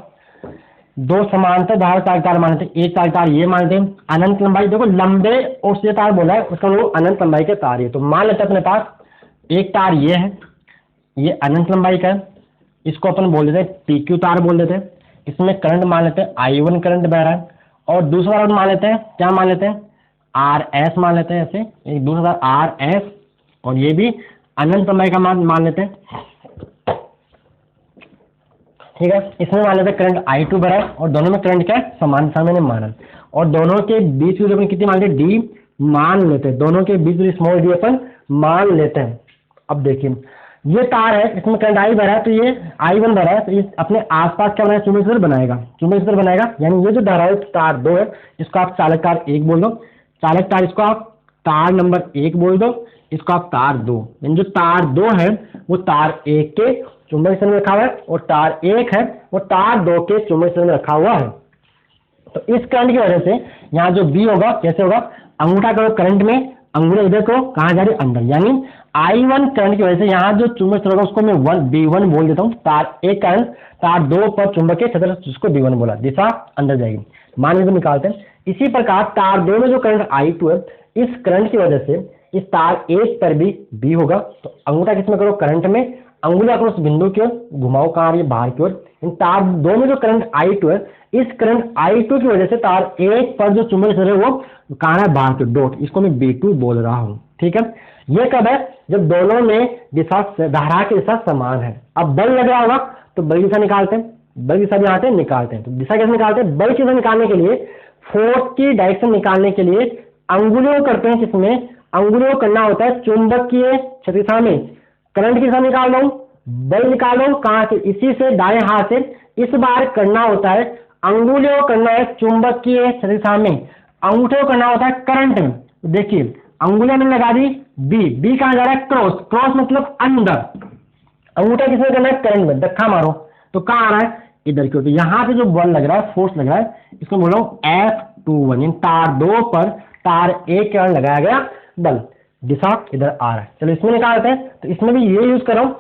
दो समांतर धारा चालक तार मान लेते हैं, एक चालक तार ये मान लेते हैं, अनंत लंबाई, देखो लंबे और सीधे तार बोला है उसका लोग अनंत लंबाई के तार है। तो मान लेते हैं अपने पास एक तार ये है, ये अनंत लंबाई का है, इसको अपन बोल देते हैं PQ तार बोल देते हैं। इसमें करंट मान लेते हैं I1 करंट बह रहा है, और दूसरा करंट मान लेते हैं, क्या मान लेते हैं RS मान लेते हैं, ऐसे एक दूसरा RS, और ये भी अनंत लंबाई का मान लेते हैं। ठीक है, इसमें मान लेते हैं करंट I2 बह रहा है और दोनों में करंट क्या है समान दिशा मैंने माना, और दोनों के बीच की दूरी अपन कितनी मान लेते हैं, D मान लेते हैं, दोनों के बीच दूरी स्मॉल d अपन मान लेते हैं। अब देखिए ये तार है, इसमें करंट I बह रहा है, तो ये I1 बह रहा है, तो ये अपने आसपास क्या बनाएगा, चुंबकीय क्षेत्र बनाएगा। यानी ये जो धारावाही तार 2 है इसको आप चालक तार 1 बोल दो, चालक तार इसको आप तार नंबर 1 बोल दो, इसको आप तार 2, यानी जो तार 2 है वो तार 1 के चुंबकीय क्षेत्र में रखा हुआ है, और तार 1 है वो तार 2 के चुंबकीय क्षेत्र में रखा हुआ है। तो इस करंट की वजह से यहाँ जो B होगा कैसे होगा, अंगूठा करो करंट में, अंगूठा इधर को कहाँ जा रही है अंदर, यानी I1 करंट की वजह से यहाँ जो चुंबकीय क्षेत्र होगा उसको मैं B1 बोल देता हूँ। तार 1 करंट तार 2 पर चुंबकीय क्षेत्र जिसको B1 बोला, दिशा अंदर जाएगी, मान लीजिए निकालते हैं। इसी प्रकार तार 2 में जो करंट I2 है, इस करंट की वजह से इस तार 1 पर भी B होगा। तो अंगूठा किसमें करो करंट में, अंगुली को उस बिंदु की ओर घुमाओ, कहाँ रही है बाहर की ओर। तार 2 में जो करंट I2 है, इस करंट I2 की वजह से तार 1 पर जो चुंबकीय क्षेत्र है वो कहाँ है बाहर की डॉट, इसको मैं B2 बोल रहा हूँ। ठीक है, ये कब है, जब दोनों में दिशा धारा की दिशा समान है। अब बल लग रहा होगा तो बल की दिशा निकालते हैं, बल की दिशा भी आते हैं निकालते हैं। तो दिशा कैसे निकालते हैं, बल की दिशा निकालने के लिए, फोर्स की डायरेक्शन निकालने के लिए अंगुलियों करते हैं, किसमें अंगुलियों करना होता है चुंबकीय क्षेत्र दिशा में। करंट की दिशा निकाल लो, बल निकालो कहां से, इसी से दाएं हाथ से। इस बार करना होता है अंगुलियों करना है चुंबकीय क्षेत्र दिशा में, अंगूठे को करना होता है करंट में। देखिए अंगुलियां मैंने लगा दी B कहां जा रहा है क्रॉस, क्रॉस मतलब अंदर, अंगूठा किसमें करना है करंट में, धक्का मारो तो कहां आ रहा है इधर की ओर। तो यहाँ पे जो बल लग रहा है, फोर्स लग रहा है, इसको बोल रहा हूँ F21, तार 2 पर तार 1 के लगाया गया बल, दिशा इधर आ रहा है। चलो इसमें निकालते हैं, तो इसमें भी ये यूज कर रहा हूँ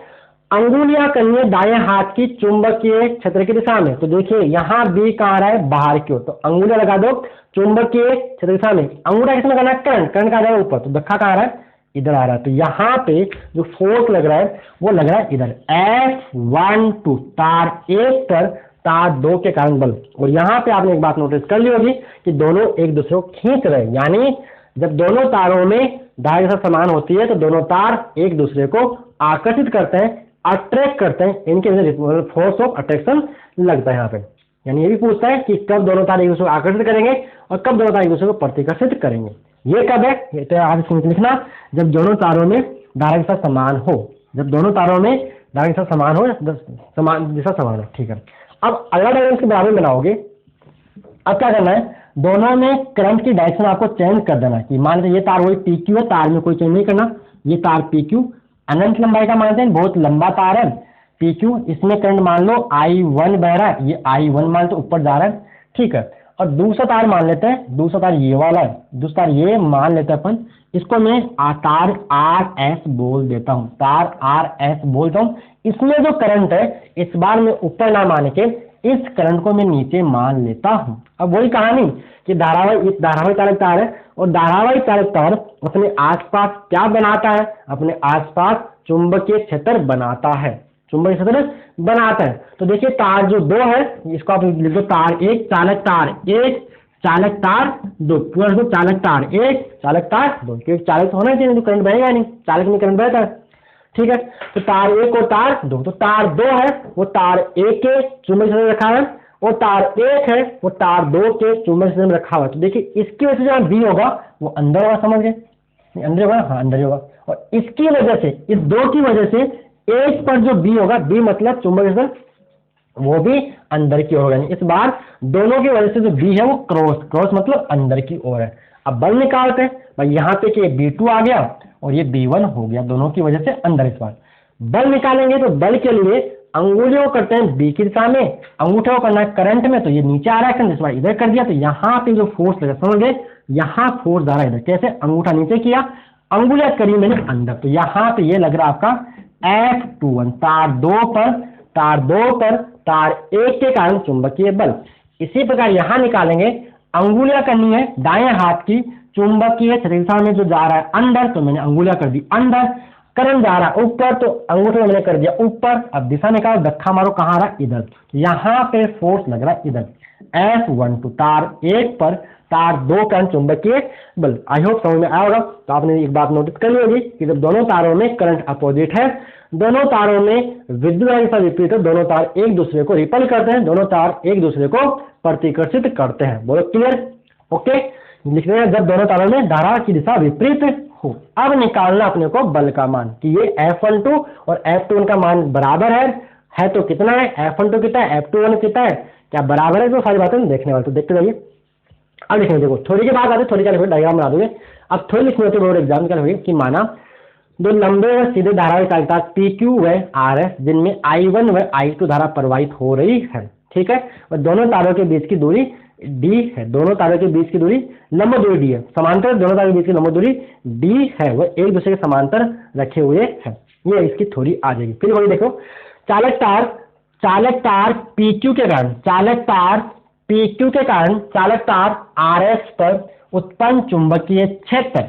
अंगुलियां करनी है दाएं हाथ की चुंबकीय क्षेत्र की दिशा में। तो देखिए यहाँ बी कहाँ आ रहा है, बाहर की ओर, तो अंगुलियां लगा दो चुंबकीय क्षेत्र की दिशा में। अंगूठा किसमें करना है, करंट, करंट कहाँ आ रहा है ऊपर, तो दखा कहाँ आ रहा है, इधर आ रहा है। तो यहाँ पे जो फोर्स लग रहा है वो लग रहा है इधर, F12 तार 1 पर तार 2 के कारण बल। और यहाँ पे आपने एक बात नोटिस कर ली होगी कि दोनों एक दूसरे को खींच रहे हैं, यानी जब दोनों तारों में धारा के साथ समान होती है तो दोनों तार एक दूसरे को आकर्षित करते हैं, अट्रैक्ट करते हैं, इनके वजह फोर्स ऑफ अट्रैक्शन लगता है यहाँ पे। यानी ये भी पूछता है कि कब दोनों तार एक दूसरे को आकर्षित करेंगे और कब दोनों तार एक दूसरे को प्रतिकर्षित करेंगे। ये कब है, ये तो आप इसमें लिखना, जब दोनों तारों में धारा के साथ समान हो, जब दोनों तारों में धारा के साथ समान हो, समान दिशा समान हो। ठीक है, अब अगला डायग्राम इसके बराबर बनाओगे। अब क्या करना है, दोनों में करंट की डायरेक्शन आपको चेंज कर देना कि मान लीजिए ये तार वही पी क्यू है, तार में कोई चेंज नहीं करना, ये तार पी क्यू अनंत लंबाई का मानते हैं, बहुत लंबा तार है पी क्यू, इसमें करंट मान लो I1 बह रहा है, ये I1 मान तो ऊपर जा रहा है। ठीक है, और दूसरा तार मान लेते हैं, दूसरा तार ये वाला है, दूसरा तार ये मान लेते हैं अपन, इसको मैं तार RS बोल देता हूँ, तार RS बोलता हूँ। इसमें जो करंट है इस बार मैं ऊपर ना मान के इस करंट को मैं नीचे मान लेता हूं। अब वही कहानी कि धारावाही चालक तार है और धारावाही चालक तार अपने आसपास क्या बनाता है, अपने आसपास चुंबकीय क्षेत्र बनाता है, चुंबकीय क्षेत्र बनाता है। तो देखिए तार जो 2 है इसको आप लिख दो तार 1 चालक तार 1 चालक तार 2, पूरा चालक तार 1 चालक तार 2, क्योंकि चालक तो होना चाहिए, तो करंट बहेगा नहीं, चालक में करंट बहता है। ठीक है, तो तार 1 और तार 2, तो तार 2 है वो तार 1 के चुंबकीय क्षेत्र में रखा है और तार 1 है वो तार 2 के चुंबकीय क्षेत्र में रखा हुआ है। तो देखिए इसकी वजह से जहाँ बी होगा वो अंदर होगा, समझ गए, अंदर होगा, हाँ अंदर होगा, और इसकी वजह से, इस 2 की वजह से 1 पर जो बी होगा, बी मतलब चुंबकीय क्षेत्र, वो भी अंदर की ओर होगा। इस बार दोनों की वजह से जो बी है वो क्रॉस मतलब अंदर की ओर है। अब बल निकालते हैं भाई, यहाँ पे कि B2 आ गया और ये B1 हो गया, दोनों की वजह से अंदर। इस बार बल निकालेंगे तो बल के लिए अंगुलियों को करते हैं बी की दिशा में, अंगूठे को करना है करंट में, तो ये नीचे आ रहा है, इस बार इधर कर दिया, तो यहाँ पे जो फोर्स लगा, समझ गए, यहाँ फोर्स आ रहा है इधर, कैसे, अंगूठा नीचे किया, अंगुलियां करी मैंने अंदर, तो यहाँ पे ये लग रहा है आपका F21 तार 2 पर तार 1 के कारण चुंबकीय बल। इसी प्रकार यहाँ निकालेंगे, अंगुलियां करनी है दाएं हाथ की चुंबकीय दिशा में जो जा रहा है अंदर, तो मैंने अंगुलियां कर दी अंदर, करंट जा रहा है ऊपर तो अंगूठे मैंने कर दिया ऊपर। अब दिशा निकालो, धक्का मारो, कहाँ आ रहा है, इधर, यहाँ पे फोर्स लग रहा है इधर, F12 तार 1 पर तार 2 का चुंबकीय बल। आई होप समझ में आया होगा। तो आपने एक बात नोटिस कर ली होगी कि जब दोनों तारों में करंट अपोजिट है, दोनों तारों में विद्युत धारा के साथ विपरीत है, दोनों तार एक दूसरे को रिपल करते हैं, दोनों तार एक दूसरे को प्रतिकर्षित करते हैं। बोलो क्लियर, ओके। लिख रहे हैं जब दोनों तारों में धारा की दिशा विपरीत हो। अब निकालना अपने को बल का मान कि ये F12 और F21 का मान बराबर है तो कितना है, F12 कितना है, F21 कितना है, क्या बराबर है, तो सारी बातें देखने वाले, तो देखते जाइए। अब लिखने देखो, थोड़ी के बाद आते, थोड़ी क्या लिखोगे, डायग्राम बना दोगे। अब थोड़ी लिखने होते बोर्ड एग्जाम क्या लिखोगे कि माना दो लंबे व सीधे धारावाही चालक PQ व RS जिनमें I1 व I2 धारा प्रवाहित हो रही है, ठीक है, और दोनों तारों के बीच की दूरी D है, दोनों तारों के बीच की दूरी लंब दूरी D है, समांतर दोनों तारों के बीच की लंब दूरी D है, वह एक दूसरे के समांतर रखे हुए हैं। ये इसकी थोड़ी आ जाएगी। फिर वही देखो, चालक तार PQ के कारण, चालक तार RS पर उत्पन्न चुंबकीय क्षेत्र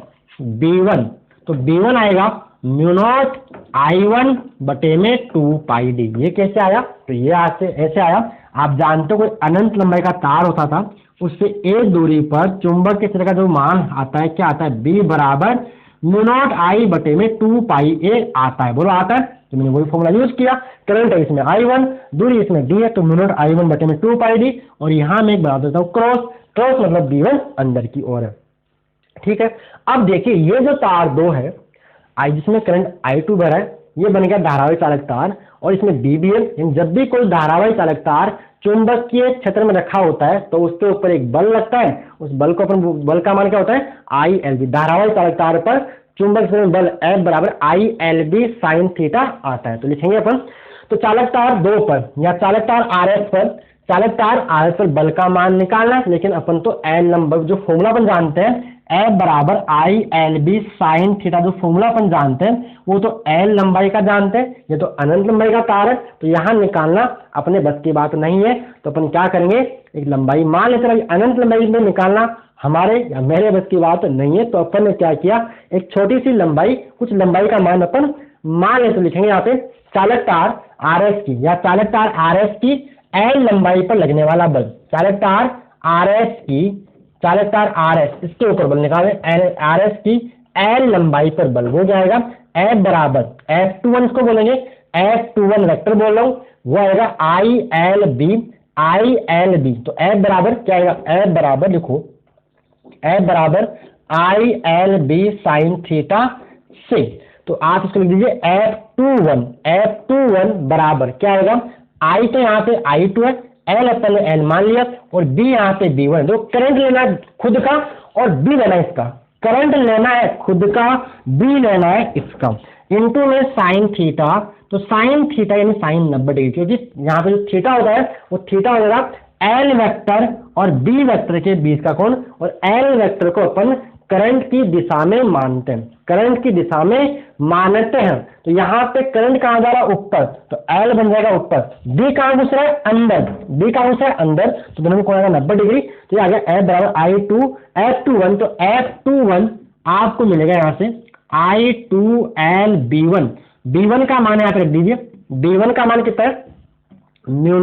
B1, तो B1 आएगा म्यू नॉट I1 बटे में 2 पाई D। ये कैसे आया, तो ये ऐसे आया। आप जानते हो कोई अनंत लंबाई का तार होता था, उससे एक दूरी पर चुंबक के क्षेत्र का जो मान आता है, क्या आता है, B बराबर म्यू नॉट I बटे में 2 पाई A आता है। बोलो आता है, तो मैंने वही फॉर्मूला यूज किया। करंट है इसमें I1, दूरी इसमें D है, तो म्यू नॉट I1 बटे में 2 पाई D, और यहाँ मैं एक बना देता हूँ क्रॉस मतलब B1 अंदर की ओर है, ठीक है। अब देखिए ये जो तार 2 है, जिसमें करंट I2 बह रहा है, ये बन गया धारावाही चालक तार, और इसमें B भी है। जब भी कोई धारावाही चालक तार चुंबकीय क्षेत्र में रखा होता है तो उसके ऊपर एक बल लगता है, उस बल को अपन, बल का मान क्या होता है, ILB। धारावाही चालक तार पर चुंबक क्षेत्र में बल F बराबर ILB साइन थीटा आता है। तो लिखेंगे अपन, तो चालक तार 2 पर या चालक तार RS पर बल का मान निकालना है, लेकिन अपन तो L नंबर जो फॉर्मूला अपन जानते हैं F बराबर I L B sine theta, जो फॉर्मूला अपन जानते हैं वो तो L लंबाई का जानते हैं, ये तो अनंत लंबाई का तार है, तो यहाँ निकालना अपने बस की बात नहीं है। तो अपन क्या करेंगे, एक लंबाई मान लेते हैं, अनंत लंबाई में निकालना हमारे या मेरे बस की बात नहीं है। तो अपन ने क्या किया, एक छोटी सी लंबाई, कुछ लंबाई का मान अपन मान लेते, लिखेंगे यहाँ पे चालक तार आर एस की या चालक तार आर एस की एल लंबाई पर लगने वाला बल, चालक तार आर एस की, चालक तार आर एस इसके ऊपर बल निकाले, आर एस की एल लंबाई पर बल हो जाएगा एफ बराबर F21 इसको बोलेंगे, F21 वेक्टर बोल रहा हूं, वो आएगा I L B, I L B. तो F बराबर क्या आएगा, F बराबर लिखो, F बराबर I L B sine theta से, तो आप इसको लिख दीजिए F21, F21 बराबर क्या आएगा, आई तो यहाँ पे I2 है, एल अपन ने एल मान लिया, और बी यहाँ पे B1, तो करंट लेना है खुद का और बी लेना है इसका, करंट लेना है खुद का, बी लेना है इसका, इनटू में साइन थीटा, तो साइन थीटा यानी साइन 90 डिग्री, क्योंकि यहाँ पे जो थीटा होता है वो थीटा हो जाएगा एल वेक्टर और बी वेक्टर के बीच का कोण, और एल वेक्टर को अपन करंट की दिशा में मानते हैं, करंट की दिशा में मानते हैं। तो यहाँ पे करंट कहाँ जा रहा है, ऊपर, तो एल बन जाएगा ऊपर, बी कहाँ घुस रहा है, अंदर, बी कहाँ घुस रहा है, अंदर, तो दोनों में कोण आएगा 90 डिग्री। तो ये आ गया F बराबर I2 F21, तो F21 आपको मिलेगा यहाँ से I2L B1, B1 का मान यहाँ पे रख दीजिए, B1 का मान कितना है, म्यू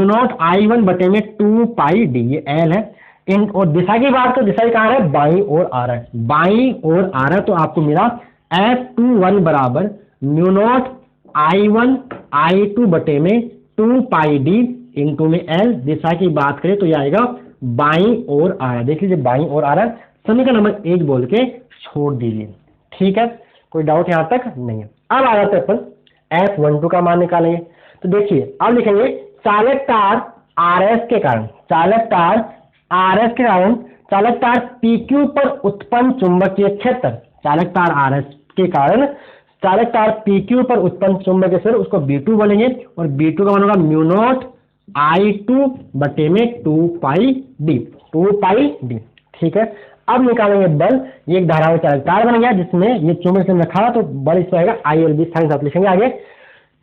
नॉट I1 बटे में 2 पाई डी, ये L है। इन और दिशा की बात, तो दिशा कहाँ है, बाईं ओर आ रहा है, बाईं ओर आ रहा है, तो आपको मिला F21 बराबर म्यू नॉट I1 I2 बटे में 2 पाई डी इंटू में L। दिशा की बात करें तो ये आएगा बाईं ओर आ रहा है, देख लीजिए बाईं ओर आ रहा है, समीकरण नंबर 1 बोल के छोड़ दीजिए, ठीक है, कोई डाउट यहाँ तक नहीं है। अब आ जाते अपन F12 का मान निकालेंगे, तो देखिए अब लिखेंगे चालक तार RS के कारण, चालक तार RS के कारण चालक तार PQ पर उत्पन्न चुंबकीय क्षेत्र, चालक तार RS के कारण चालक तार PQ पर उत्पन्न चुंबकीय क्षेत्र, उसको B2 बोलेंगे, और B2 का मान होगा म्यू नॉट I2 बटे में 2 पाई डी, ठीक है। अब निकालेंगे बल, ये एक धारावाही चालक तार बन गया जिसमें ये चुंबक से रखा, तो बल इसमें आएगा ILB साइन, आप लिखेंगे आगे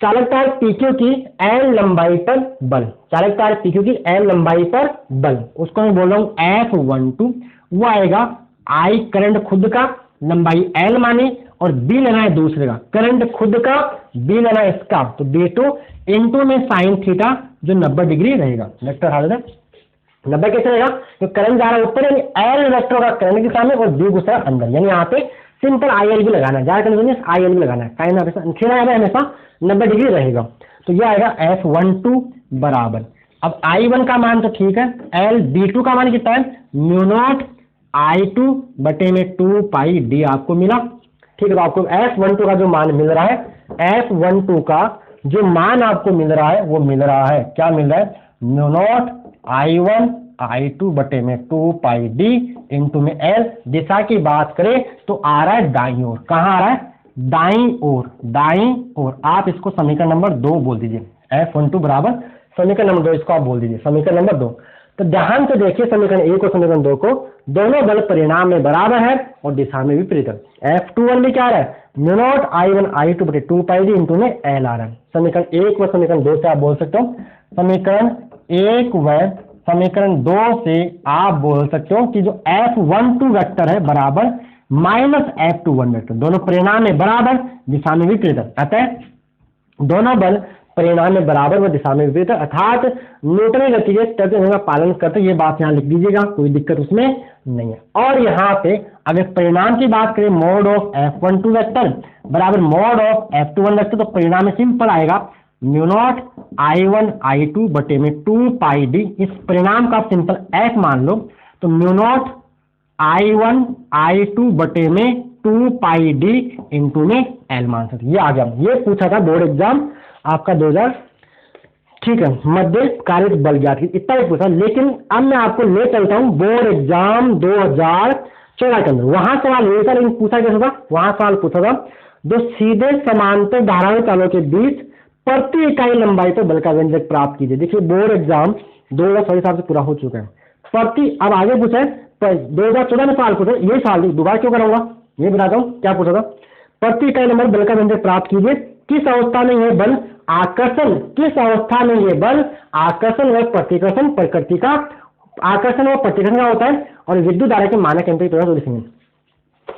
चालक तार PQ की L लंबाई पर बल, चालक तार PQ की L लंबाई पर बल, उसको मैं बोल रहा हूँ F12, वो आएगा I करंट खुद का, लंबाई L माने, और B लेना है दूसरे का, करंट खुद का, B लेना है इसका, तो B2 इंटू में साइन थीटा जो 90 डिग्री रहेगा, वेक्टर हालत है 90 कैसे रहेगा, तो करंट जा रहा है ऊपर, यानी L वेक्टर होगा करंट की दिशा में, और B घुस रहा है अंदर, यानी यहाँ पे सिंपल ILB लगाना है, ज्यादा कंफ्यूजन ILB लगाना है, साइन थीटा हमेशा 90 डिग्री रहेगा। तो ये आएगा F12 बराबर, अब I1 का मान तो ठीक है, L B2 का मान कितना है, म्यू नॉट I2 बटे में 2 पाई डी आपको मिला, ठीक है। तो आपको F12 का जो मान मिल रहा है, F12 का जो मान आपको मिल रहा है वो मिल रहा है, क्या मिल रहा है, म्यू नॉट I1 I2 बटे में 2 पाई डी इंटू में L। दिशा की बात करें तो आ रहा है दाईं ओर, कहाँ आ रहा है, दाईं ओर, दाईं ओर। आप इसको समीकरण नंबर 2 बोल दीजिए, F12 बराबर समीकरण नंबर 2, इसको आप बोल दीजिए समीकरण नंबर 2। तो ध्यान से देखिए समीकरण 1 और समीकरण 2 को, दोनों बल परिणाम में बराबर है और दिशा में विपरीत है। F21 भी क्या आ रहा है, म्यू नॉट I1 I2 बटे 2 पाई डी इंटू में L आ रहा है। समीकरण 1 व समीकरण 2 से आप बोल सकते हो, समीकरण 1 व समीकरण 2 से आप बोल सकते हो कि जो F12 वेक्टर है बराबर माइनस F21 वेक्टर, दोनों परिणाम में बराबर दिशा में विपरीत है, अतः दोनों बल परिणाम में बराबर व दिशा में विपरीत है, अर्थात न्यूटन गति के तत्व का पालन करते, ये बात यहाँ लिख दीजिएगा, कोई दिक्कत उसमें नहीं है। और यहाँ पे अगर परिणाम की बात करें, मोड ऑफ F12 वेक्टर बराबर मोड ऑफ F21 वेक्टर, तो परिणाम में सिंपल आएगा म्यू नॉट I1 I2 बटे में 2 पाई डी, इस परिणाम का सिंपल F मान लो, तो म्यू नॉट I1 I2 बटे में 2 पाई डी इंटू में L मान सकते, ये आ गया। ये पूछा था बोर्ड एग्जाम आपका 2000, ठीक है, मध्य कालिक बल ज्ञात, इतना ही पूछा। लेकिन अब मैं आपको ले चलता हूँ बोर्ड एग्जाम 2014 के अंदर, वहां सवाल ये था, लेकिन पूछा कैसा था, वहां सवाल पूछा था जो सीधे समांतर धाराओं तालों के बीच प्रति इकाई लंबाई पर बल का व्यंजक प्राप्त कीजिए। देखिए बोर्ड एग्जाम 2014 से पूरा हो चुका है, प्रति, अब आगे पूछा है 2014 में सवाल पूछा, ये सवाल दोबारा क्यों कराऊंगा, ये बताता हूँ क्या पूछा था। प्रति इकाई नंबर बल का व्यंजक प्राप्त कीजिए। किस अवस्था में यह बल आकर्षण, किस अवस्था में यह बल आकर्षण व प्रतिकर्षण प्रकृति का, आकर्षण व प्रतिकर्षण का होता है, और विद्युत धारा के मानक एम्पीयर प्रवाह लिखेंगे।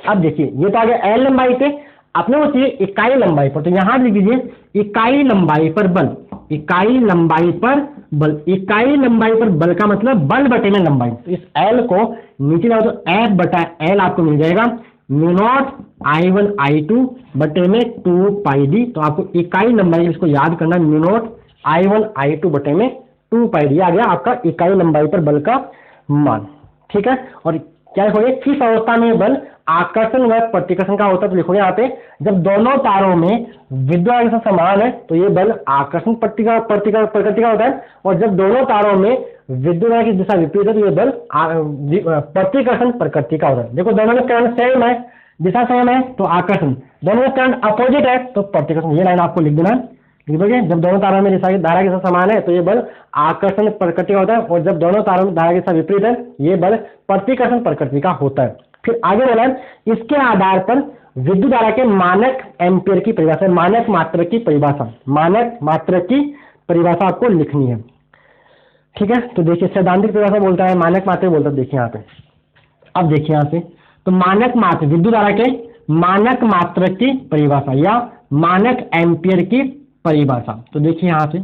अब देखिए ये तो आ गया एल लंबाई पे, अपने को चाहिए इकाई लंबाई पर, तो यहां लिख दीजिए इकाई लंबाई पर बल, इकाई लंबाई पर बल, इकाई लंबाई पर बल का मतलब बल बटे में लंबाई। तो इस एल को नीचे लाओ तो एफ बटा एल आपको मिल जाएगा म्यू नॉट I1 I2 बटे में 2 पाई डी। तो आपको इकाई लंबाई इसको याद करना, म्यू नॉट I1 I2 बटे में 2 पाई डी आ गया आपका इकाई लंबाई पर बल का मान। ठीक है, और क्या लिखोगे, किस अवस्था में बल आकर्षण व प्रतिकर्षण का होता है, तो लिखोगे यहाँ पे जब दोनों तारों में विद्युत आवेश समान है तो ये बल आकर्षण प्रकृति का होता है, और जब दोनों तारों में विद्युत आवेश की दिशा विपरीत है तो ये बल प्रतिकर्षण प्रकृति का होता है। देखो दोनों में करंट सेम है, दिशा सेम है तो आकर्षण, दोनों में करंट अपोजिट है तो प्रतिकर्षण। ये लाइन आपको लिख देना, लिख दोगे जब दोनों तारों में धारा की दिशा समान है तो ये बल आकर्षण प्रकृति का होता है, और जब दोनों तारों में धारा की दिशा विपरीत है ये बल प्रतिकर्षण प्रकृति का होता है। फिर आगे बोला इसके आधार पर विद्युत धारा के मानक एम्पीयर की परिभाषा, मानक मात्रक की परिभाषा, मानक मात्रक की परिभाषा आपको लिखनी है। ठीक है, तो देखिए सैद्धांतिक परिभाषा बोलता है, मानक मात्रक बोलता है। देखिए यहाँ पे, अब देखिए यहाँ से, तो मानक मात्रक विद्युत धारा के मानक मात्रक की परिभाषा या मानक एम्पीयर की परिभाषा। तो देखिए यहाँ से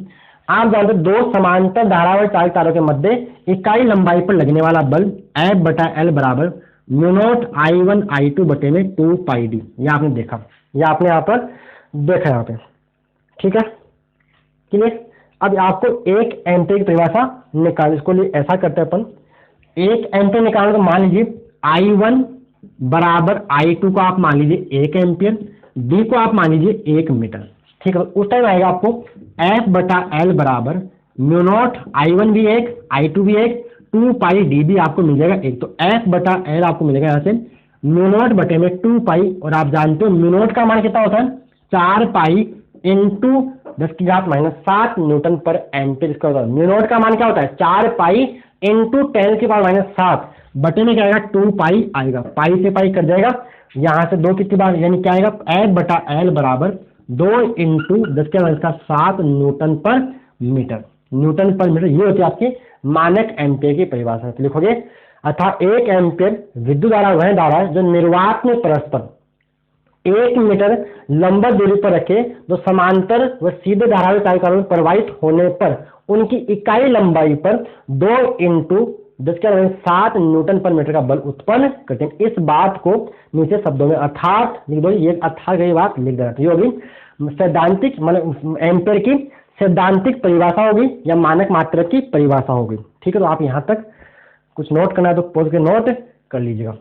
आप जानते हैं दो समांतर धारावाही चालक तारों के मध्य इकाई लंबाई पर लगने वाला बल F बटा L बराबर म्यू नॉट I1 I2 बटे में 2 पाई डी। ये आपने देखा, ये आपने यहाँ पर देखा यहाँ पे। ठीक है, क्लियर। अब आपको एक एम्पीयर की परिभाषा निकाल, इसको लिए ऐसा करते हैं अपन, एक एम्पीयर निकालने को मान लीजिए I1 बराबर I2 को आप मान लीजिए 1 एम्पीयर, D को आप मान लीजिए 1 मीटर। ठीक है, उस टाइम आएगा आपको F बटा L बराबर म्यू नॉट I1 भी 1 I2 भी 1 2 पाई डी भी आपको मिल जाएगा 1। तो F बटा L आपको मिलेगा यहाँ से म्यू नॉट बटे में 2 पाई, और आप जानते हो म्यू नॉट का मान कितना होता है 4 पाई इंटू 10⁻⁷ न्यूटन पर एम्पीयर इसका होता है। म्यू नॉट का मान क्या होता है 4 पाई इंटू 10⁻⁷ बटे में क्या आएगा 2 पाई आएगा, पाई से पाई कट जाएगा, यहाँ से 2 कितनी बार, यानी क्या आएगा F बटा L बराबर 2 इंटू 10⁻⁷ न्यूटन पर मीटर, मीटर। ये होती है आपकी मानक एम्पीयर की परिभाषा। तो लिखोगे अर्थात 1 एम्पीयर विद्युत धारा वह धारा है जो निर्वात में परस्पर 1 मीटर लंबा दूरी पर रखे जो समांतर व सीधे धारावाही चालक तारों में प्रवाहित होने पर उनकी इकाई लंबाई पर 2 इंटू 10⁻⁷ न्यूटन पर मीटर का बल उत्पन्न करते हैं। इस बात को नीचे शब्दों में अर्थात लिख दो, ये अर्थात ये बात लिख देना। ये होगी सैद्धांतिक मतलब एम्पीयर की सैद्धांतिक परिभाषा होगी या मानक मात्रक की परिभाषा होगी। ठीक है, तो आप यहाँ तक कुछ नोट करना है तो पोज के नोट कर लीजिएगा।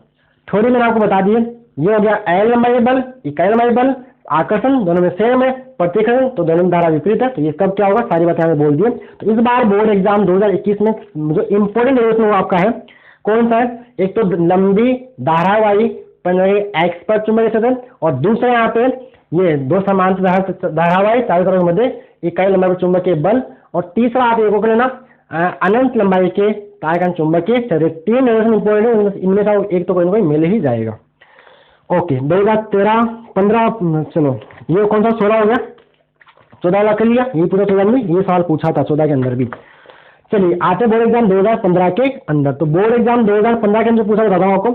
थोड़ी मैंने आपको बता दिए, ये हो गया एल लंबाई बल, इकाई लंबाई बल, आकर्षण दोनों में सेम है, प्रतिकर्षण तो दोनों में धारा विपरीत है। तो ये कब क्या होगा सारी बातें हमें बोल दिए। तो इस बार बोर्ड एग्जाम 2021 में जो इम्पोर्टेंट रिलेशन वो आपका है कौन सा है, एक तो लंबी धारावाही एक्स पर चुंबकीय क्षेत्र, और दूसरा यहाँ पे ये दो समांतर धारावाही चारों तरफ के मध्य इकाई लंबाई पर चुंबकीय बल, और तीसरा आप एक को लेना अनंत लंबाई के तारकान चुंबकीय क्षेत्र। 3 रिलेशन इंपोर्टेंट है, इनमें से एक तो कोई ना कोई मिल ही जाएगा। ओके 2013-15 चलो ये कौन सा 16 हो गया, 14 वाला कर लिया, ये पूरा 14 में ये सवाल पूछा था 14 के अंदर भी। चलिए आते बोर्ड एग्जाम 2015 के अंदर। तो बोर्ड एग्जाम 2015 के अंदर पूछा बताता हूँ आपको।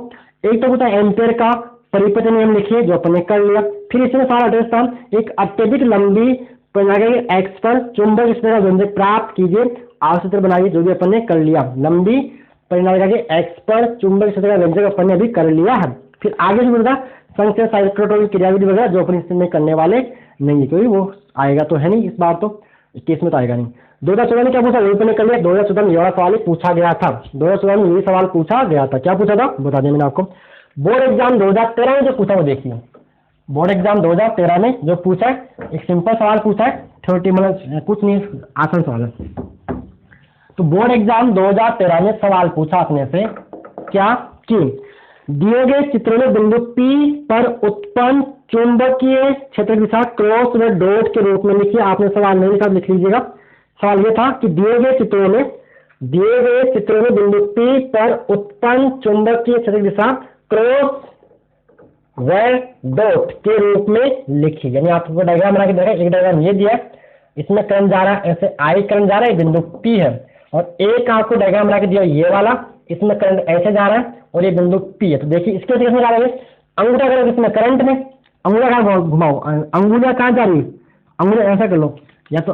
एक तो पूछा एम्पीयर का परिपथ नियम लिखिए जो अपन ने कर लिया। फिर इसमें सवाल एड्रेस था एक अत्यधिक लंबी परिणामी एक्स पर चुंबक क्षेत्र का व्यंजक प्राप्त कीजिए, आवश्यक बनाइए, जो भी अपन ने कर लिया। लंबी परिणामी एक्स पर चुंबक क्षेत्र का व्यंजक अपन ने अभी कर लिया है। फिर आगे जो बोलता संख्या साइक्लोट्रॉन क्रियाविधि वगैरह जो अपन इसमें करने वाले नहीं है, क्योंकि वो आएगा तो है नहीं इस बार, तो केस में तो आएगा नहीं। 2014 में क्या पूछा, वही ने कर लिया। 2014 में ये सवाल पूछा गया था, 2014 में ये सवाल पूछा गया था। क्या पूछा था बता दिया मैंने आपको। बोर्ड एग्जाम 2013 में जो पूछा वो देखिए, बोर्ड एग्जाम 2013 में जो पूछा है एक सिंपल सवाल पूछा है, थ्योरी मतलब कुछ नहीं आसान सवाल है। तो बोर्ड एग्जाम 2013 में सवाल पूछा अपने से क्या कि दिए गए चित्र में बिंदु P पर उत्पन्न चुंबकीय क्षेत्र की दिशा क्रॉस व डॉट के रूप में लिखिए। आपने सवाल नहीं लिखा, लिख लीजिएगा। सवाल ये था कि दिए गए चित्रों में दिए गए चित्र में बिंदु P पर उत्पन्न चुंबकीय क्षेत्र की दिशा क्रॉस व डॉट के रूप में लिखी। यानी आपको डायग्राम बना के देखा, एक डायग्राम ये दिया, इसमें करंट जा रहा है, ऐसे आई करंट जा रहा है, बिंदु P है, और एक आपको डायग्राम बना के दिया ये वाला, इसमें करंट ऐसे जा रहा है और ये बिंदु P है। तो देखिए इसके किसमें जा रहा है, अंगूठा करो इसमें करंट में, अंगूठा कहाँ घुमाओ, अंगुलियां कहाँ जा रही है, अंगुलियां ऐसा कर लो, या तो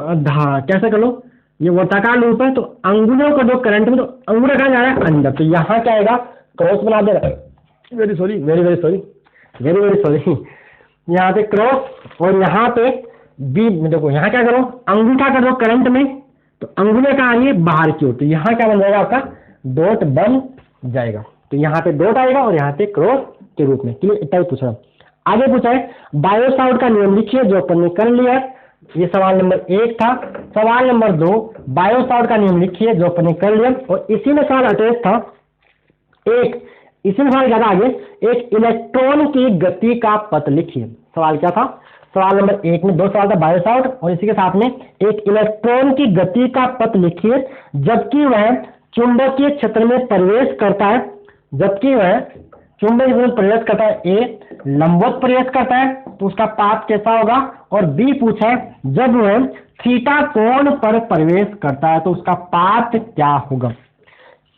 कैसे कर लो, ये वर्ताकार लूप है तो अंगुलियों का दो करंट में, तो अंगूठा कहाँ जा रहा है अंदर, तो यहाँ क्या आएगा क्रॉस बना देगा। वेरी सॉरी यहाँ पे क्रॉस और यहाँ पे बी, देखो यहाँ क्या करो, अंगूठा का दो करंट में, तो अंगुलियां कहाँ आ रही है बाहर की ओर, तो यहाँ क्या बन जाएगा आपका डॉट बन जाएगा। तो यहाँ पे डॉट आएगा और यहाँ पे क्रॉस के रूप में। क्लियर, इतना ही पूछा। आगे पूछा है बायो-सावर्ट का नियम लिखिए, जो अपन ने कर लिया है। ये सवाल नंबर 1 था। सवाल नंबर 2 बायो-सावर्ट का नियम लिखिए, जो अपन ने कर लिया, और इसी में सवाल अटैच था एक, इसी में सवाल क्या था आगे, एक इलेक्ट्रॉन की गति का पथ लिखिए। सवाल क्या था, सवाल नंबर 1 में 2 सवाल था बायो-सावर्ट, और इसी के साथ में एक इलेक्ट्रॉन की गति का पथ लिखिए जबकि वह चुंबकीय क्षेत्र में प्रवेश करता है, जबकि वह चुंबकीय क्षेत्र में प्रवेश करता है, ए लंबवत प्रवेश करता है तो उसका पाथ कैसा होगा, और बी पूछा है जब वह थीटा कोण पर प्रवेश करता है तो उसका पाथ क्या होगा।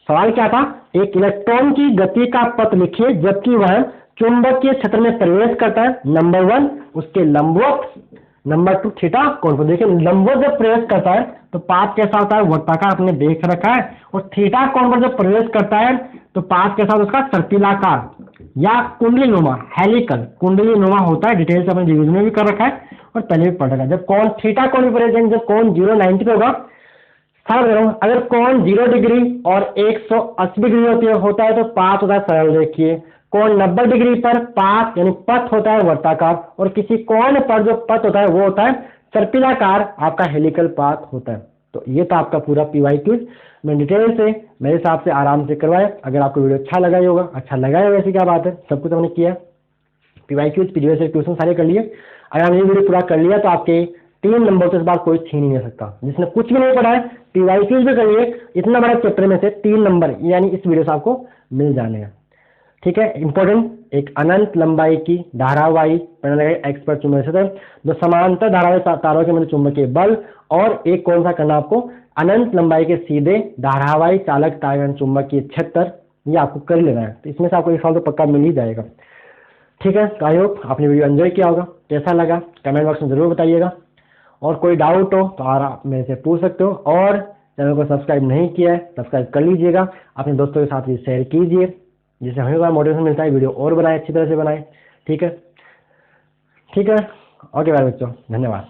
सवाल क्या था, एक इलेक्ट्रॉन की गति का पथ लिखिए जबकि वह चुंबकीय क्षेत्र में प्रवेश करता है, नंबर 1 उसके लंबवत, नंबर 2 थीटा कोण पर। देखिए लंबवत जब प्रवेश करता है तो पाथ कैसा होता है, वर्ताकार आपने देख रखा है, और थीटा कोण पर जब प्रवेश करता है तो पाथ कैसा होता है उसका, सर्पिलाकार या कुंडलीनुमा, हेलिकल कुंडलीनुमा होता है। डिटेल से अपने रिवीजन में भी कर रखा है और पहले भी पढ़ रखा है। जब कोण थीटा कोण पर, जब कोण 0-90 पे होगा, अगर कोण 0 डिग्री और 180 डिग्री होता है तो पाथ होता है सरल रेखीय, कोण 90 डिग्री पर पाथ यानी पथ होता है वर्ताकार, और किसी कोण पर जो पथ होता है वो होता है सर्पिलाकार, आपका हेलिकल पाथ होता है। तो ये था आपका पूरा पीवाई क्यूज। मैं डिटेल से मेरे हिसाब से आराम से करवाया। अगर आपको वीडियो अच्छा लगा ही होगा, अच्छा लगा है वैसे क्या बात है, सब कुछ हमने किया, पीवाई क्यूज प्रीवियस क्वेश्चन सारे कर लिए। अगर हमने ये वीडियो पूरा कर लिया तो आपके 3 नंबर से इस बार कोई छीन ही नहीं सकता। जिसने कुछ भी नहीं पढ़ा है पीवाई क्यूज भी कर लिए, इतना बड़ा चैप्टर में से 3 नंबर यानी इस वीडियो से आपको मिल जाने हैं। ठीक है, इंपॉर्टेंट, एक अनंत लंबाई की धारावाही एक्स पर चुंबकीय क्षेत्र, दो समांतर धारावाही तारों के मध्य चुंबकीय बल, और एक कौन सा करना आपको, अनंत लंबाई के सीधे धारावाही चालक तार चुंबकीय क्षेत्र, ये आपको कर लेना है। तो इसमें से आपको एक सवाल तो पक्का मिल ही जाएगा। ठीक है, आई होप आपने वीडियो एंजॉय किया होगा। कैसा लगा कमेंट बॉक्स में जरूर बताइएगा, और कोई डाउट हो तो आप मेरे से पूछ सकते हो, और चैनल को सब्सक्राइब नहीं किया है सब्सक्राइब कर लीजिएगा, अपने दोस्तों के साथ भी शेयर कीजिए, जिससे हमें बड़ा मोटिवेशन मिलता है वीडियो और बनाए, अच्छी तरह से बनाए। ठीक है, ओके बाय बच्चों, धन्यवाद।